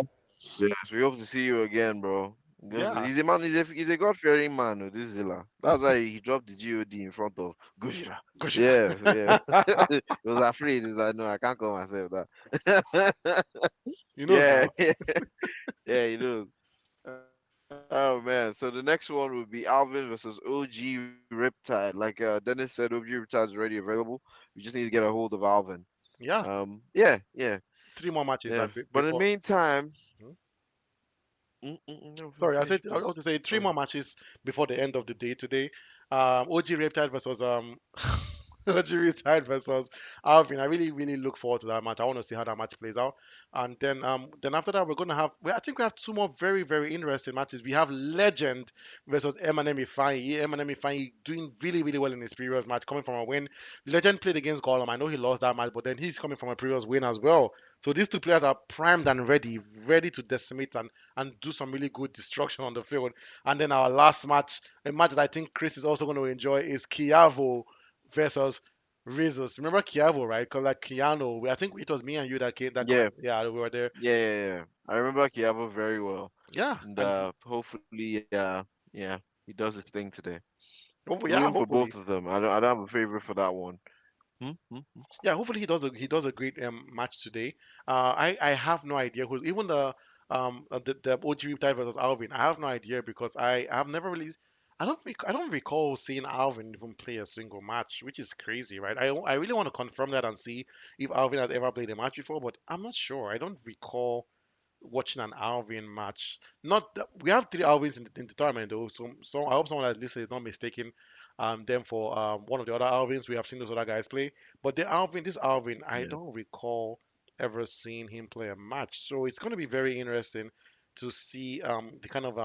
Yes, we hope to see you again, bro. Because Yeah, he's a man, he's a God-fearing man, oh, this Zilla. That's why he dropped the God in front of Gushira. Kosheva. Yes, yes. He was afraid. He's like, no, I can't call myself that. You know Yeah, now. yeah, yeah, he knows. Oh man. So the next one would be Alvin versus OG Riptide. Like Dennis said, OG Riptide is already available. We just need to get a hold of Alvin. Yeah, Yeah, yeah, three more matches yeah. and But in the before. meantime, Hmm? no, Sorry, finish, I want please. to say three Sorry. more matches before the end of the day today. OG Riptide versus OG Riptide versus Alvin. I really look forward to that match. I want to see how that match plays out. And then after that we're gonna have I think we have two more very interesting matches. We have Legend versus Eminem Ifeanyi. Eminem Ifeanyi doing really well in his previous match, coming from a win. Legend played against Gollum. I know he lost that match, but then he's coming from a previous win as well. So these two players are primed and ready to decimate and do some really good destruction on the field. And then our last match, a match that I think Chris is also going to enjoy, is Kiavo versus Rizos. Remember Kiavo, right? Because like Kiano, I think it was me and you that came, that come. Yeah, Yeah, we were there. yeah. I remember Kiabo very well, Yeah, and and hopefully, yeah, he does his thing today. yeah, Rooting for both hopefully. of them. I don't have a favorite for that one. Hmm? Yeah, hopefully he does a great match today. I have no idea who even the OG type versus Alvin. I have no idea because I have never really I don't recall seeing Alvin even play a single match, which is crazy, right? I really want to confirm that and see if Alvin has ever played a match before, but I'm not sure. I don't recall watching an Alvin match. Not that, we have three Alvins in the tournament though, so I hope someone that listening is not mistaken them for one of the other Alvins. We have seen those other guys play, but this Alvin, I Yeah. don't recall ever seeing him play a match. So it's going to be very interesting to see the kind of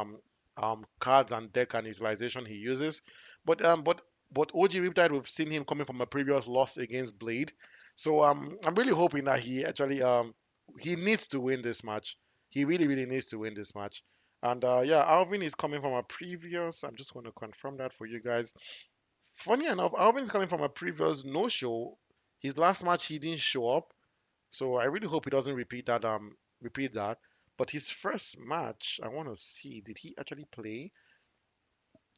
cards and deck and utilization he uses. But OG Riptide, we've seen him coming from a previous loss against Blade, so I'm really hoping that he actually he needs to win this match. He really needs to win this match. And yeah, Alvin is coming from a previous. I'm just going to confirm that for you guys. Funny enough, Alvin is coming from a previous no show. His last match he didn't show up, so I really hope he doesn't repeat that. But his first match, I want to see, did he actually play?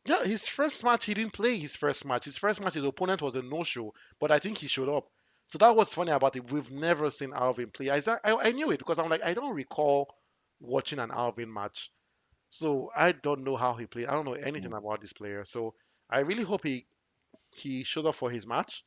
Yeah, his first match, he didn't play his first match. His first match, his opponent was a no-show, but I think he showed up. So that was funny about it. We've never seen Alvin play. I knew it because I'm like, I don't recall watching an Alvin match. So I don't know how he played. I don't know anything Mm. about this player. So I really hope he showed up for his match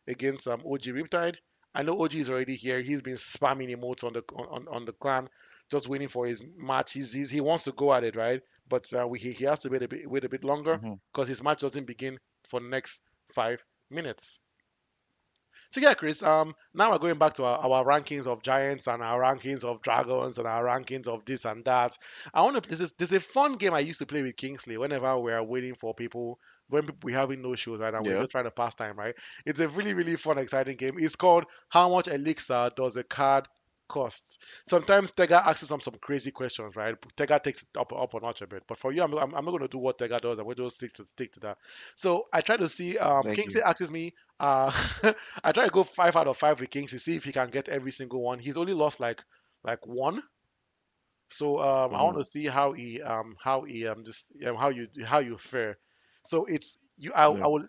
against OG Riptide. I know OG is already here. He's been spamming emotes on the clan, just waiting for his match. He wants to go at it, right? But he has to wait a bit longer Mhm. because his match doesn't begin for the next 5 minutes. So yeah, Chris. Now we're going back to our rankings of giants and our rankings of dragons and our rankings of this and that. I want to. This is a fun game I used to play with Kingsley whenever we're waiting for people when we're having no shows, right? And we're Yeah. just trying to pass time, right? It's a really fun, exciting game. It's called How Much Elixir Does a Card Cost? Sometimes Tega asks some crazy questions, right? Tega takes it up a notch a bit. But for you, I'm not going to do what Tega does. I'm going to just stick to that. So I try to see. Thank Kingsley you. asks me. I try to go 5 out of 5 with Kings to see if he can get every single one. He's only lost like one. So I want Mhm. to see how he just how you fare. So it's you. Yeah.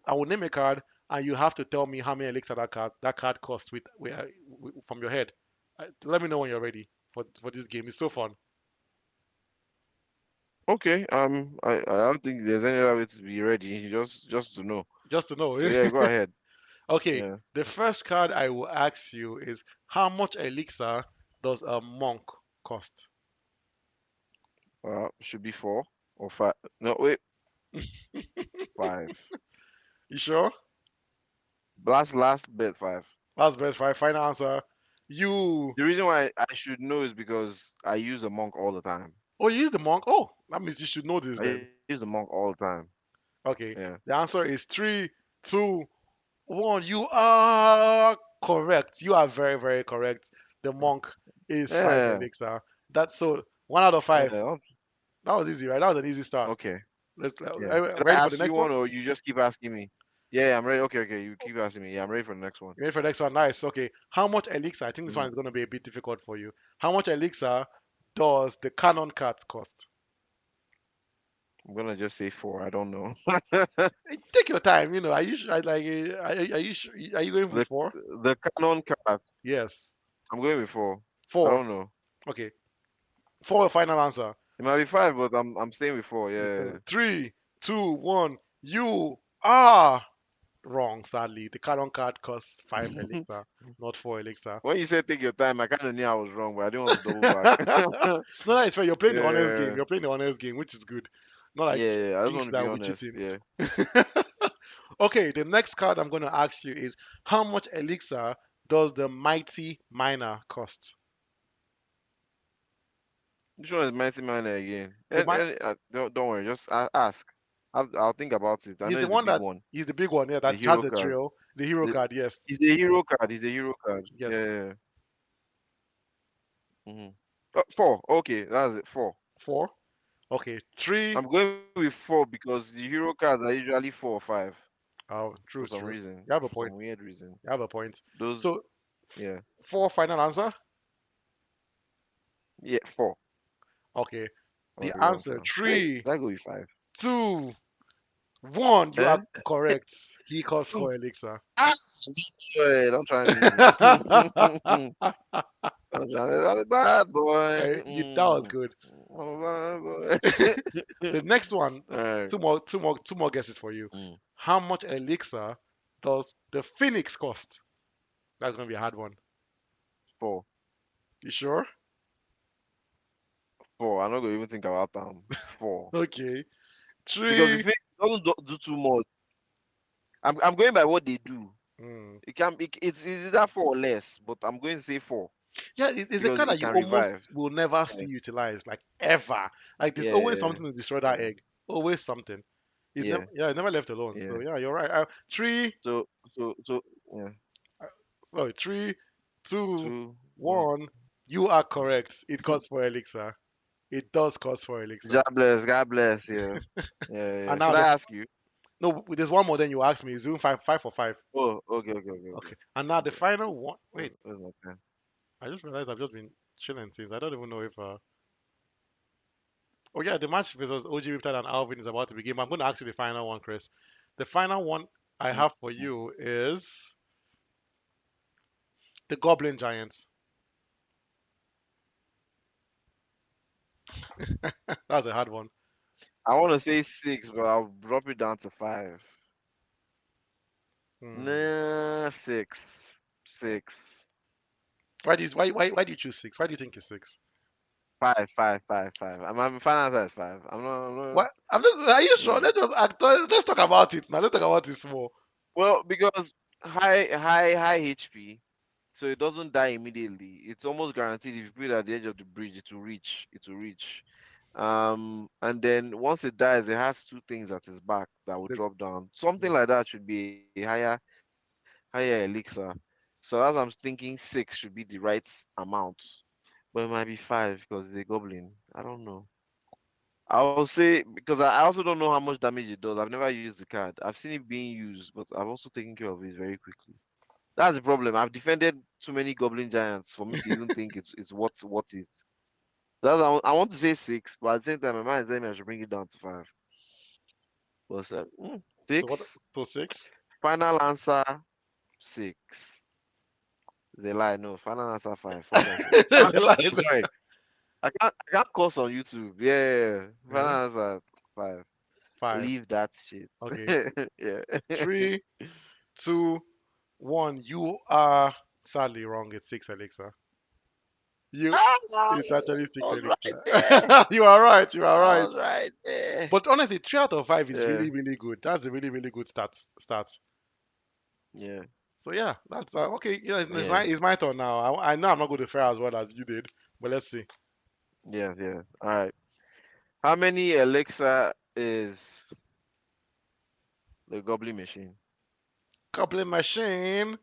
I will name a card and you have to tell me how many elixir that card costs from your head. Let me know when you're ready for this game. It's so fun. Okay. I don't think there's any other way to be ready. Just to know. Just to know. So yeah, go ahead. Okay, Yeah. the first card I will ask you is how much elixir does a monk cost? Should be 4 or 5. No, wait. 5. You sure? Last bet 5. Last best five. Final answer. You. The reason why I should know is because I use a monk all the time. Oh, you use the monk. Oh, that means you should know this I then. use a monk all the time. Okay. Yeah. The answer is 3, 2, 1. You are correct. You are very correct. The monk is five Yeah. elixir. That's so 1 out of 5. Yeah. That was easy, right? That was an easy start. Okay. Yeah. Should I Ready for the ask you next one? one or you just keep asking me? Yeah, I'm ready. Okay. You keep asking me. Yeah, I'm ready for the next one. You ready for the next one? Nice. Okay. How much elixir? I think this one Mhm. is going to be a bit difficult for you. How much elixir does the cannon card cost? I'm gonna just say 4. I don't know. Take your time. Are you like? Are you going with the four? the canon card. Yes. I'm going with 4. I Four. don't know. Okay. Four. Final answer. It might be 5, but I'm staying with 4. Yeah. 3, 2, 1. You are wrong. Sadly, the Canon card costs five Yeah. elixir, not 4 elixir. When you said take your time, I kind of knew I was wrong, but I didn't want to double back. No, it's fair. You're playing the honest game. Yeah. You're playing the honest game, which is good. Not like Yeah. I just things want to that be will be honest. cheating. Yeah. Okay, the next card I'm going to ask you is how much elixir does the mighty miner cost? Which one is Mighty Miner again? The mi- Don't worry, just ask. I'll think about it. I he's know the it's a one big that one. he's the big one, yeah, The that has hero the card. trail, the hero The, card. Yes, he's a hero card. He's a hero card. Yeah. yes. Yeah. Mm-hmm. 4. Okay, that's it. 4. 4. Okay, 3. I'm going with 4 because the hero cards are usually 4 or 5 Oh, for some true. reason. You have a For some point. weird reason. You have a point. Those. So, Yeah. 4 final answer? Yeah. 4. Okay. That was The the wrong answer, sound. Wait, three, did I go with 5? 2, 1. You Eh? are correct. He costs Oh, 4 elixir. ah! Boy, don't try me. I'm trying to bad boy. That was Mm. good. I'm a bad boy. The next one, Alright. two more guesses for you. Mm. How much elixir does the Phoenix cost? That's gonna be a hard one. 4. You sure? 4. I'm not gonna even think about them. 4. Okay. Because the 3. Phoenix doesn't do too much. I'm going by what they do. Hmm. It's either 4 or less, but I'm going to say 4. Yeah, it's a because card it that you can almost revive. will never Yeah, see utilized, like ever. Like there's always yeah, something to destroy that yeah, egg. Always something. It's never, yeah, yeah, it's never left alone. yeah. So yeah, you're right. Three, So yeah. uh, sorry, three, two, 2-1. one. You are correct. It costs for elixir. It does cost for elixir. God bless. God bless. Yeah. Yeah. And Yeah. now Should the I ask you? no, there's one more. Then you ask me. Zoom five, five for five. Oh, okay, okay, okay, okay, Okay. And now the okay. final one. Wait, Where's my pen? I just realized I've just been chilling since. I don't even know if. Oh yeah, the match versus OG Riptide and Alvin is about to begin. But I'm going to ask you the final one, Chris. The final one I Mm. have for you is the Goblin Giants. That's a hard one. I want to say six, but I'll drop it down to five. Hmm. Nah, six, six, Why do you choose six? Why do you think it's six? five, five, five, five. I'm final size five. I'm not. What? I'm just. Are you sure? Yeah. Let's just act. Let's talk about it now. Let's talk about it small. Well, because high HP, so it doesn't die immediately. It's almost guaranteed if you put it at the edge of the bridge, it will reach. It will reach. And then once it dies, it has two things at its back that will The- drop down. Something like that should be higher elixir. So that's why I'm thinking six should be the right amount. But it might be five because it's a goblin. I don't know. I'll say because I also don't know how much damage it does. I've never used the card. I've seen it being used, but I've also taken care of it very quickly. That's the problem. I've defended too many goblin giants for me to even think it's what it. That's why I want to say six, but at the same time, my mind is telling me I should bring it down to five. But So what? six. So six. Final answer six. It's a lie. No, final answer five. Fuck off. Sorry, I can't curse on YouTube. Yeah, Uh-huh. final answer five. Five. Leave that shit. Okay. Yeah. Three, two, one. You are sadly wrong. It's six elixir. You. Ah, It's actually I six was right elixir. there. You are right. You are I right. was right there. But honestly, three out of five is Yeah. really, really good. That's a really, really good start. Yeah. So yeah, that's okay. Yeah, Yeah. it's my turn now. I know I'm not going to fare as well as you did, but let's see. Yeah. Yeah. All right. How many elixir is the goblin machine? Goblin machine.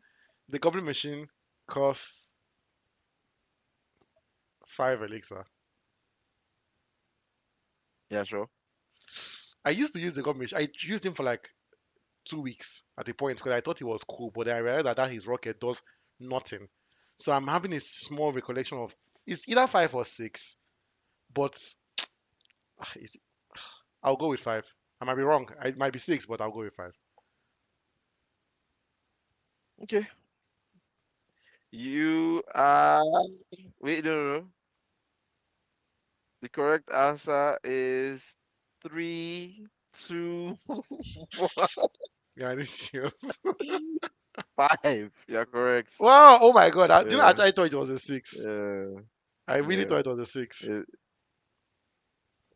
The goblin machine costs five elixir. Yeah, sure. I used to use the goblin machine. I used him for like 2 weeks at a point because I thought he was cool, but then I realized that his rocket does nothing. So I'm having a small recollection of it's either five or six, but it's, I'll go with five. I might be wrong. It might be six, but I'll go with five. Okay. You are. Wait, no, no, no. The correct answer is three, two, one, Yeah, I need to. five. You're correct. Wow! Oh my god! Yeah. I thought it was a six. Yeah. I really Yeah. thought it was a six. It,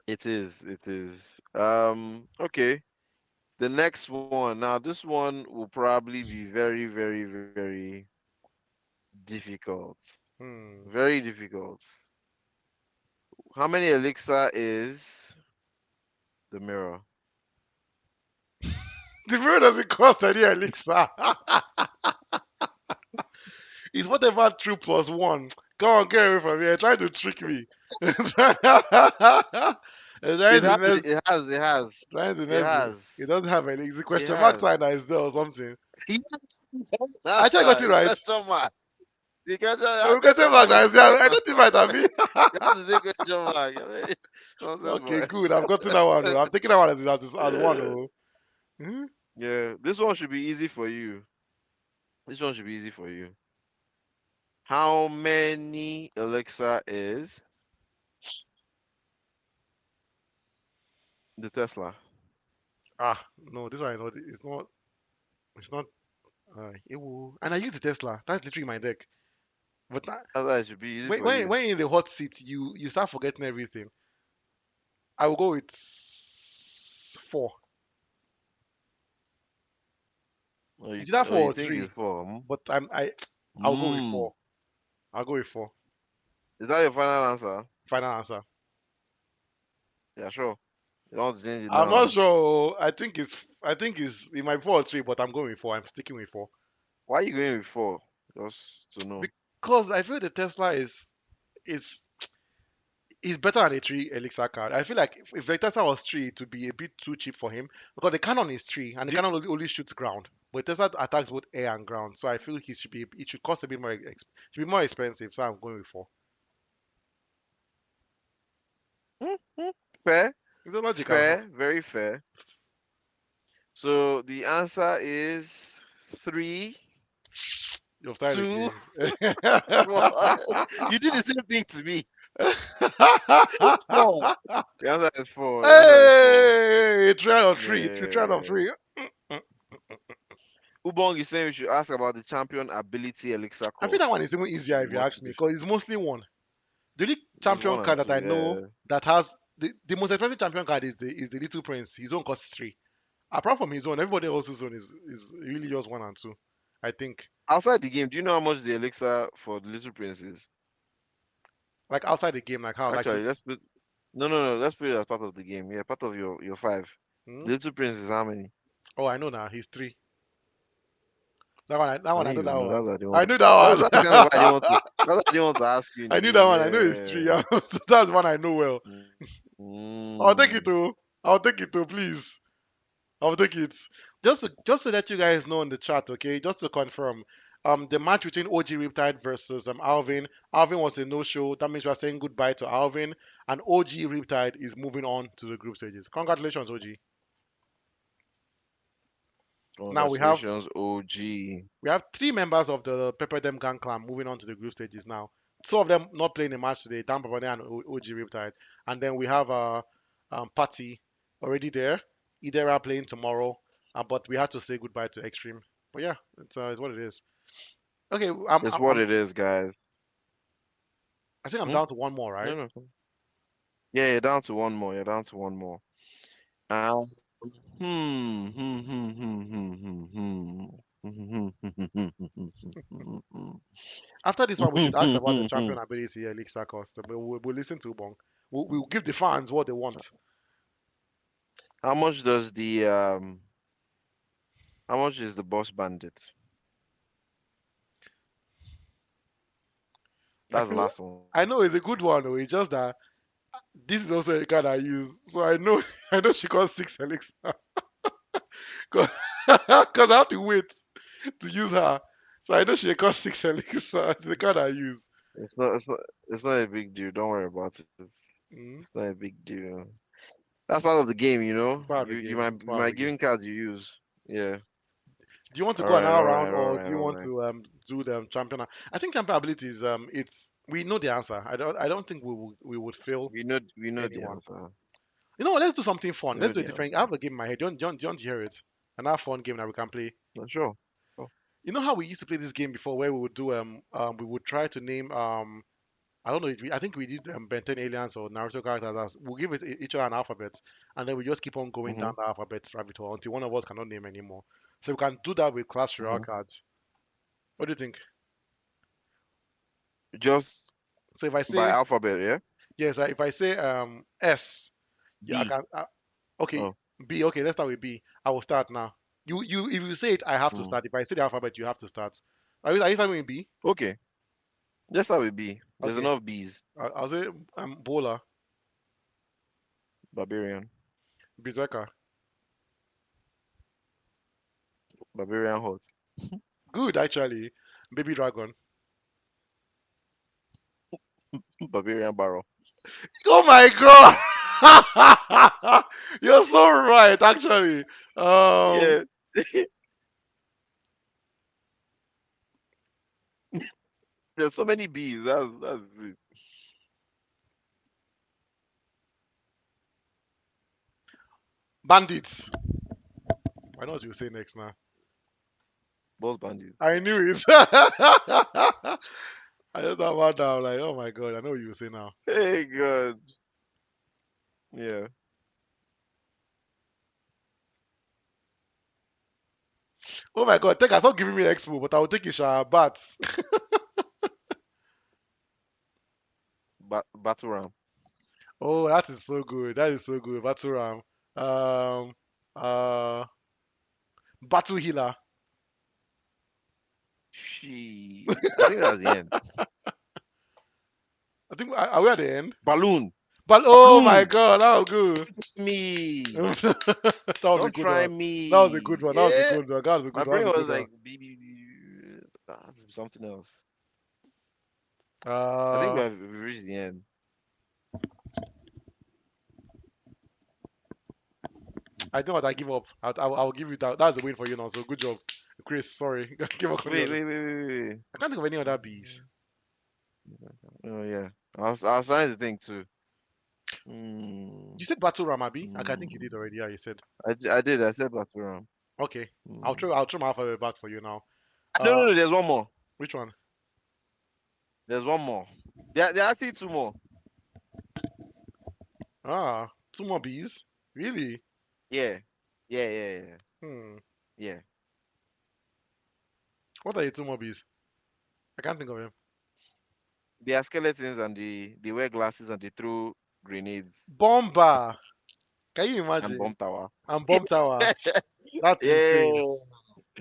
it is. It is. Okay. The next one. Now, this one will probably be very, very, very difficult. Hmm. Very difficult. How many elixir is the mirror? The mirror doesn't cost any elixir. It's whatever true plus one. Come on, get away from here. Trying to trick me. Trying It to has. mess, It has. It has. trying to It mess me. has. It doesn't have any. It's a It question mark has. sign that is there or something. I actually got it It's right. question mark. The question, So question question mark mark is that the is there. correct I got it answer. right, Abi. You have to say question mark. Nonsense, Okay, boy. good. I've gotten that one. Oh. I'm taking that one as one. Yeah, Oh. Hmm? yeah. This one should be easy for you. This one should be easy for you. How many elixir is the Tesla? Ah, no, this one I know. It's not. It's not. Ewo. And I use the Tesla. That's literally my deck. But That's why it should be easy when for when you. when you're in the hot seat, you start forgetting everything. I will go with four. Or you, It's either or four you or think three, it's four? Hmm? but I'll go with Mm. four. I'll go with four. Is that your final answer? Final answer. Yeah, sure. You don't want to change it I'm not now. sure. I think it's it might be 4 or 3, but I'm going with four. I'm sticking with four Why are you going with four? Just to know. because I feel the Tesla is is better than a three elixir card. I feel like if the Tesla was three, it would be a bit too cheap for him because the cannon is three and the Do you, cannon only shoots ground. But Tesla attacks both air and ground, so I feel he should be. It should cost a bit more. Should be more expensive. So I'm going with four. hmm, hmm, fair, It's a logical. fair, very fair. So the answer is three, You've started two, the one. You did the same thing to me. Four. The answer is four. The answer is four. Hey, three out of three. Three out of Yeah. three. Ubong is saying we should ask about the champion ability elixir I think that cost. one is even This easier is if you much ask me, because it's mostly one. The only It's champion one and card that two. I know Yeah. that has the most expensive champion card is the Little Prince. His own costs three. Apart from his own, everybody else's own is really just one and two. I think. Outside the game, do you know how much the elixir for the little prince is? Like outside the game, like how, like Actually, let's put no. Let's put it as part of the game. Yeah, part of your five. hmm? The little prince is how many? Oh, I know now. He's three. That one, I I think know you that know. one. That's why I didn't want I to. knew that That's kind of why I didn't want to. one. That's why I didn't want to ask you in the I knew that beginning. one. I know it's three. Yeah. That's one I know well. I'll take it Mm. too. I'll take it too, please. I'll take it. Just to let you guys know in the chat, okay? Just to confirm, the match between OG Riptide versus Alvin. Alvin was a no-show. That means we are saying goodbye to Alvin, and OG Riptide is moving on to the group stages. Congratulations, OG. Now Congratulations, OG. we have three members of the Pepper Them Gang clan moving on to the group stages now. Two of them not playing a match today, Dan Pavane and OG Riptide. And then we have Patty already there. Idera playing tomorrow. But we had to say goodbye to Extreme. But yeah, it's what it is. Okay, It's what it is, guys. I think I'm Hmm? down to one more, No, right? no. Yeah, you're down to one more. You're down to one more. Um, After this one, we should ask about the champion ability elixir cost. But we'll listen to Bong. We'll give the fans what they want. How much does the how much is the boss bandit? I That's the feel last one. I know it's a good one though. It's just that this is also a card I use, so I know I know she costs six elixir because I have to wait to use her. So I know she costs six elixir. It's the card I use. It's not a big deal. Don't worry about it. Mm, It's not a big deal. That's part of the game, you know. it's part of the You game. might It's you part of the might game. giving cards you use. Yeah. Do you want to All go right. another All round, right. All or do right. you All want right. to do the champion? I think champion abilities. It's we know the answer. I don't think we would fail We know the anyone. answer. You know what? Let's do something fun. We Let's know do a the different. I answer. have a game in my head. Do you want to hear it? Another fun game that we can play. Sure. Oh. You know how we used to play this game before, where we would do we would try to name I don't know. I think we did Ben 10 aliens or Naruto characters. We'll give it each other an alphabet, and then we just keep on going down Mhm. the alphabet rabbit hole until one of us cannot name anymore. So we can do that with Clash Royale Mhm. cards. What do you think? Just So if I by say alphabet, yeah. yes, if I say S, yeah, I B. can. Okay, Oh. B. Okay, let's start with B. I will start now. If you say it, I have to Mm. start. If I say the alphabet, you have to start. Are you starting with B? Okay. That's how it be. There's Okay, enough bees. I'll say Bola, Barbarian. Berserker. Barbarian horse. Good actually. Baby Dragon. Barbarian barrel. Oh my god! You're so right, actually. Um, Yeah. There's so many bees. That's it. Bandits. I know what you say next now. Boss bandits. I knew it. I just thought about that. I'm like, oh my god, I know what you say now. Hey God. Yeah. Oh my god, take stop giving me expo, but I will take it, Sha. Bats. Baturam. Oh, that is so good. That is so good. Baturam. Um, Battle Healer. I think that's the end. I think are we at the end? Balloon. But oh my Balloon. god, that was good. Me. That was a Don't good try one. That was a good me. one. That was a Yeah. good one. That was a My good. That was brain a was good one. like, Has to be something else. I think Uh, we've reached the end. I know what I give up. I'll give you that. That's a win for you now. So good job, Chris. Sorry, give up on the Wait, other. wait, wait, wait, wait. I can't think of any other bees. Oh yeah. I was trying to think too. Hmm. You said Battle Ramabi. I think you Hmm. did already. Yeah, you said. I did. I said Baturam. Okay, Hmm. I'll throw my alphabet back for you now. No, no, Uh, no. There's one more. which one? There's one more. There are actually two more. Ah, two more bees. Really? Yeah. Yeah, yeah, yeah. Hmm. Yeah. What are the two more bees? I can't think of them. They are skeletons and they wear glasses and they throw grenades Bomba. Can you and imagine? bomb tower. And bomb tower. That's insane. Yeah.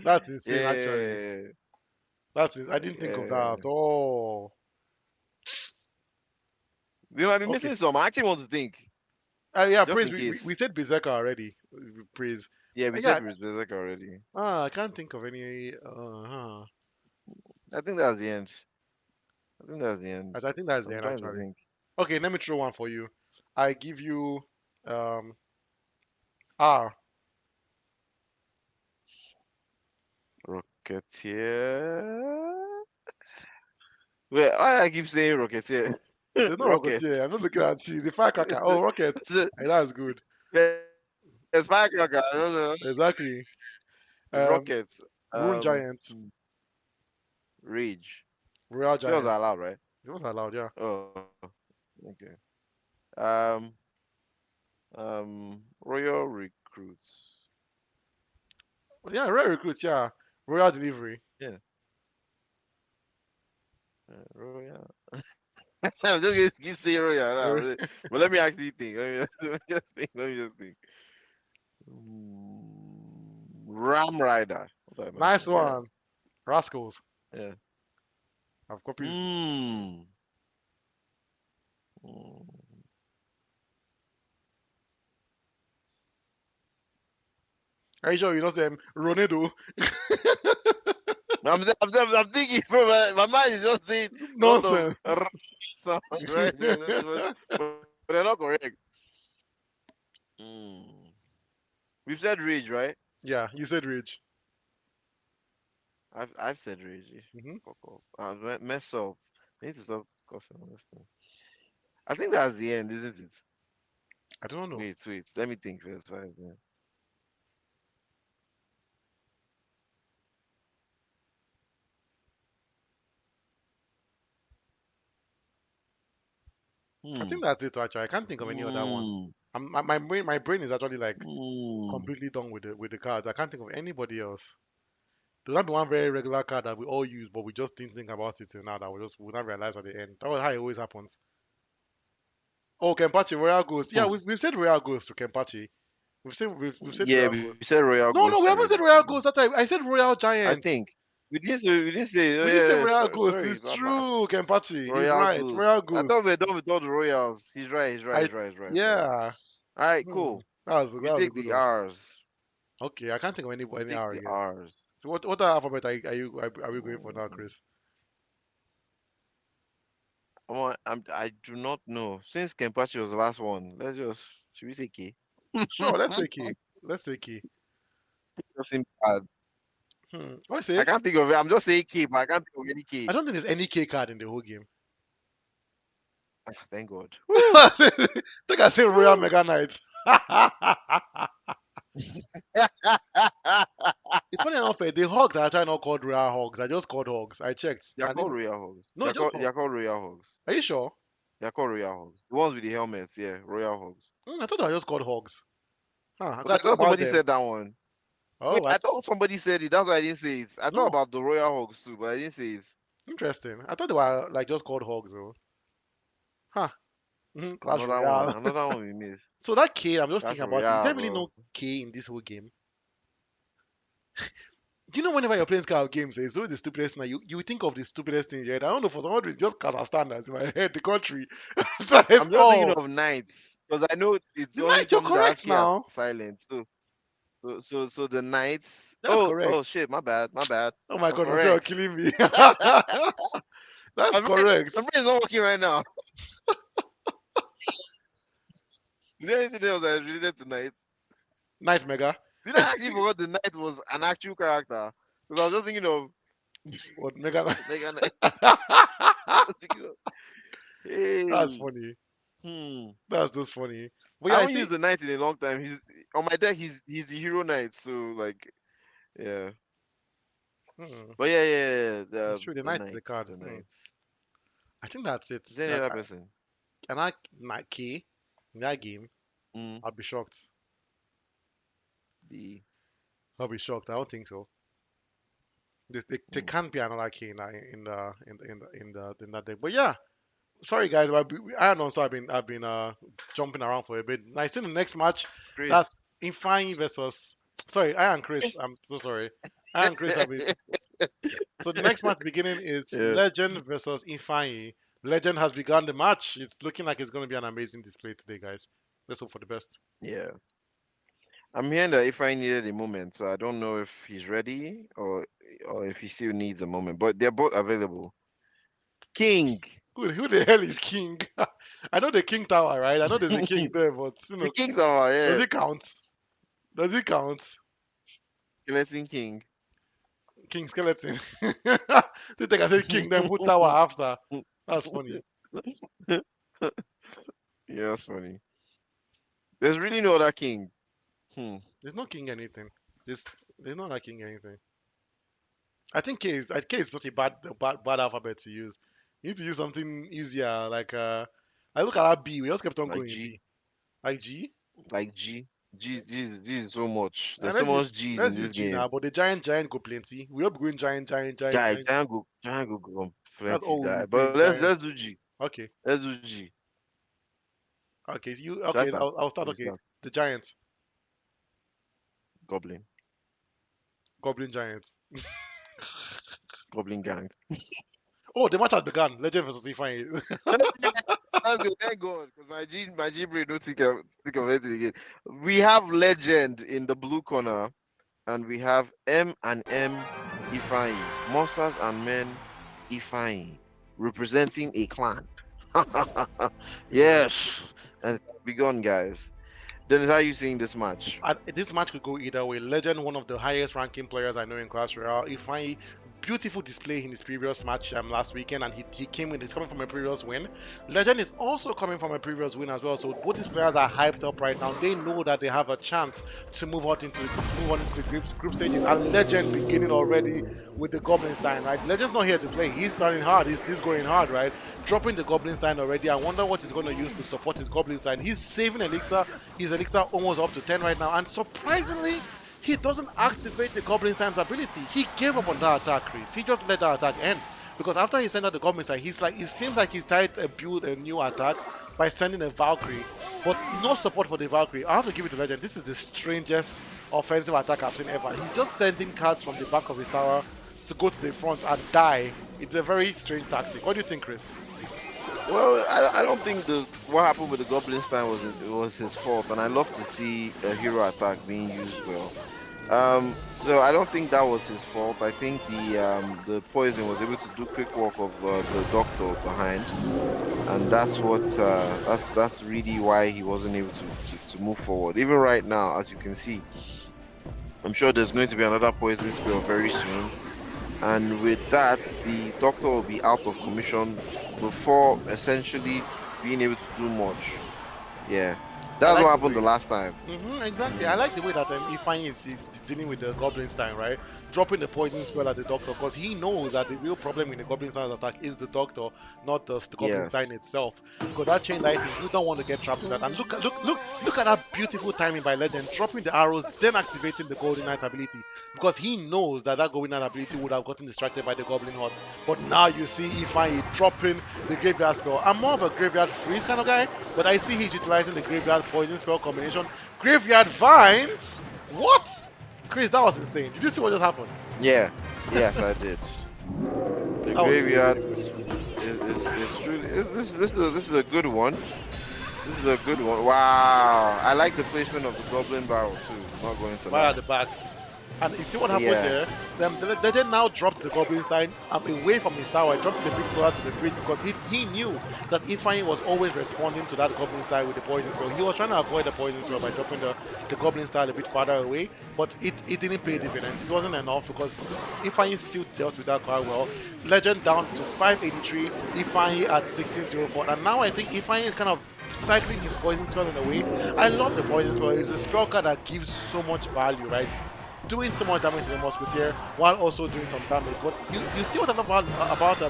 That's insane. Actually, Yeah. I didn't think of that Yeah. at all. We might be Okay. missing some. I actually want to think, Yeah, just praise. in We case. said Berserker already. Praise. Yeah, we Yeah. said Berserk already. I can't think of any. I think that's the end. I think that's the end. I think that's the I'm end trying to actually. think. Okay, let me throw one for you. I give you um R. Rocketeer. Wait, why I keep saying Rocketeer? There's no rocket Rocket. here. I'm not looking at you. The firecracker. Oh, rockets. Hey, that's good. There's firecracker. I don't know. Exactly. Um, Rockets. Rune Giant. Rage. Royal Sure, Giant. are allowed, right? It was allowed, yeah. Oh, okay. Um, Royal Recruits. Yeah, Rare Recruits, yeah. Royal Delivery. Yeah, Royal. I'm just gonna keep saying Royal Uh, now. But let me actually think. Let me just think. Let me just think. Ram Rider. What I Nice mentioned. Yeah, one. Rascals. yeah. I've copied. Hmm. Mm. Are you sure you know them? Ronaldo. I'm thinking, bro, my mind is just saying a lot of Nonsense. sounds, right? But they're not correct. Mm. We've said rage, right? Yeah, you said Rage. I've said rage. Hmm. Fuck up. Mess up. I need to stop cussing on this thing. I think that's the end, isn't it? I don't know. Wait. Let me think first. Right, yeah. I think Hmm. that's it. Actually, I can't think of any other one. Hmm. My brain is actually like Hmm. completely done with the cards. I can't think of anybody else. There's not be one very regular card that we all use, but we just didn't think about it till now that we not realize at the end. That was how it always happens. Oh, Kenpachi, Royal Ghost. Yeah, we've said Royal Ghost to Kenpachi. We've said Yeah, Royal we Ghost. said Royal No, Ghost no, we haven't said already Royal too. Ghost. That's why I said Royal I Giant. think we didn't say. Oh We didn't say yeah, Royal Ghost. sorry. It's true, Kenpachi. He's Royal right. Ghost. Royal I Ghost. thought we're done with all the Royals. He's right. He's right. I He's right. He's right. He's right. yeah. All right, Hmm. cool. That We was a take good the one. R's. Okay, I can't think of We any take R the again. R's. So what alphabet are we going for now, Mm, Chris? I do not know. Since Kempachi was the last one, let's just should we say K? Sure, let's say key. Let's say key. Just seems bad. What I say? can't think of it. I'm just saying K, but I can't think of any I K. don't think there's any K card in the whole game. Thank God. I think I say Royal Woo! Mega Knight. It's funny enough, the hogs are actually not called Royal Hogs. I just called hogs. I checked. They're And called then, Royal Hogs. no, it's just They're hog. called Royal Hogs. Are you sure? They're called Royal Hogs. The ones with the helmets, yeah, Royal Hogs. I thought I just called hogs. Huh, But I I thought thought about somebody them. said that one. Oh, Wait, I thought somebody said it. That's why I didn't say it. I thought no. about the Royal Hogs too, but I didn't say it. Interesting. I thought they were like just called hogs, though. Huh. Clash Another one. Royale. Another one we missed. So that K, I'm just Clash thinking about it. Is there Royale, really bro. no K in this whole game? Do you know whenever you're playing this kind of games, it's always the stupidest thing. You think of the stupidest thing in your head. I don't know, for some reason, it's just Kazakhstan that's in my head, the country. That is I'm just thinking all. of Knights because I know it's The only night, you're something that has correct K as now. silent. So the Knights. That's correct. Oh shit, my bad, my bad. Oh my I'm god, you're correct. killing me. That's My brain, correct. my brain is not working right now. Is there anything else that is related to Knights? Night Mega. Did I actually forgot the Knight was an actual character? Because I was just thinking of What Mega? Mega Knight. Thinking of, That's hey, funny. hmm. That's just funny. But I yeah, I haven't think used the Knight in a long time. He's on my deck. He's the hero Knight. So like, yeah. hmm, But yeah. it's true. The The Knight is a Knights, card. the Knights. I think that's it. Is there any other person? Can I Night K in that game? Mm, I'll be shocked. the I'll be shocked. I don't think so. There mm, can't be another K in that deck. But yeah, sorry guys, but I don't know. So I've been jumping around for a bit. Now, I see the next match. Chris. That's Infine versus. Sorry, I and Chris. I'm so sorry. I and Chris have been. So the next match beginning is Yeah, Legend versus Infine. Legend has begun the match. It's looking like it's going to be an amazing display today, guys. Let's hope for the best. yeah. I'm hearing that if I needed a moment, so I don't know if he's ready or if he still needs a moment. But they're both available. King. Who the hell is King? I know the King Tower, right? I know there's a King The there, but King Tower, does yeah. it count? Does it count? Skeleton King. King Skeleton. They think I said King, then put Tower after. That's funny. Yeah, that's funny. There's really no other king. Hmm. There's no King anything. There's there's no like King anything. I think K is such a bad alphabet to use. You need to use something easier. Like I look at that B. We just kept on Like going in G. B. Like G. Like G. G is so much. And There's so much G's in let's use this G game. now. But the giant go plenty. We up going giant. Giant go That's plenty all we die. use. But Going let's giant. do G. Okay. Let's do G. Okay. You Should I okay? start? I'll start. You Okay. start. The giant. Goblin. Goblin giants. Goblin gang. Oh, the match has begun. Legend versus Ifeanyi. That's good. Thank God, because my G brain don't think of anything again. We have legend in the blue corner, and we have M Ifeanyi, monsters and men Ifeanyi, representing a clan. Yes, and it's begun, guys. Dennis, how are you seeing this match? This match could go either way. Legend, one of the highest ranking players I know in Clash Royale. Ifeanyi, beautiful display in his previous match last weekend, and he's coming from a previous win. Legend is also coming from a previous win as well. So both these players are hyped up right now. They know that they have a chance to move on into the group stages. And Legend beginning already with the Goblin Stein, right? Legend's not here to play. He's starting hard. He's going hard, right? Dropping the Goblin Stein already. I wonder what he's going to use to support his Goblin Stein. He's saving Elixir. His Elixir almost up to 10 right now. And surprisingly, he doesn't activate the Goblin Stein's ability. He gave up on that attack, Chris. He just let that attack end. Because after he sent out the Goblin Stein, it seems like he's tried to build a new attack by sending a Valkyrie. But no support for the Valkyrie. I have to give it to Legend. This is the strangest offensive attack I've seen ever. He's just sending cards from the back of his tower to go to the front and die. It's a very strange tactic. What do you think, Chris? Well, I don't think the what happened with the Goblin Stein was his fault, and I love to see a hero attack being used well. So I don't think that was his fault. I think the poison was able to do quick work of the doctor behind, and that's really why he wasn't able to move forward. Even right now, as you can see, I'm sure there's going to be another poison spell very soon, and with that, the doctor will be out of commission before essentially being able to do much. Yeah. I That's what like the happened the way. last time. Exactly. I like the way that Ifeanyi is dealing with the Goblin Stein, right? Dropping the poison spell at the Doctor, because he knows that the real problem in the Goblin Stein's attack is the Doctor, not the Goblin Yes. Stein itself. Because that chain lightning, you don't want to get trapped in that. And look at that beautiful timing by Legend, dropping the arrows, then activating the Golden Knight ability. Because he knows that that Golden Knight ability would have gotten distracted by the Goblin Horde. But now you see Ifeanyi dropping the Graveyard spell. I'm more of a Graveyard Freeze kind of guy, but I see he's utilizing the Graveyard Poison spell combination. Graveyard Vine? What? Chris, that was insane. Did you see what just happened? Yeah. Yes, I did. The That was really, graveyard really good. is truly this is a good one. This is a good one. Wow. I like the placement of the goblin barrel too. Not going to Right at lie. the back. And you see what happened Yeah. there? The legend now dropped the Goblin Sign away from his tower. He dropped the big closer to the bridge because he knew that Ifeanyi was always responding to that Goblin Style with the poison spell. He was trying to avoid the poison spell by dropping the Goblin Style a bit farther away, but it didn't pay dividends. It wasn't enough because Ifeanyi still dealt with that quite well. Legend down to 583, Ifeanyi at 1604. And now I think Ifeanyi is kind of cycling his poison spell in a way. I love the poison spell. It's a spell card that gives so much value, right? Doing so much damage to the Musketeer while also doing some damage. But you see what I love about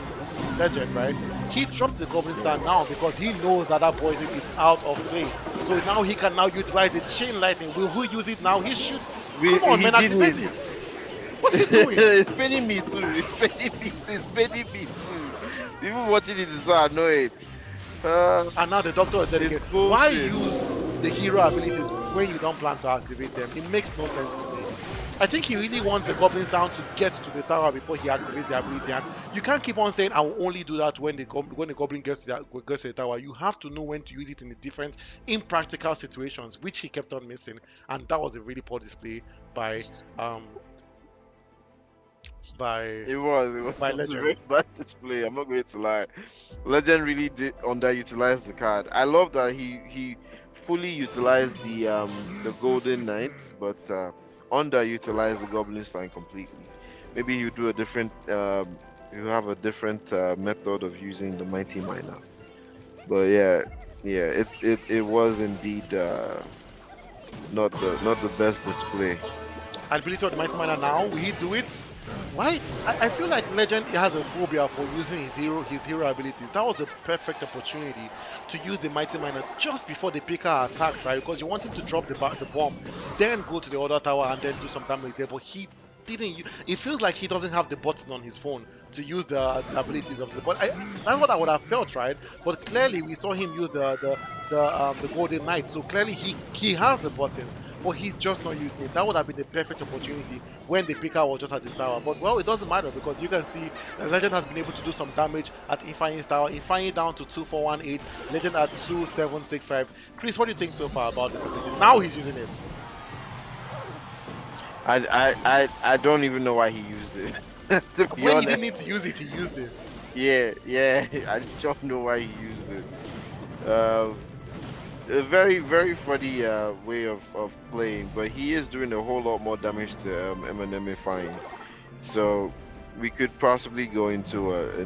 Legend, right? He dropped the Goblin Star now because he knows that that poison is out of play. So now he can now utilize the Chain Lightning. Will who use it now? He should. Come on, He man, did activate it. it. What's he doing? It's paining me too. It's paining me. It's paining me too. Even watching it is so annoying. Uh, And now the Doctor is it's dedicated. Why bullshit. use the hero abilities when you don't plan to activate them? It makes no sense to me. I think he really wants the Goblin Sound to get to the tower before he activates the ability. And you can't keep on saying, I will only do that when when the Goblin gets to the tower. You have to know when to use it in the different impractical situations, which he kept on missing. And that was a really poor display by um by It was. It by was a Legend. very bad display. I'm not going to lie. Legend really did underutilize the card. I love that he fully utilized the Golden Knights, but underutilized the Goblin Line completely. Maybe he'll do a different. You have a different method of using the Mighty Miner. But yeah, yeah, it was indeed not the best display. Ability of the Mighty Miner now. Will he do it? Why? I feel like Legend has a phobia for using his hero abilities. That was a perfect opportunity to use the Mighty Miner just before the Picker attacked, right? Because you want him to drop the bomb, then go to the other tower and then do some damage there. But he didn't. It feels like he doesn't have the button on his phone to use the abilities of the. But that's what I would have felt, right? But clearly we saw him use the Golden Knight, so clearly he has the button, but he's just not using it. That would have been the perfect opportunity when the picker was just at the tower. But well, it doesn't matter because you can see the Legend has been able to do some damage at Ifeanyi's tower. Ifeanyi down to 2418, Legend at 2765. Chris, what do you think so far about this ability? Now he's using it. I don't even know why he used it. To be When he honest. didn't need to use it, he used it. Yeah, yeah. I just don't know why he used it. Uh, a very, very funny way of playing, but he is doing a whole lot more damage to Eminem Fine. So we could possibly go into a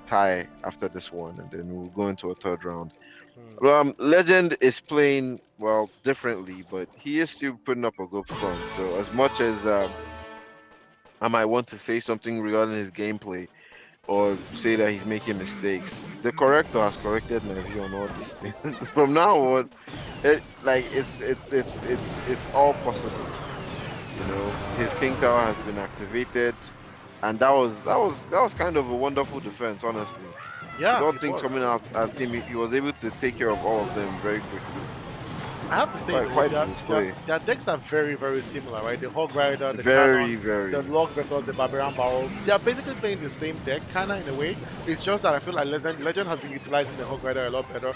tie after this one, and then we'll go into a third round. Hmm. Legend is playing well differently, but he is still putting up a good front. So as much as I might want to say something regarding his gameplay or say that he's making mistakes, the corrector has corrected my view on all these things. From now on, it's all possible. You know, his King Tower has been activated, and that was kind of a wonderful defense, honestly. With Yeah, all it things was. coming out at him, he was able to take care of all of them very quickly. I have to say Quite though, quite the display. their decks are very, very similar, right? The Hog Rider, the Very, Cannon, the very. Log Vectors, the Barbarian Barrel. They are basically playing the same deck, kinda in a way. It's just that I feel like Legend has been utilizing the Hog Rider a lot better,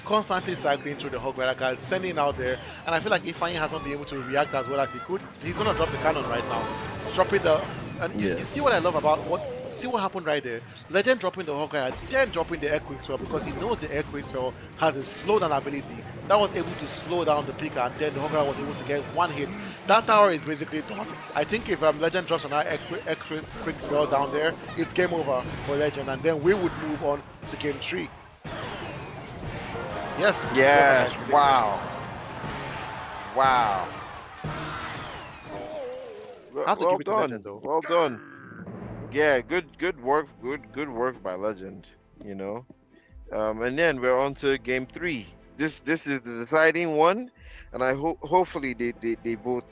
constantly cycling through the Hog Rider cards, sending out there, and I feel like Ifeanyi has not been able to react as well as he could. He's gonna drop the cannon right now, dropping the, and Yeah. you see what I love about what. See what happened right there. Legend dropping the Hog Rider, then dropping the Earthquake Spell because he knows the Earthquake Spell has a slowdown ability that was able to slow down the picker, and then the Hog Rider was able to get one hit. That tower is basically done. I think if Legend drops another Earthquake Spell down there, it's game over for Legend, and then we would move on to game 3. Yes, just like I Yes. predicted. Wow. Wow. I have to Well give it to Legend done. though. Well done. Yeah, good work, good work by Legend, you know. And then we're on to game three. This is the deciding one, and I hope hopefully they both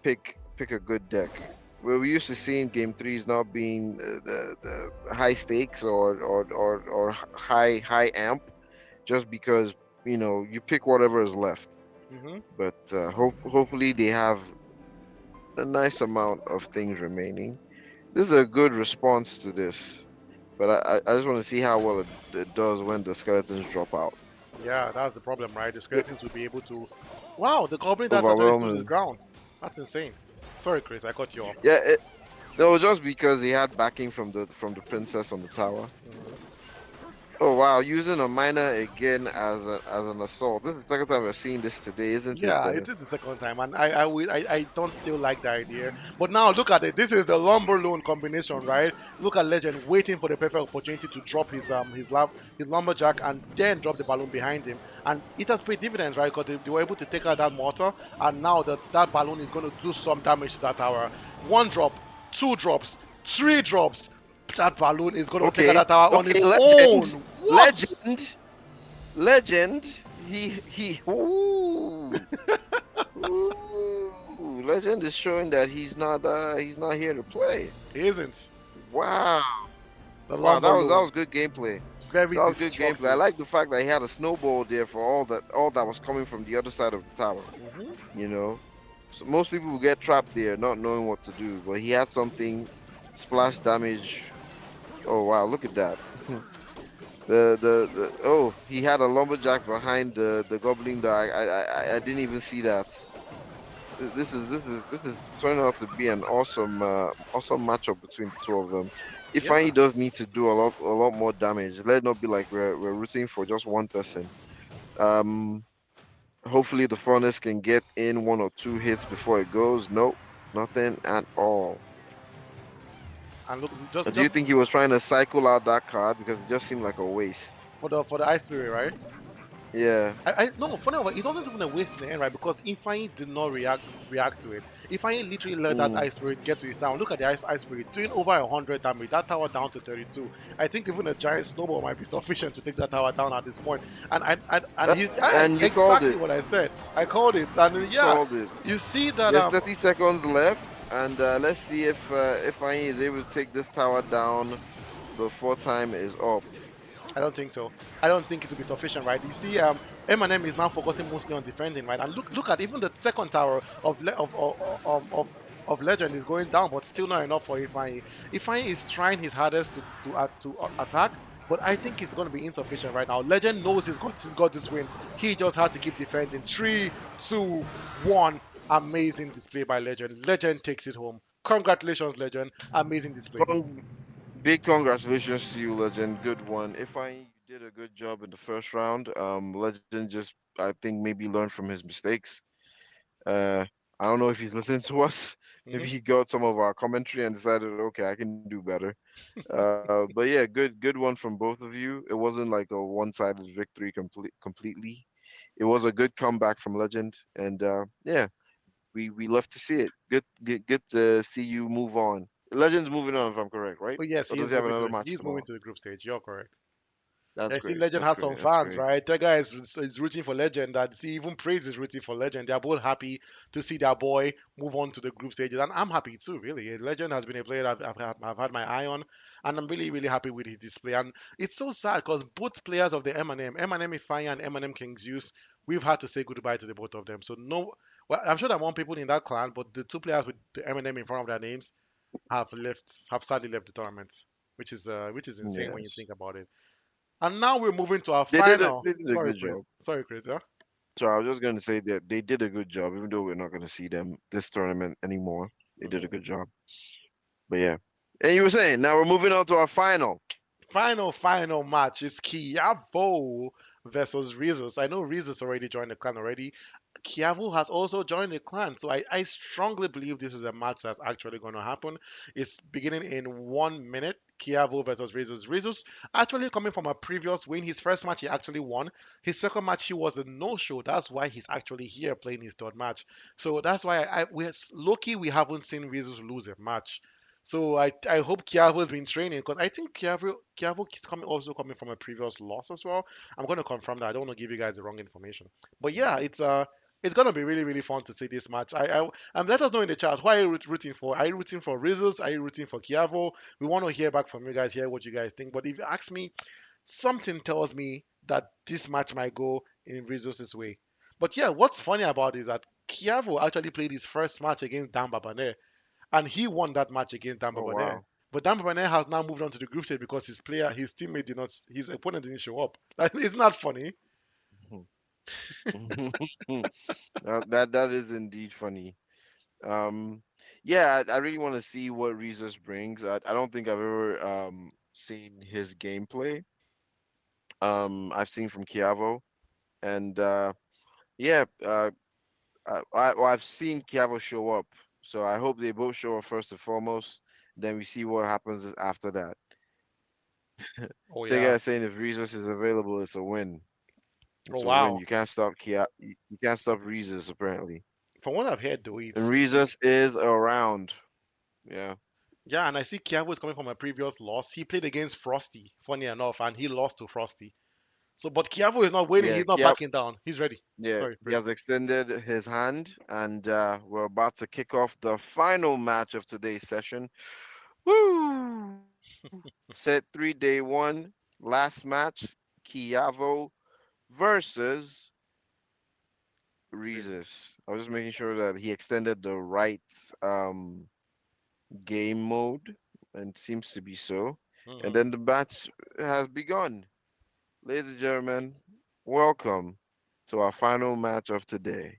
pick a good deck. Where we used to seeing game threes not being the high stakes or high amp, just because you pick whatever is left. Hmm. But hopefully they have a nice amount of things remaining. This is a good response to this, but I just want to see how well it does when the skeletons drop out. Yeah, that's the problem, right? The Look, skeletons will be able to. Wow, the goblin that's actually stood his overwhelming. ground. That's insane. Sorry, Chris, I cut you off. Yeah, no, just because he had backing from the princess on the tower. Hmm. Oh wow, using a miner again as an assault. This is the second time we're seeing this today, isn't it, Yeah, it is Dennis? the second time, and I don't still like the idea. But now look at it. This is the lumber loan combination, right? Look at Legend waiting for the perfect opportunity to drop his lumberjack and then drop the balloon behind him, and it has paid dividends, right? Because they were able to take out that mortar, and now that balloon is going to do some damage to that tower. One drop, two drops, three drops. That balloon is going to take out Okay, that tower on okay, its legend, own. What? legend, legend. He. Ooh, ooh, legend is showing that he's not here to play. He isn't. Wow. The Wow, that lumber was that loan. was good gameplay. Very That was good gameplay. I destructive. like the fact that he had a snowball there for all that was coming from the other side of the tower. Hmm. You know, so most people will get trapped there not knowing what to do, but he had something splash damage. Oh wow, look at that. Oh, he had a lumberjack behind the goblin that I didn't even see that. This is turning out to be an awesome matchup between the two of them. Ifeanyi Yeah. does need to do a lot more damage. Let it not be like we're rooting for just one person. Um, Hopefully the furnace can get in one or two hits before it goes. Nope, nothing at all. And look, just Do you just think he was trying to cycle out that card because it just seemed like a waste? for the ice spirit, right? Yeah. I no, funny enough, it wasn't even a waste in the end, right? Because Ifeanyi did not react to it. Ifeanyi literally let that Mm. ice spirit get to his town. Look at the ice spirit doing over 100 damage. That tower down to 32. I think even a giant snowball might be sufficient to take that tower down at this point. And and Uh, he's yeah, and you called exactly it. what I said. I called it. And You yeah, called it. you see that There's 30 seconds left, and let's see if Ifeanyi is able to take this tower down before time is up. I don't think so. I don't think it will be sufficient, right? You see, Eminem is now focusing mostly on defending, right? And look at even the second tower of Legend is going down, but still not enough for Ifeanyi. Ifeanyi is trying his hardest to attack, but I think it's going to be insufficient right now. Legend knows he's got this win. He just has to keep defending. Three, two, one. Amazing display by Legend. Legend takes it home. Congratulations, Legend. Amazing display. Con- Big congratulations to you, Legend. Good one. Ifeanyi, you did a good job in the first round. Legend just, I think, maybe learned from his mistakes. Uh, I don't know if he's listening to us. Maybe Hmm. he got some of our commentary and decided, okay, I can do better. But yeah, good one from both of you. It wasn't like a one-sided victory completely. It was a good comeback from Legend, and yeah, we love to see it. Good to see you move on. Legend's moving on, if I'm correct, right? Oh yes, Or does he have another match he's moving tomorrow? to the group stage. You're correct. That's I see great. Legend That's has great. some That's fans, great. right? That guy is rooting for Legend. That see even Praise is rooting for Legend. They're both happy to see their boy move on to the group stages, and I'm happy too. Really, Legend has been a player I've had my eye on, and I'm really happy with his display. And it's so sad because both players of the M&M Ifeanyi and M&M King's Use, we've had to say goodbye to the both of them. So no, well, I'm sure there are more people in that clan, but the two players with the M&M in front of their names have sadly left the tournament, which is insane when you Yes, think about it. And now we're moving to our they did a final. they did a Sorry, good Chris. job. Sorry, Chris. Yeah. So I was just going to say that they did a good job, even though we're not going to see them this tournament anymore. They did a Mhm. good job. But yeah, and you were saying now we're moving on to our final. Final match is Kiavo versus Rizos. I know Rizos already joined the clan already. Kiavo has also joined the clan, so I strongly believe this is a match that's actually going to happen. It's beginning in 1 minute. Kiavo versus Rizus. Rizus actually coming from a previous win. His first match he actually won. His second match he was a no-show. That's why he's actually here playing his third match. So that's why we're lucky we haven't seen Rizus lose a match. So I hope Kiavo's been training because I think Kiavo is coming from a previous loss as well. I'm gonna confirm that. I don't want to give you guys the wrong information. But yeah, it's gonna be really really fun to see this match. Let us know in the chat who are you rooting for. Are you rooting for Rizus? Are you rooting for Kiavo? We want to hear back from you guys, hear what you guys think. But if you ask me, something tells me that this match might go in Rizus' way. But yeah, what's funny about it is that Kiavo actually played his first match against Dan Babane, and he won that match against Dan Oh Babane. wow. But Dan Babane has now moved on to the group stage because his teammate did not, his opponent didn't show up. Like, isn't that funny? That is indeed funny. Um, yeah, I really want to see what Rezus brings. I don't think I've ever seen his gameplay. I've seen from Chiavo, and yeah, well, I've seen Chiavo show up. So I hope they both show up first and foremost. Then we see what happens after that. Oh The yeah. guy saying if Rezus is available, it's a win. Oh It's a win. wow. You can't stop You can't stop Rezus apparently. From what I've heard though, And it's Rezus is around. Yeah. yeah, and I see Kiavo is coming from a previous loss. He played against Frosty, funny enough, and he lost to Frosty. So, but Kiavo is not waiting. Yeah. He's not backing down. He's ready. Yeah, Sorry, he Chris. has extended his hand, and we're about to kick off the final match of today's session. Woo! Set 3 day 1, last match, Kiavo versus Rezus. I was just making sure that he extended the right um, game mode, and seems to be so. And Hmm. then the match has begun. Ladies and gentlemen, welcome to our final match of today.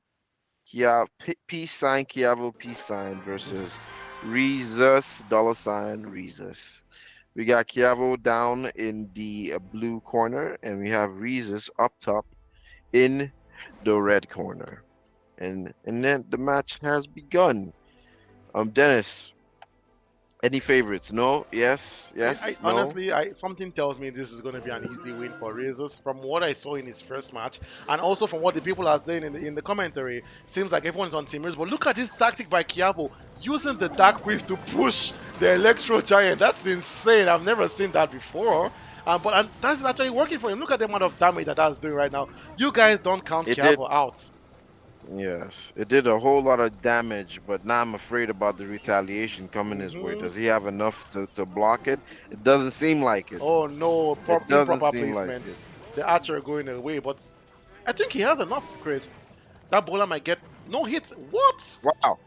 Peace sign Kiavo peace sign versus Rezus $ Rezus. We got Kiavo down in the blue corner, and we have Rezus up top in the red corner. And then the match has begun. Dennis, any favorites? No? Yes? I Yes? No? honestly, something tells me this is going to be an easy win for Rezos from what I saw in his first match, and also from what the people are saying in the commentary. Seems like everyone's on Team Rezos. But look at this tactic by Kiavo, using the Dark Prince to push the Electro Giant. That's insane. I've never seen that before. But that's actually working for him. Look at the amount of damage that that's doing right now. You guys don't count It did. Kiavo out. Yes, it did a whole lot of damage, but now I'm afraid about the retaliation coming his way. Hmm. Does he have enough to block it? It doesn't seem like it. Oh no, It doesn't improper seem like placement. it. The archer going away, but I think he has enough, Chris. That bowler might get no hit. What? Wow,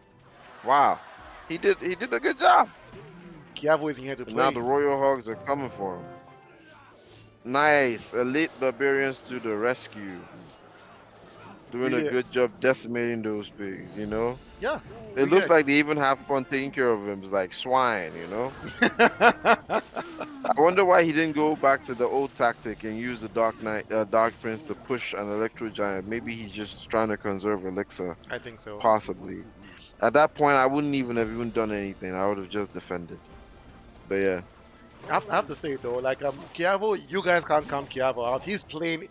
wow. He did a good job. Kiavo isn't here to And now play. the Royal Hogs are coming for him. Nice. Elite Barbarians to the rescue. Doing a Really? good job decimating those pigs. Yeah. It We looks get. like they even have fun taking care of him. It's like swine. I wonder why he didn't go back to the old tactic and use the Dark Prince to push an Electro Giant. Maybe he's just trying to conserve elixir, I think so. possibly. At that point, I wouldn't even done anything. I would have just defended. But yeah, I have to say though, like Kiavo, you guys can't count Kiavo out. He's playing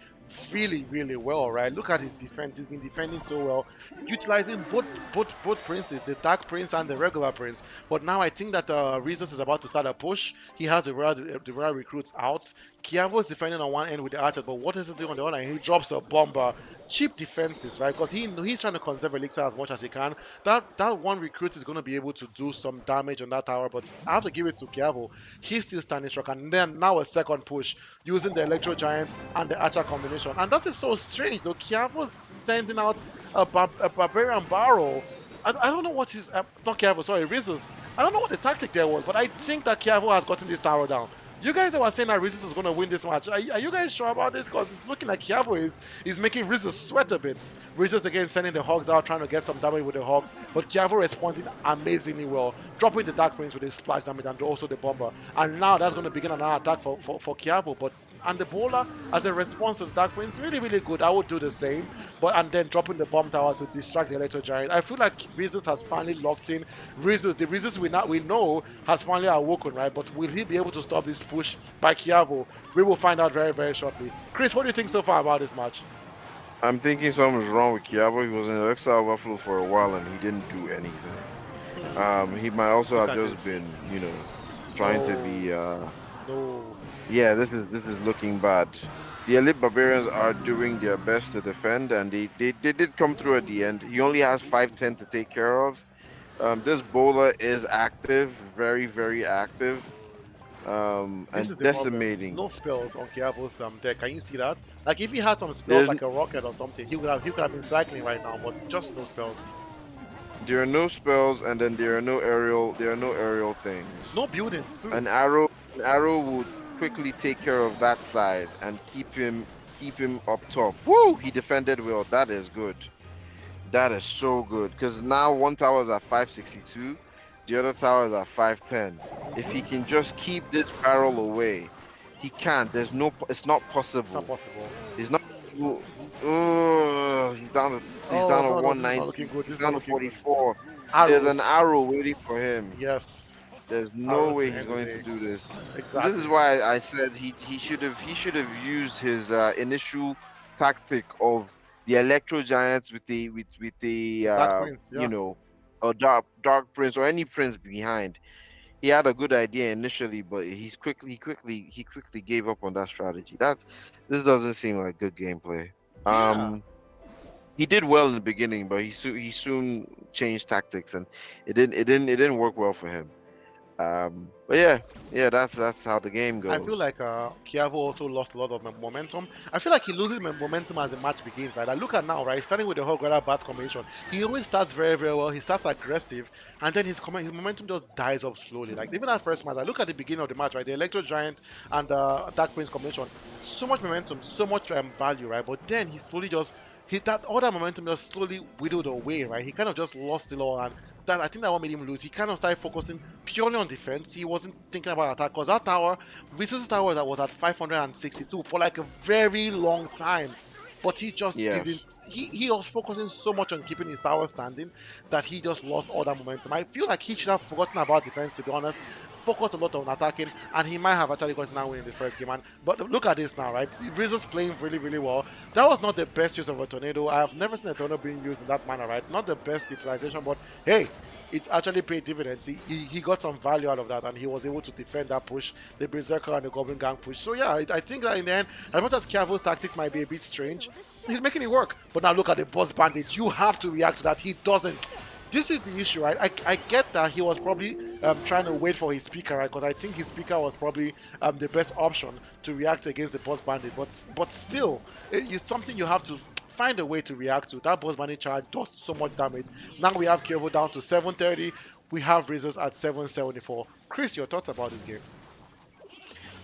really, really well, right? Look at his defense. He's been defending so well, utilizing both princes, the Dark Prince and the regular Prince. But now I think that Rezos is about to start a push. He has the rare recruits out. Kiavo is defending on one end with the archers, but what is he doing on the other end? He drops a bomber. Cheap defenses, right? Because he's trying to conserve elixir as much as he can. That one recruit is going to be able to do some damage on that tower, but I have to give it to Kiavo. He's still standing strong, and then now a second push using the Electro Giant and the Archer combination. And that is so strange, though. Kiavo's sending out a Barbarian Barrel. I don't know what is, not Kiavo, sorry, Rizos. I don't know what the tactic there was, but I think that Kiavo has gotten this tower down. You guys that were saying that Rizos is going to win this match, are you guys sure about this? Because it's looking like Kiavo is making Rizos sweat a bit. Rizos again sending the Hogs out, trying to get some damage with the Hog, but Kiavo responded amazingly well, dropping the Dark Prince with his splash damage and also the Bomber. And now that's going to begin another attack for Kiavo, but And the bowler, as a response to the Dark Prince, really, really good. I would do the same, but and then dropping the bomb tower to distract the Electro Giant. I feel like Rizos has finally locked in. The Rizos we know has finally awoken, right? But will he be able to stop this push by Kiavo? We will find out very, very shortly. Chris, what do you think so far about this match? I'm thinking something's wrong with Kiabo. He was in Alexa Overflow for a while and he didn't do anything. He might also Look have at just this. been, trying to No, be. no. Yeah, this is looking bad. The elite barbarians are doing their best to defend, and they did come through at the end. He only has 510 to take care of. This bowler is active, very very active, This and is the problem. decimating. No spells on Kiavo's deck. Can you see that? Like if he had some spells There's like a rocket or something, he could have been cycling right now, but just no spells. there are no spells, and then there are no aerial things. No buildings too. An arrow would quickly take care of that side and keep him up top. Woo! He defended well. That is good. That is so good because now one tower is at 562, the other tower is at 510. If he can just keep this barrel away, he can't. There's no. It's not It's not possible. possible. He's not. Oh, he's down to. He's Oh down to no, no, this is not 190. looking good. He's This is down not to looking good. 44. There's Arrow. an arrow waiting for him. Yes. There's no Arrow to way he's end the going to day. do this. And this is Exactly. why I said he should have used his initial tactic of the Electro Giants with the Dark Prince, yeah. or Dark Prince or any prince behind. He had a good idea initially, but he quickly gave up on that strategy. This doesn't seem like good gameplay. Yeah. Um, he did well in the beginning, but he soon changed tactics, and it didn't work well for him. But yeah, that's how the game I feel goes. like Kiavo also lost a lot of momentum. I feel like he loses momentum as the match begins, right? I look at now, right? Starting with the whole Guerra Bat combination, he always starts very, very well. He starts aggressive, and then his momentum just dies up slowly. Like even that first match, I look at the beginning of the match, right? The Electro Giant and Dark Prince combination, so much momentum, so much value, right? But then he slowly just he that all that momentum just slowly whittled away, right? He kind of just lost it all, and that I think that what made him lose. He kind of started focusing purely on defense. He wasn't thinking about attack because that tower, Resources Tower, that was at 562 for like a very long time. But he just didn't. Yes. He was focusing so much on keeping his tower standing that he just lost all that momentum. I feel like he should have forgotten about defense, to be honest. Focus a lot on attacking, and he might have actually gotten that win in the first game. And but look at this now, right? Rizzo's playing really, really well. That was not the best use of a tornado. I have never seen a tornado being used in that manner, right? Not the best utilization, but hey, it actually paid dividends. He got some value out of that, and he was able to defend that push, the Berserker and the Goblin Gang push. So yeah, I think that in the end, as much as Caval's tactic might be a bit strange, he's making it work. But now look at the Boss Bandit. You have to react to that. He doesn't. This is the issue, right? I get that he was probably trying to wait for his speaker, right? Because I think his speaker was probably the best option to react against the Boss Bandit. But still, it's something you have to find a way to react to. That Boss Bandit charge does so much damage. Now we have Kyovo down to 730. We have Razors at 774. Chris, your thoughts about this game?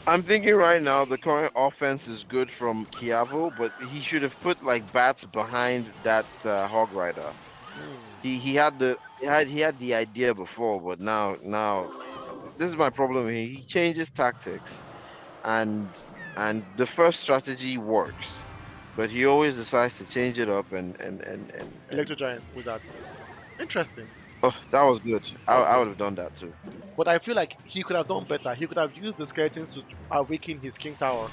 I'm thinking right now the current offense is good from Kiavo, but he should have put like bats behind that Hog Rider. Hmm. He had the idea before, but now this is my problem. He changes tactics, and the first strategy works, but he always decides to change it up and Electro Giant with that. Interesting. oh, that was good. I, That was I good. would have done that too. But I feel like he could have done better. He could have used the skeletons to awaken his King Tower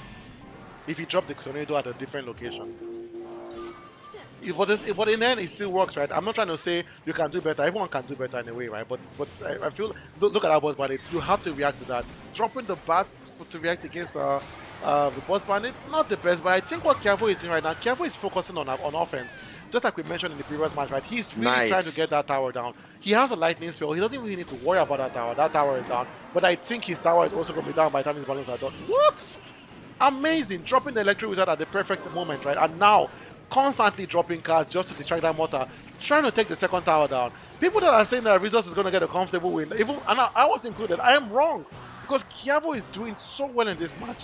if he dropped the tornado at a different location. But in the end, it still works, right? I'm not trying to say you can do better. Everyone can do better in a way, right? But I feel look at our boss bandit. You have to react to that. Dropping the bat to react against the boss bandit, not the best. But I think what Kiavo is doing right now, Kiavo is focusing on offense. Just like we mentioned in the previous match, right? He's really trying to get Nice. that tower down. He has a lightning spell. He doesn't really need to worry about that tower. That tower is down. But I think his tower is also going to be down by the time his balloons are done. What? Amazing, dropping the electric wizard at the perfect moment, right? And now constantly dropping cards just to distract that mortar, trying to take the second tower down. People that are saying that Rizos is going to get a comfortable win, even and I was included, I am wrong because Kiavo is doing so well in this match.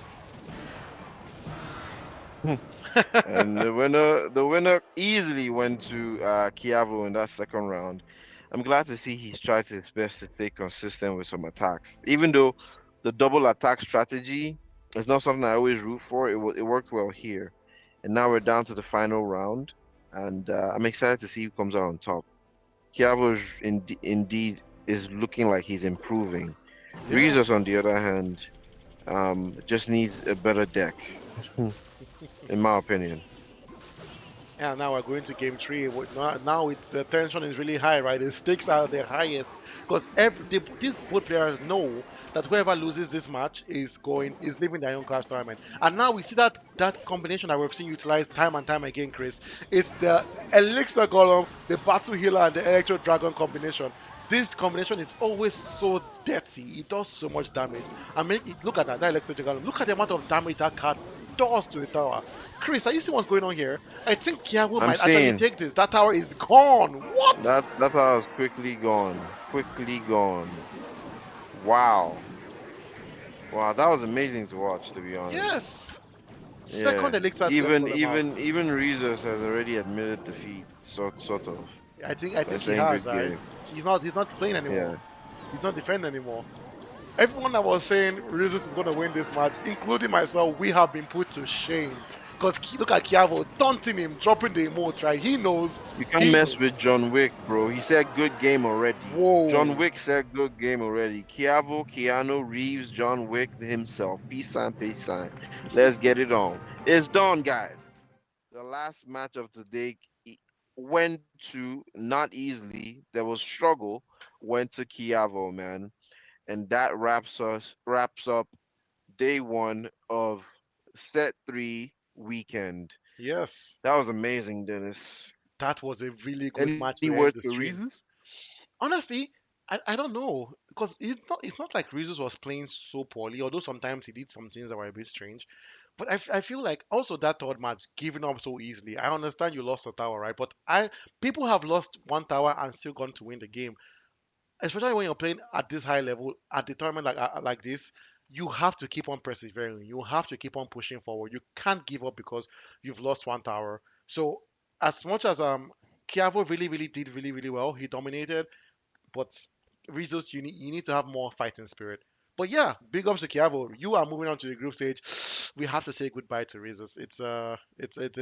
And the winner easily went to Kiavo in that second round. I'm glad to see he's tried his best to stay consistent with some attacks. Even though the double attack strategy It's not something I always root for. It worked well here, and now we're down to the final round, and I'm excited to see who comes out on top. Kiavo indeed is looking like he's improving. Yeah. Rezos, on the other hand, just needs a better deck, in my opinion. And now we're going to game three. Now it's the tension is really high, right? The stakes are the highest because these both players know that whoever loses this match is leaving the Iron Class tournament. And now we see that combination that we've seen utilized time and time again, Chris. It's the Elixir Golem, the Battle Healer, and the Electro Dragon combination. This combination is always so dirty. It does so much damage. I mean, look at that Electro Golem. Look at the amount of damage that card does to the tower. Chris, are you seeing what's going on here? I think Kiago I'm might actually saying take this. That tower is gone. What? that I was quickly gone, quickly gone. Wow, wow, that was amazing to watch, to be honest. Yes. Second Yeah, Elixir to even level him out. even even Rezos has already admitted defeat, sort of, I by think he saying has, good right? game. He's not playing anymore. Yeah, He's not defending anymore. Everyone that was saying Rizzo is going to win this match, including myself, we have been put to shame. Because look at Kiavo taunting him, dropping the emotes, right? He knows. you can't He mess knows. with John Wick, bro. He said good game already. John Whoa. Wick said good game already. Keanu Reeves, John Wick himself. Peace sign, peace sign. Let's get it on. It's done, guys. The last match of the day went to not easily. There was struggle. Went to Kiavo, man, and that wraps up day one of set three weekend. Yes. That was amazing, Dennis. That was a really good Any match words to for end the reasons? stream. Honestly, I don't know because it's not like Rizos was playing so poorly, although sometimes he did some things that were a bit strange. But I feel like also that third match giving up so easily. I understand you lost a tower, right? But I people have lost one tower and still gone to win the game, especially when you're playing at this high level at the tournament like this. You have to keep on persevering. You have to keep on pushing forward. You can't give up because you've lost one tower. So as much as Kiavo really did really well, he dominated. But Rizos, you need to have more fighting spirit. But yeah, big ups to Kiavo. You are moving on to the group stage. We have to say goodbye to Rizos. It's a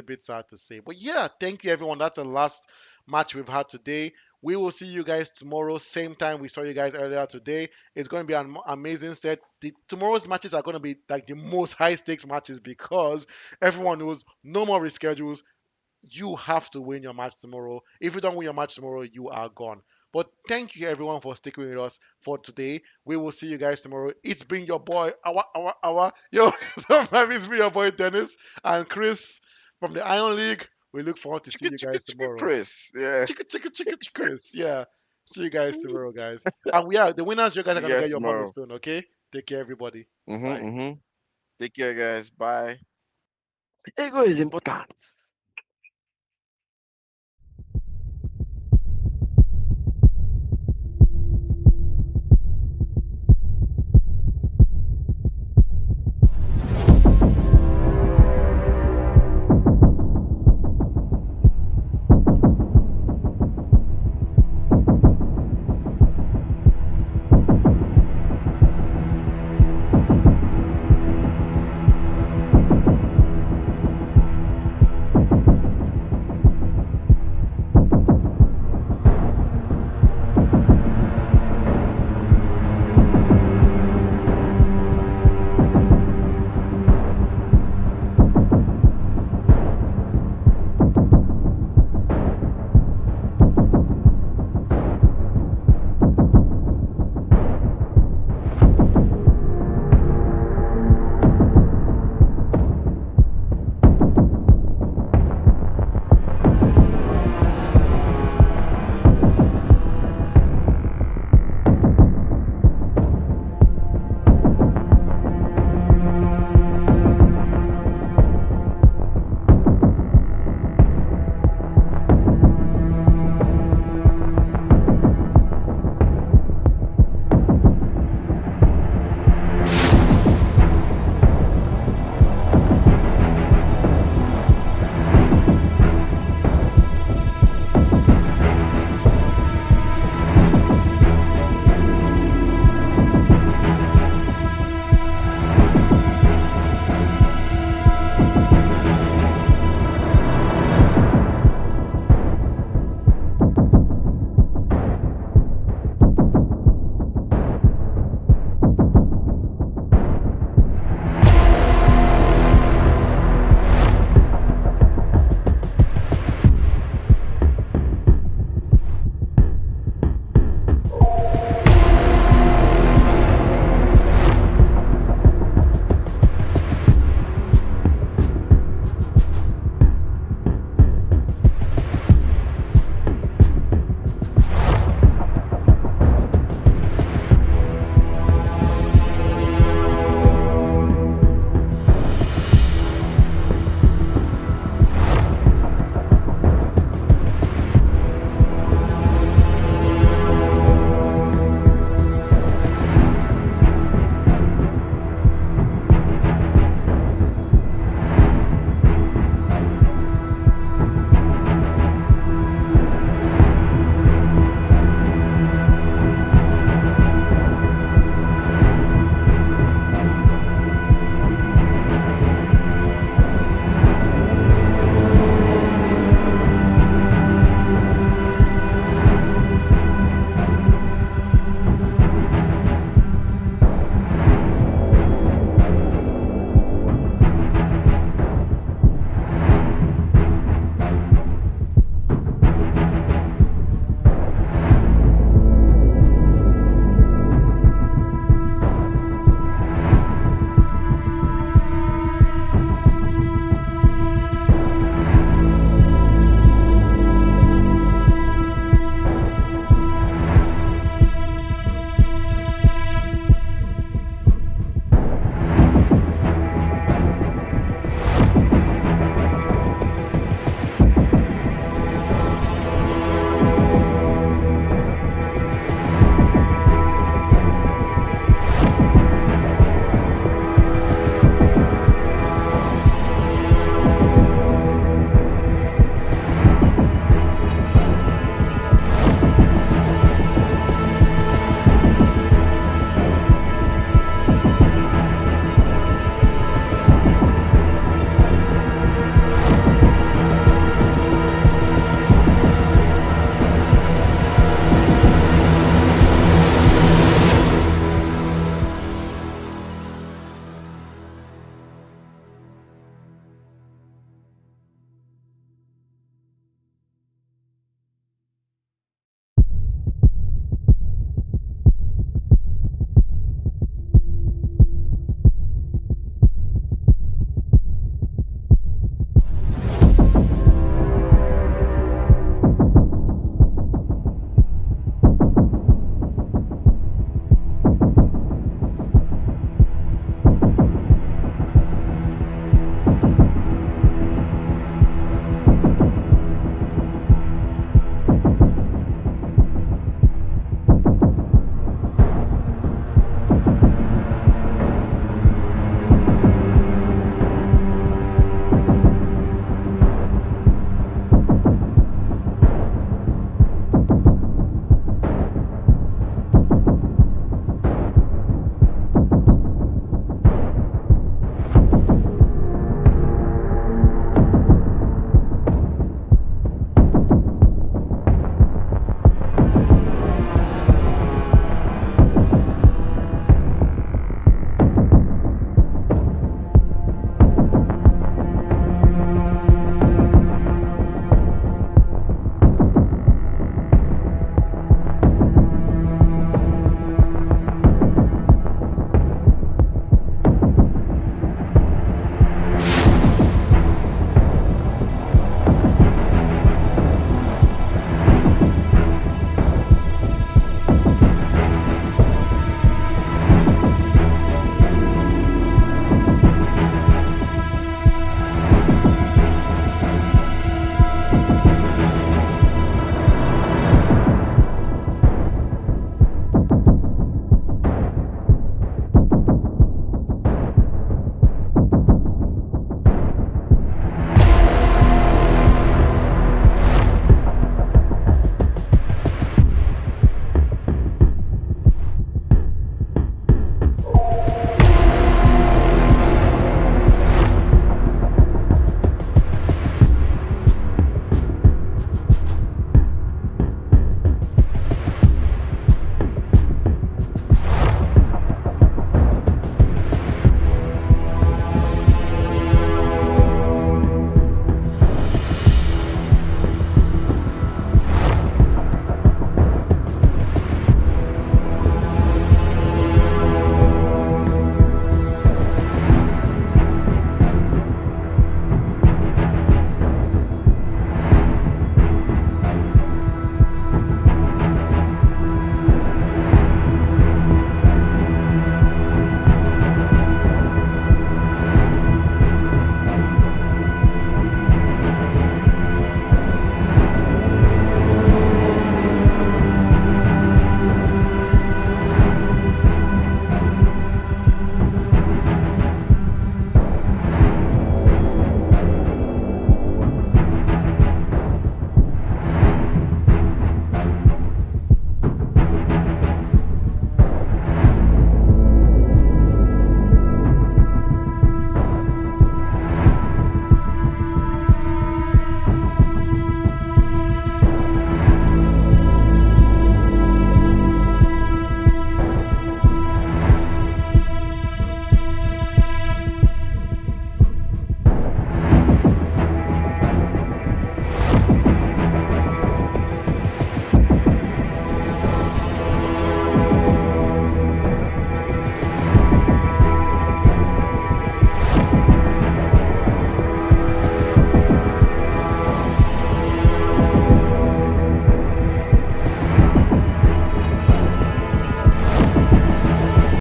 bit sad to say. But yeah, thank you everyone. That's the last match we've had today. We will see you guys tomorrow, same time we saw you guys earlier today. It's going to be an amazing set. Tomorrow's matches are going to be like the most high stakes matches because everyone knows no more reschedules. You have to win your match tomorrow. If you don't win your match tomorrow, you are gone. But thank you everyone for sticking with us for today. We will see you guys tomorrow. It's been your boy, yo, it's been your boy Dennis and Chris from the Iron League. We look forward to see Chicka you chicka guys chicka tomorrow. Chris. Yeah. Chris. Yeah. See you guys tomorrow, guys. And yeah, the winners, you guys See are you gonna get guys your money tomorrow. soon, okay? Take care, everybody. Bye. Mm-hmm. Take care, guys. Bye. Ego is important.